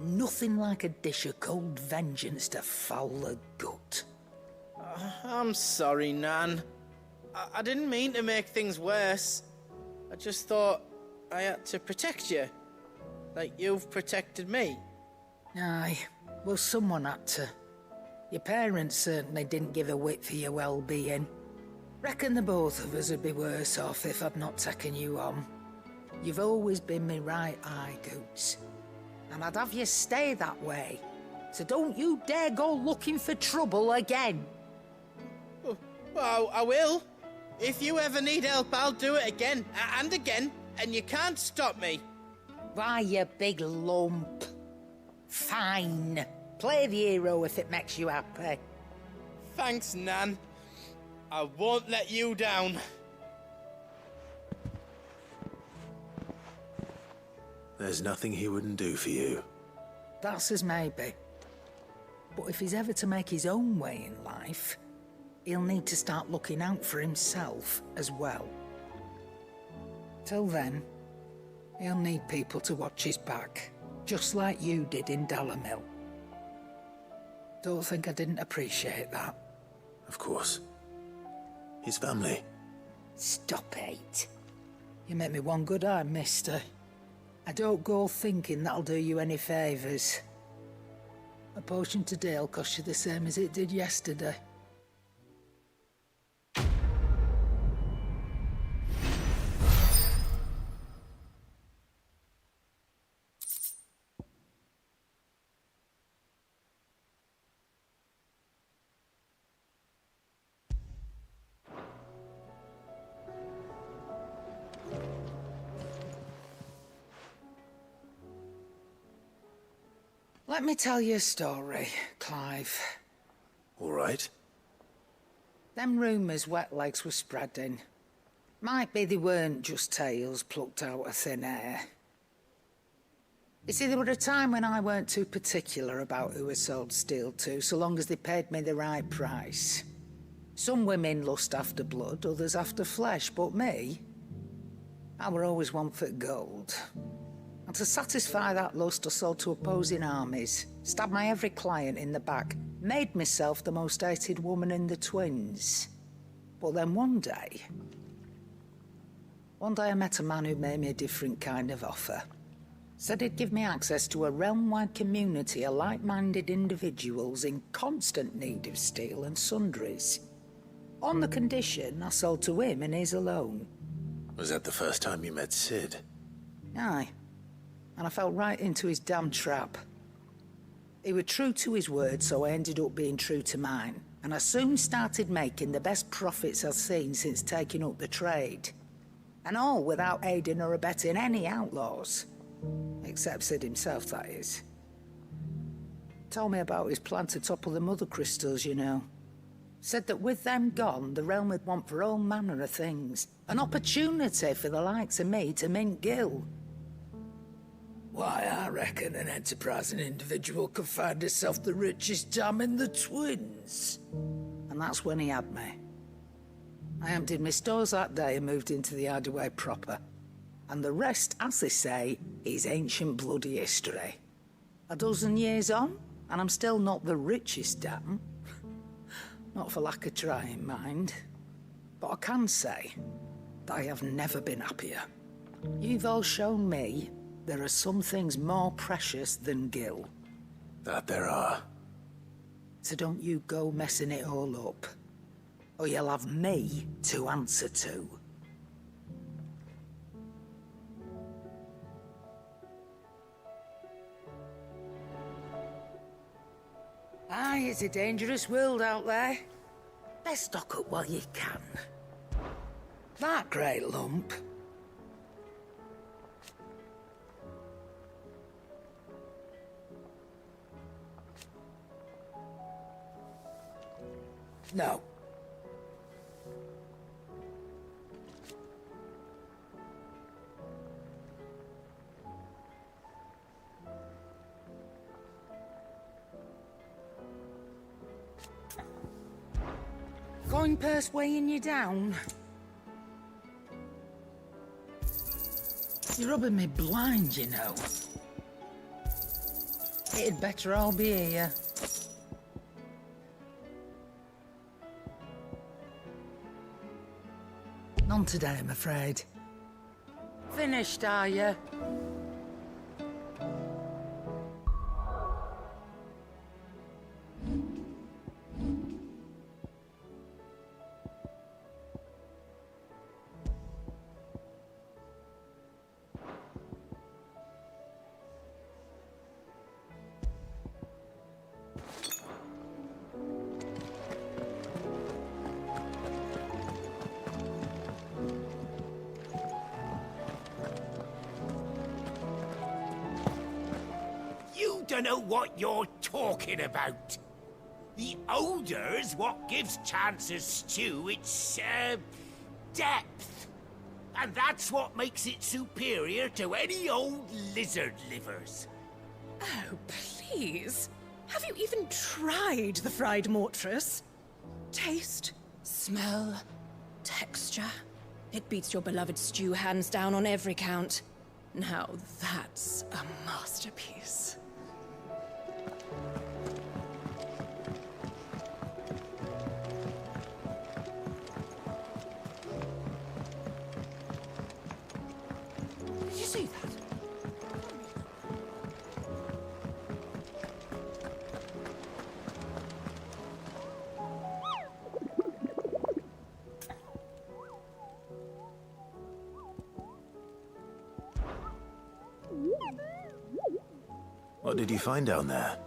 Nothing like a dish of cold vengeance to foul the gut. I'm sorry, Nan. I didn't mean to make things worse. I just thought I had to protect you. Like you've protected me. Aye, well, someone had to. Your parents certainly didn't give a whit for your well-being. Reckon the both of us would be worse off if I'd not taken you on. You've always been me right eye, Goots. And I'd have you stay that way. So don't you dare go looking for trouble again. Well, I will. If you ever need help, I'll do it again and again, and you can't stop me. Why, you big lump. Fine. Play the hero if it makes you happy. Thanks, Nan. I won't let you down. There's nothing he wouldn't do for you. That's as maybe. But if he's ever to make his own way in life, he'll need to start looking out for himself as well. Till then, he'll need people to watch his back, just like you did in Dalamil. Don't think I didn't appreciate that. Of course. His family. Stop it. You make me one good eye, mister. I don't go thinking that'll do you any favours. A potion today'll cost you the same as it did yesterday. Let me tell you a story, Clive. All right. Them rumours Wetlegs were spreading. Might be they weren't just tales plucked out of thin air. You see, there were a time when I weren't too particular about who I sold steel to, so long as they paid me the right price. Some women lust after blood, others after flesh, but me, I were always one for gold. And to satisfy that lust, I sold to opposing armies, stabbed my every client in the back, made myself the most hated woman in the twins. But then one day I met a man who made me a different kind of offer. Said he'd give me access to a realm-wide community of like-minded individuals in constant need of steel and sundries. On the condition I sold to him and his alone. Was that the first time you met Sid? Aye. And I fell right into his damn trap. He was true to his word, so I ended up being true to mine. And I soon started making the best profits I've seen since taking up the trade. And all without aiding or abetting any outlaws. Except Sid himself, that is. Told me about his plan to topple the mother crystals, you know. Said that with them gone, the realm would want for all manner of things. An opportunity for the likes of me to mint Gil. Why, I reckon an enterprising individual could find himself the richest dam in the Twins. And that's when he had me. I emptied my stores that day and moved into the hideaway proper. And the rest, as they say, is ancient bloody history. A dozen years on, and I'm still not the richest dam. Not for lack of trying, mind. But I can say that I have never been happier. You've all shown me there are some things more precious than Gil. That there are. So don't you go messing it all up, or you'll have me to answer to. Aye, it's a dangerous world out there. Best stock up while you can. That great lump. No. Coin purse weighing you down? You're rubbing me blind, you know. It'd better all be here. None today, I'm afraid. Finished, are you? Don't know what you're talking about. The odor's what gives Chance's stew its, depth. And that's what makes it superior to any old lizard livers. Oh, please. Have you even tried the fried mortress? Taste, smell, texture. It beats your beloved stew hands down on every count. Now that's a masterpiece. Did you see that? What did you find down there?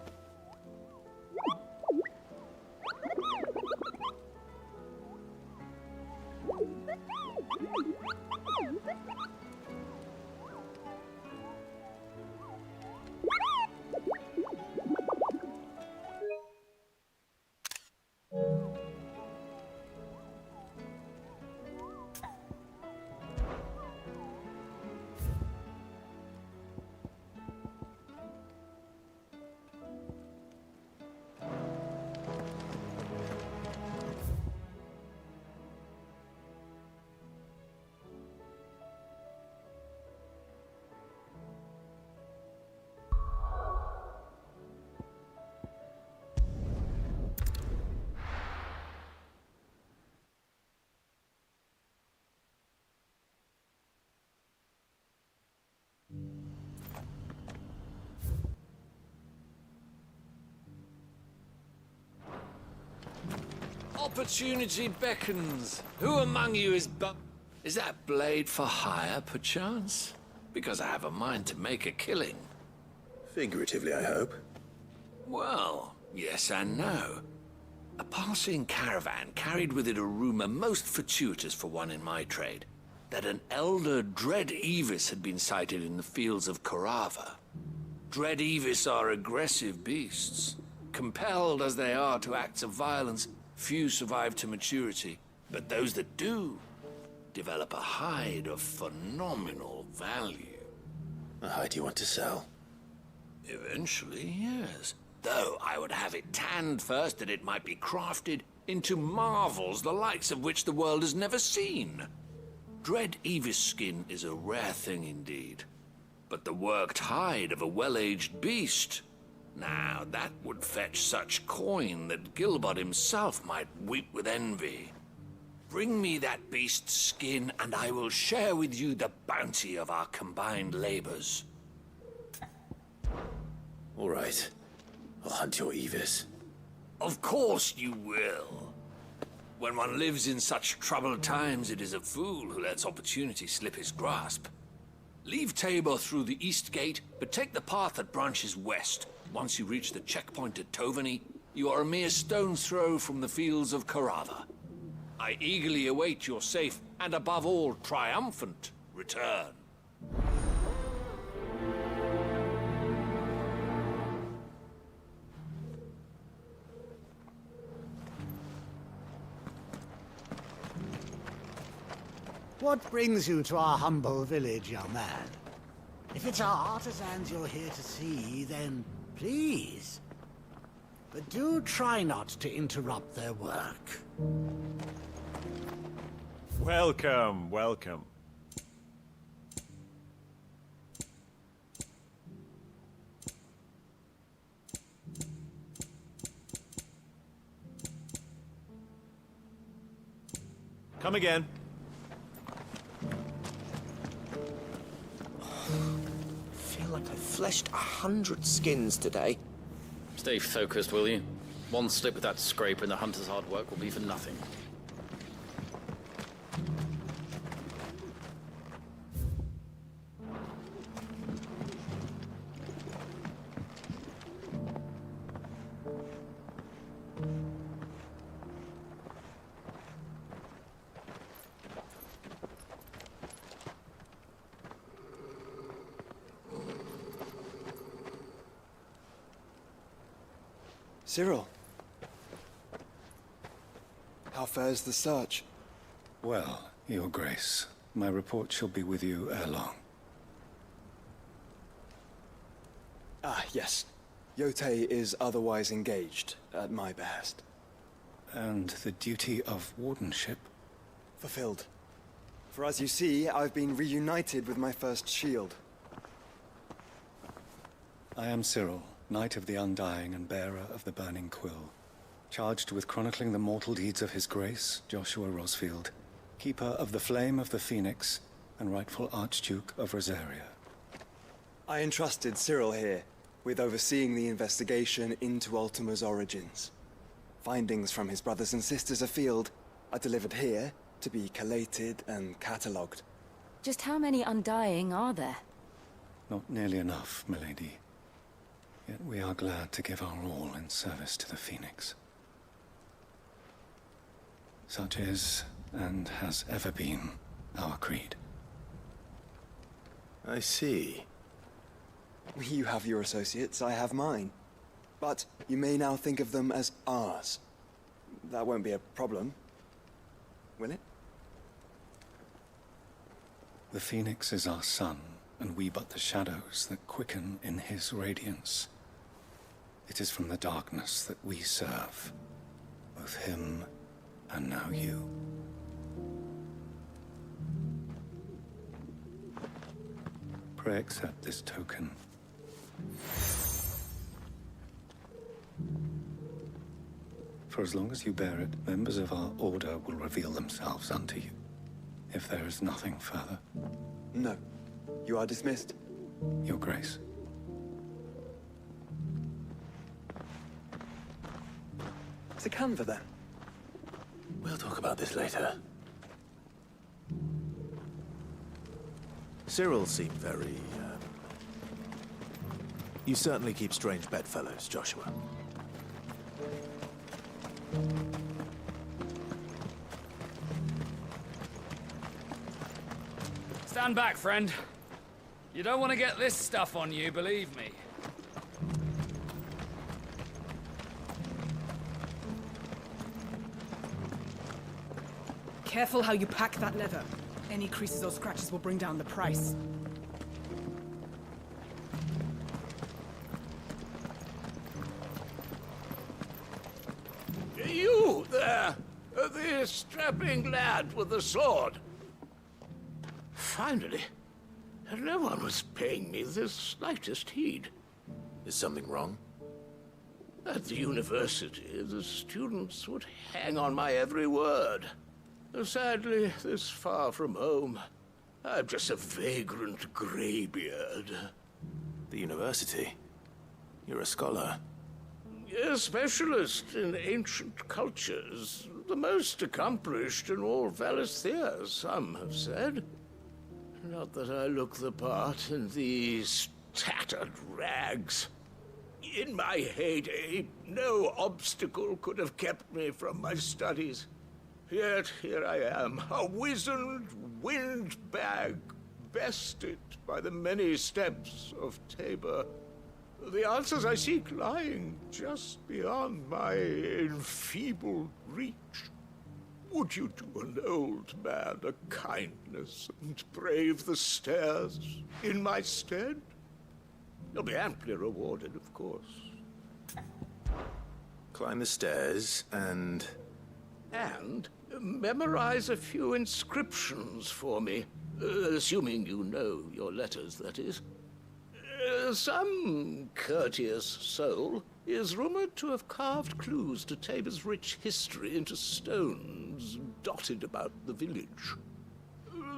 Opportunity beckons. Who among you is Is that blade for hire, perchance? Because I have a mind to make a killing. Figuratively, I hope. Well, yes and no. A passing caravan carried with it a rumor most fortuitous for one in my trade, that an elder dread Evis had been sighted in the fields of Corava. Dread Evis are aggressive beasts. Compelled as they are to acts of violence, few survive to maturity. But those that do develop a hide of phenomenal value. A hide you want to sell? Eventually, yes. Though I would have it tanned first that it might be crafted into marvels the likes of which the world has never seen. Dread Evis skin is a rare thing indeed. But the worked hide of a well-aged beast, now that would fetch such coin that Gilbert himself might weep with envy. Bring me that beast's skin, and I will share with you the bounty of our combined labors. All right. I'll hunt your Evis. Of course you will. When one lives in such troubled times, it is a fool who lets opportunity slip his grasp. Leave Tabor through the east gate, but take the path that branches west. Once you reach the checkpoint at Tovany, you are a mere stone's throw from the fields of Carava. I eagerly await your safe, and above all, triumphant return. What brings you to our humble village, young man? If it's our artisans you're here to see, then please. But do try not to interrupt their work. Welcome, welcome. Come again. I feel like I fleshed 100 skins today. Stay focused, will you? One slip with that scrape and the hunter's hard work will be for nothing. Cyril. How fares the search? Well, Your Grace, my report shall be with you ere long. Ah, yes. Yotei is otherwise engaged, at my behest. And the duty of wardenship? Fulfilled. For as you see, I've been reunited with my first shield. I am Cyril, Knight of the Undying and bearer of the Burning Quill, charged with chronicling the mortal deeds of His Grace, Joshua Rosfield, Keeper of the Flame of the Phoenix and rightful Archduke of Rosaria. I entrusted Cyril here with overseeing the investigation into Ultima's origins. Findings from his brothers and sisters afield are delivered here to be collated and catalogued. Just how many Undying are there? Not nearly enough, milady. Yet we are glad to give our all in service to the Phoenix. Such is, and has ever been, our creed. I see. You have your associates, I have mine. But you may now think of them as ours. That won't be a problem, will it? The Phoenix is our sun, and we but the shadows that quicken in his radiance. It is from the darkness that we serve, both him and now you. Pray accept this token. For as long as you bear it, members of our order will reveal themselves unto you, if there is nothing further. No. You are dismissed. Your Grace. To Canva, then. We'll talk about this later. Cyril seemed very, You certainly keep strange bedfellows, Joshua. Stand back, friend. You don't want to get this stuff on you, believe me. Careful how you pack that leather. Any creases or scratches will bring down the price. You there! The strapping lad with the sword! Finally, no one was paying me the slightest heed. Is something wrong? At the university, the students would hang on my every word. Sadly, this far from home, I'm just a vagrant greybeard. The university? You're a scholar. A specialist in ancient cultures. The most accomplished in all Valisthea, some have said. Not that I look the part in these tattered rags. In my heyday, no obstacle could have kept me from my studies. Yet here I am, a wizened windbag, bested by the many steps of Tabor. The answers I seek lying just beyond my enfeebled reach. Would you do an old man a kindness and brave the stairs in my stead? You'll be amply rewarded, of course. Climb the stairs and... And memorize a few inscriptions for me, assuming you know your letters, that is. Some courteous soul is rumored to have carved clues to Tabor's rich history into stones dotted about the village.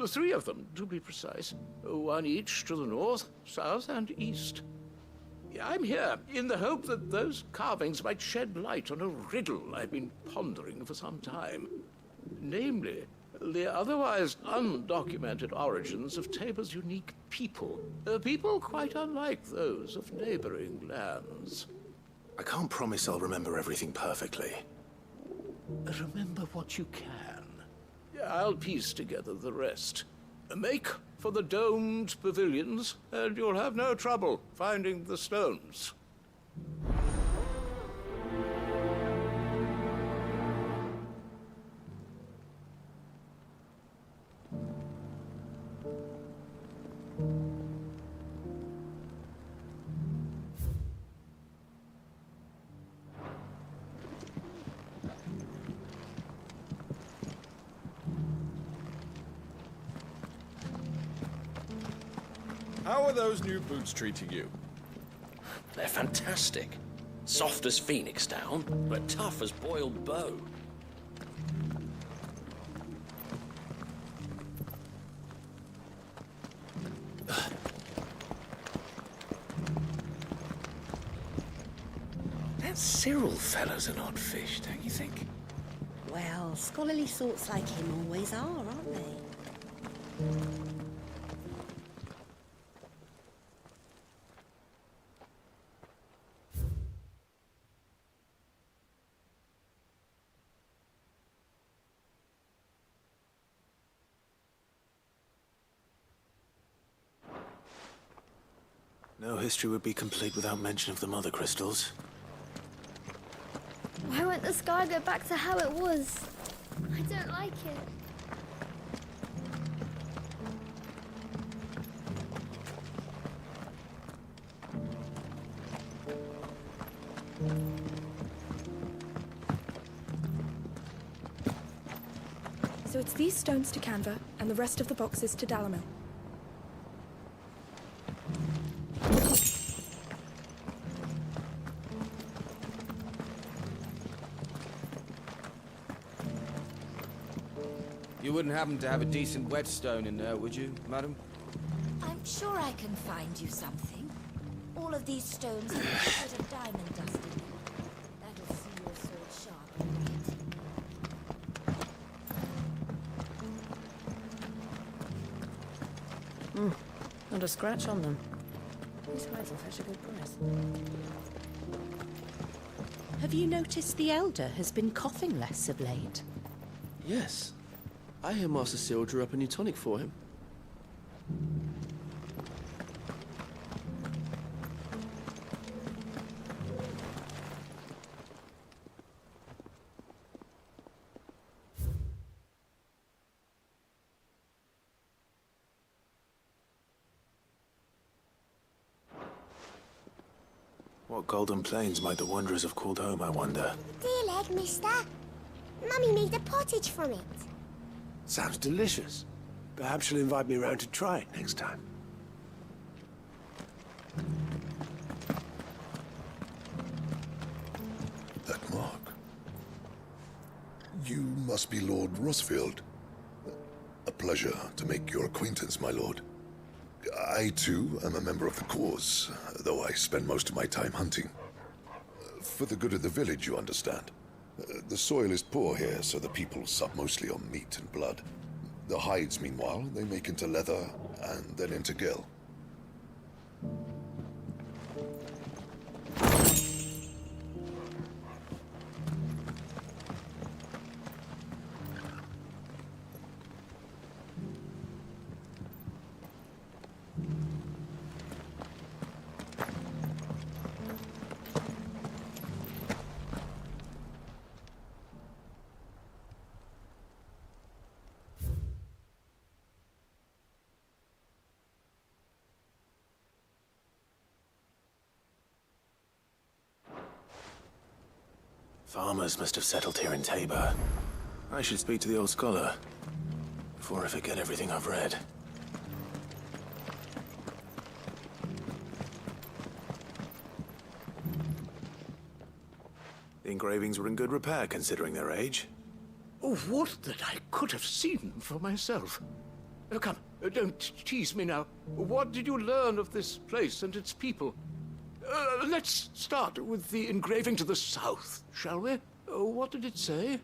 3 of them, to be precise. 1 each to the north, south, and east. I'm here in the hope that those carvings might shed light on a riddle I've been pondering for some time. Namely, the otherwise undocumented origins of Tabor's unique people. People quite unlike those of neighboring lands. I can't promise I'll remember everything perfectly. Remember what you can. I'll piece together the rest. Make for the domed pavilions, and you'll have no trouble finding the stones. How are those new boots treating you? They're fantastic. Soft as phoenix down, but tough as boiled bow. That Cyril fellow's an odd fish, don't you think? Well, scholarly sorts like him always are, aren't they? No history would be complete without mention of the mother crystals. Why won't the sky go back to how it was? I don't like it. So it's these stones to Canva, and the rest of the boxes to Dalamil. You wouldn't happen to have a decent whetstone in there, would you, madam? I'm sure I can find you something. All of these stones have a bit of diamond dust in them. That'll see your sword sharp, right? Not a scratch on them. These hides will fetch a good price. Have you noticed the Elder has been coughing less of late? Yes. I hear Master Cyril drew up a new tonic for him. What golden plains might the wanderers have called home, I wonder? Dear leg, mister. Mummy made a pottage from it. Sounds delicious. Perhaps she'll invite me round to try it next time. That mark. You must be Lord Rosfield. A pleasure to make your acquaintance, my lord. I, too, am a member of the cause, though I spend most of my time hunting. For the good of the village, you understand. The soil is poor here, so the people sup mostly on meat and blood. The hides, meanwhile, they make into leather, and then into gill. Farmers must have settled here in Tabor. I should speak to the old scholar before I forget everything I've read. The engravings were in good repair considering their age. Oh, would that I could have seen for myself. Oh, come, don't tease me now. What did you learn of this place and its people? Let's start with the engraving to the south, shall we? What did it say?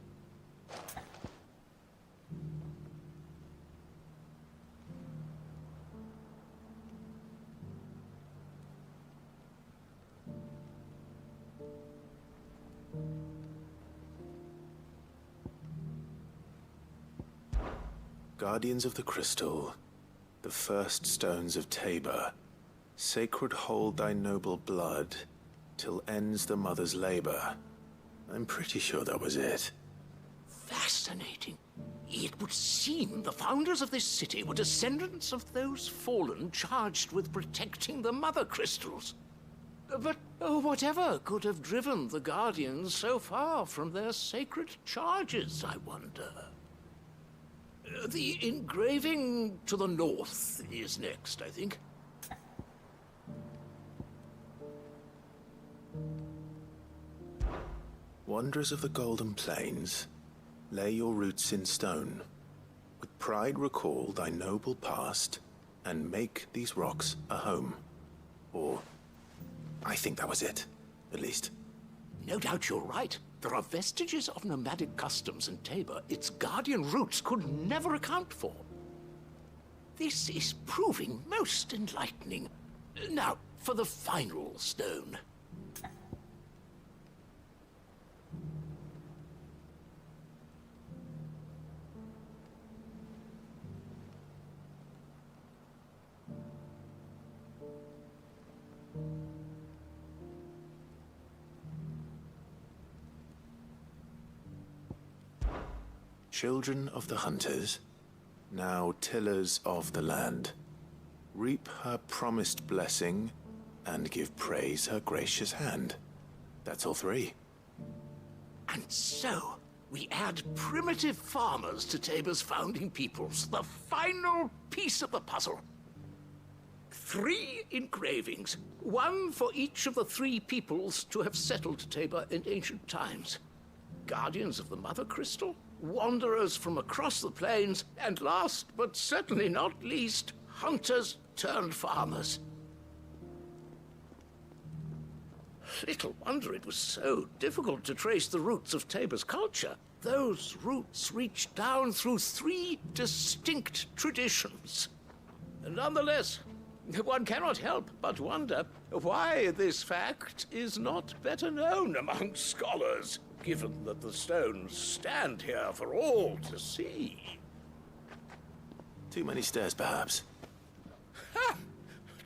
Guardians of the Crystal, the first stones of Tabor. Sacred hold thy noble blood, till ends the mother's labor. I'm pretty sure that was it. Fascinating. It would seem the founders of this city were descendants of those fallen charged with protecting the mother crystals. But whatever could have driven the Guardians so far from their sacred charges, I wonder? The engraving to the north is next, I think. Wanderers of the Golden Plains, lay your roots in stone. With pride recall thy noble past, and make these rocks a home. Or, I think that was it, at least. No doubt you're right. There are vestiges of nomadic customs in Tabor its guardian roots could never account for. This is proving most enlightening. Now, for the final stone. Children of the hunters, now tillers of the land, reap her promised blessing and give praise her gracious hand. That's all three. And so, we add primitive farmers to Tabor's founding peoples, the final piece of the puzzle. 3 engravings, one for each of the 3 peoples to have settled Tabor in ancient times. Guardians of the Mother Crystal, wanderers from across the plains, and last but certainly not least, hunters turned farmers. Little wonder it was so difficult to trace the roots of Tabor's culture. Those roots reach down through 3 distinct traditions. Nonetheless, one cannot help but wonder why this fact is not better known among scholars, given that the stones stand here for all to see. Too many stairs, perhaps. Ha!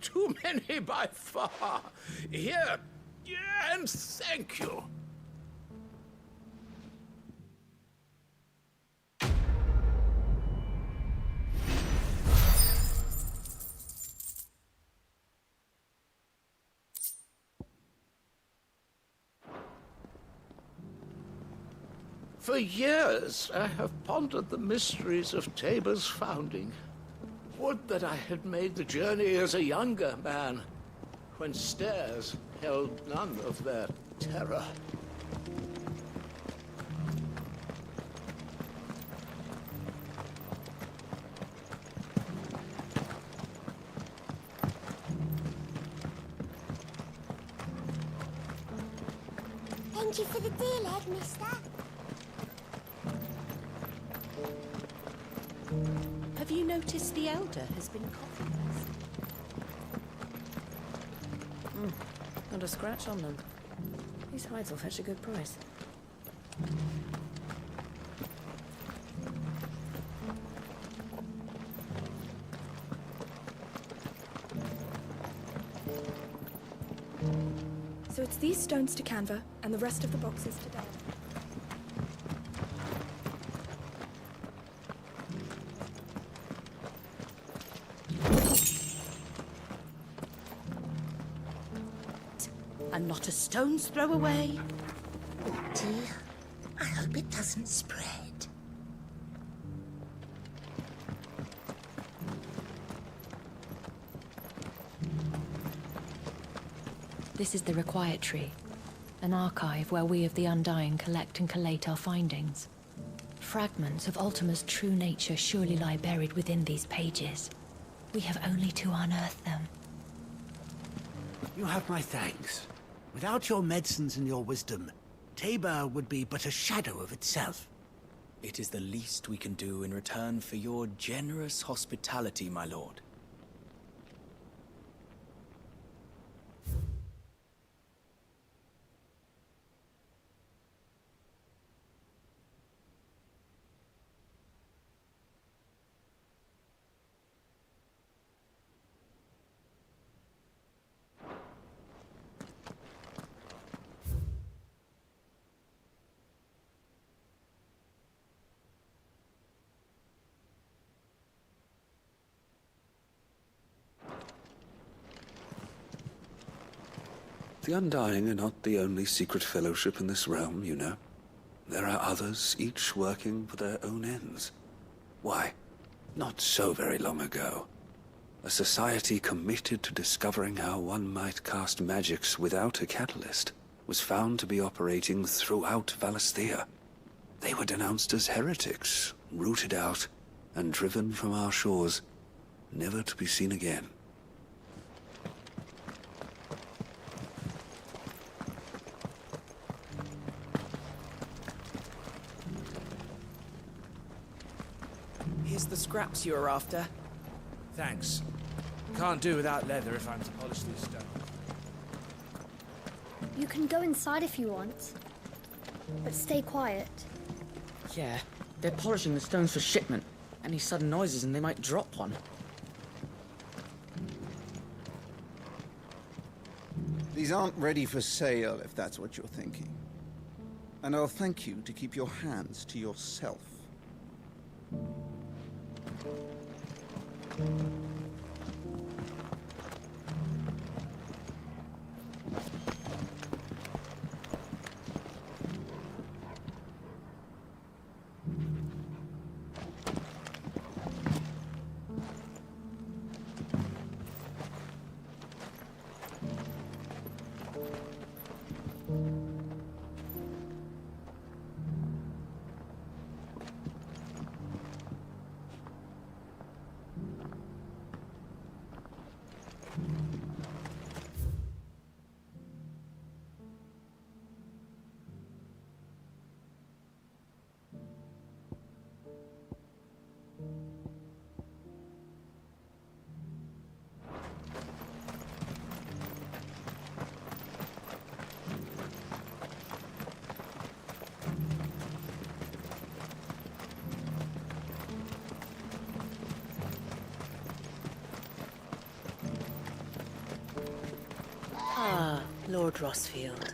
Too many by far. Here, and thank you. For years, I have pondered the mysteries of Tabor's founding. Would that I had made the journey as a younger man, when stairs held none of their terror. Thank you for the deal, Ed, mister. Have you noticed the Elder has been coffeeless? Not a scratch on them. These hides will fetch a good price. So it's these stones to Canva, and the rest of the boxes to Dale. And not a stone's throw away. Oh dear. I hope it doesn't spread. This is the Required Tree, an archive where we of the Undying collect and collate our findings. Fragments of Ultima's true nature surely lie buried within these pages. We have only to unearth them. You have my thanks. Without your medicines and your wisdom, Tabor would be but a shadow of itself. It is the least we can do in return for your generous hospitality, my lord. The Undying are not the only secret fellowship in this realm, you know. There are others, each working for their own ends. Why, not so very long ago, a society committed to discovering how one might cast magics without a catalyst was found to be operating throughout Valisthea. They were denounced as heretics, rooted out, and driven from our shores, never to be seen again. Here's the scraps you were after. Thanks. Can't do without leather if I'm to polish these stones. You can go inside if you want, but stay quiet. Yeah, they're polishing the stones for shipment. Any sudden noises and they might drop one. These aren't ready for sale, if that's what you're thinking. And I'll thank you to keep your hands to yourself. Ah, Lord Rosfield.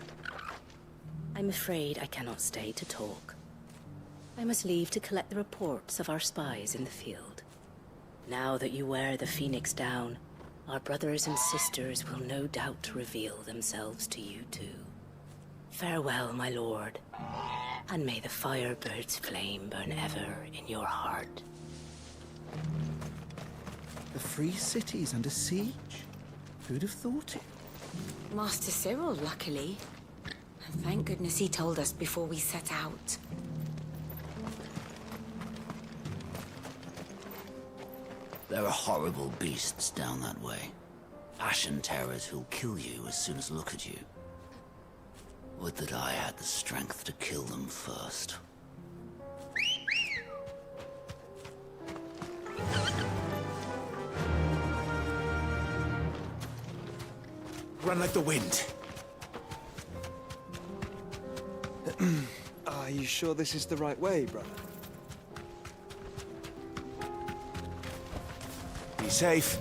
I'm afraid I cannot stay to talk. I must leave to collect the reports of our spies in the field. Now that you wear the Phoenix down, our brothers and sisters will no doubt reveal themselves to you too. Farewell, my lord. And may the Firebird's flame burn ever in your heart. The free city's under siege? Who'd have thought it? Master Cyril, luckily. And thank goodness he told us before we set out. There are horrible beasts down that way. Ashen terrors who'll kill you as soon as look at you. Would that I had the strength to kill them first. Run like the wind. Are you sure this is the right way, brother? Be safe.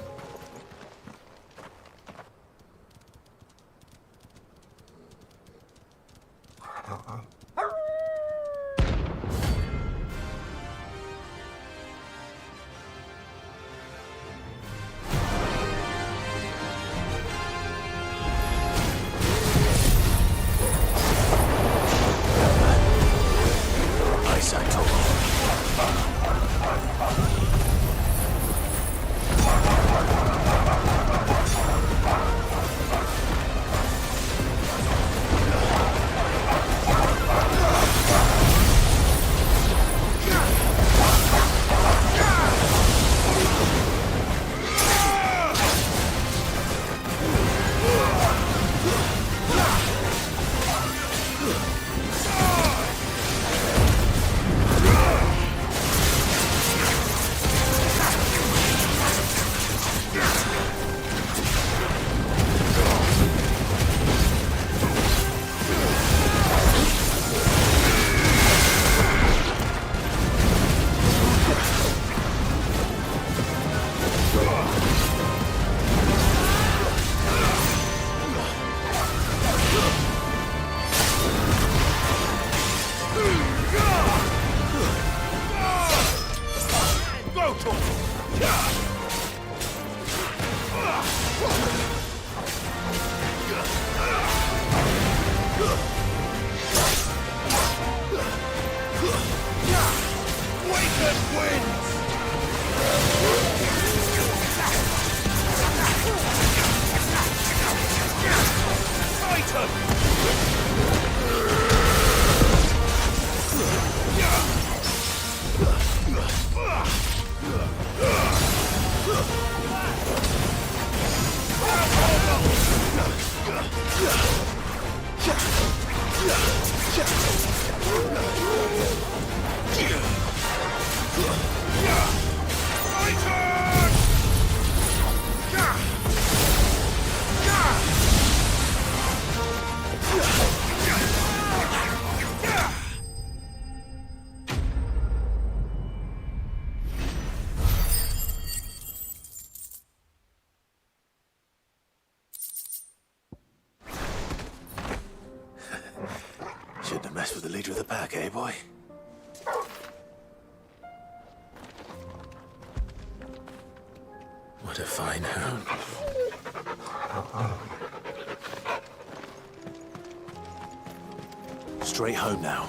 Shouldn't have messed with the leader of the pack, eh, boy? What a fine hound. Straight home now.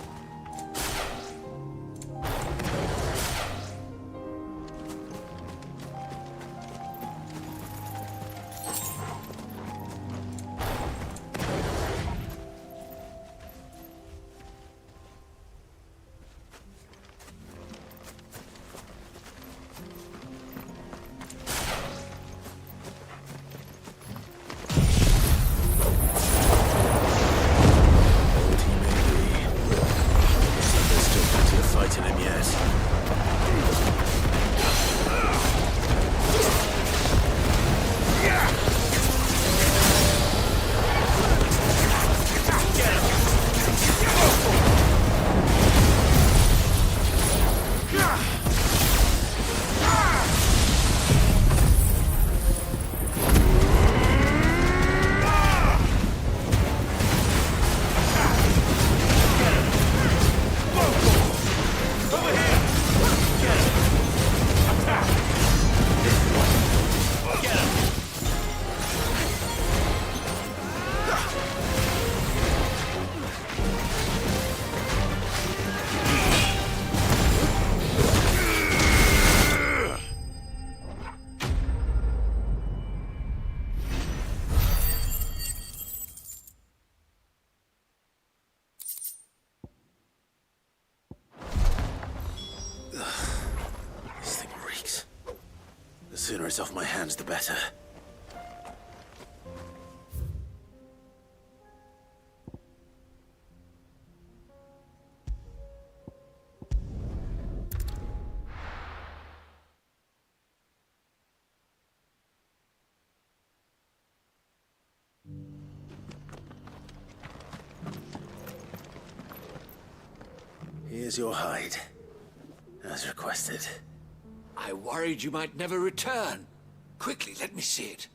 Over here! it's off my hands, the better. Here's your hide, as requested. I worried you might never return. Quickly, let me see it.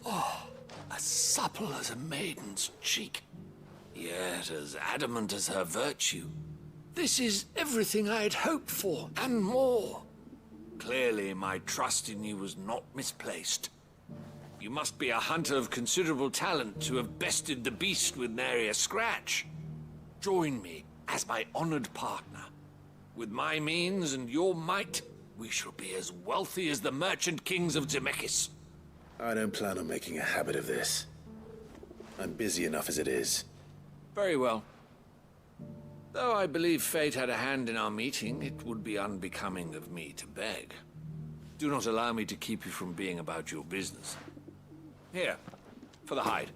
Oh, as supple as a maiden's cheek, yet as adamant as her virtue. This is everything I had hoped for, and more. Clearly, my trust in you was not misplaced. You must be a hunter of considerable talent to have bested the beast with nary a scratch. Join me as my honored partner. With my means and your might, we shall be as wealthy as the merchant kings of Zemeckis. I don't plan on making a habit of this. I'm busy enough as it is. Very well. Though I believe fate had a hand in our meeting, it would be unbecoming of me to beg. Do not allow me to keep you from being about your business. Here, for the hide.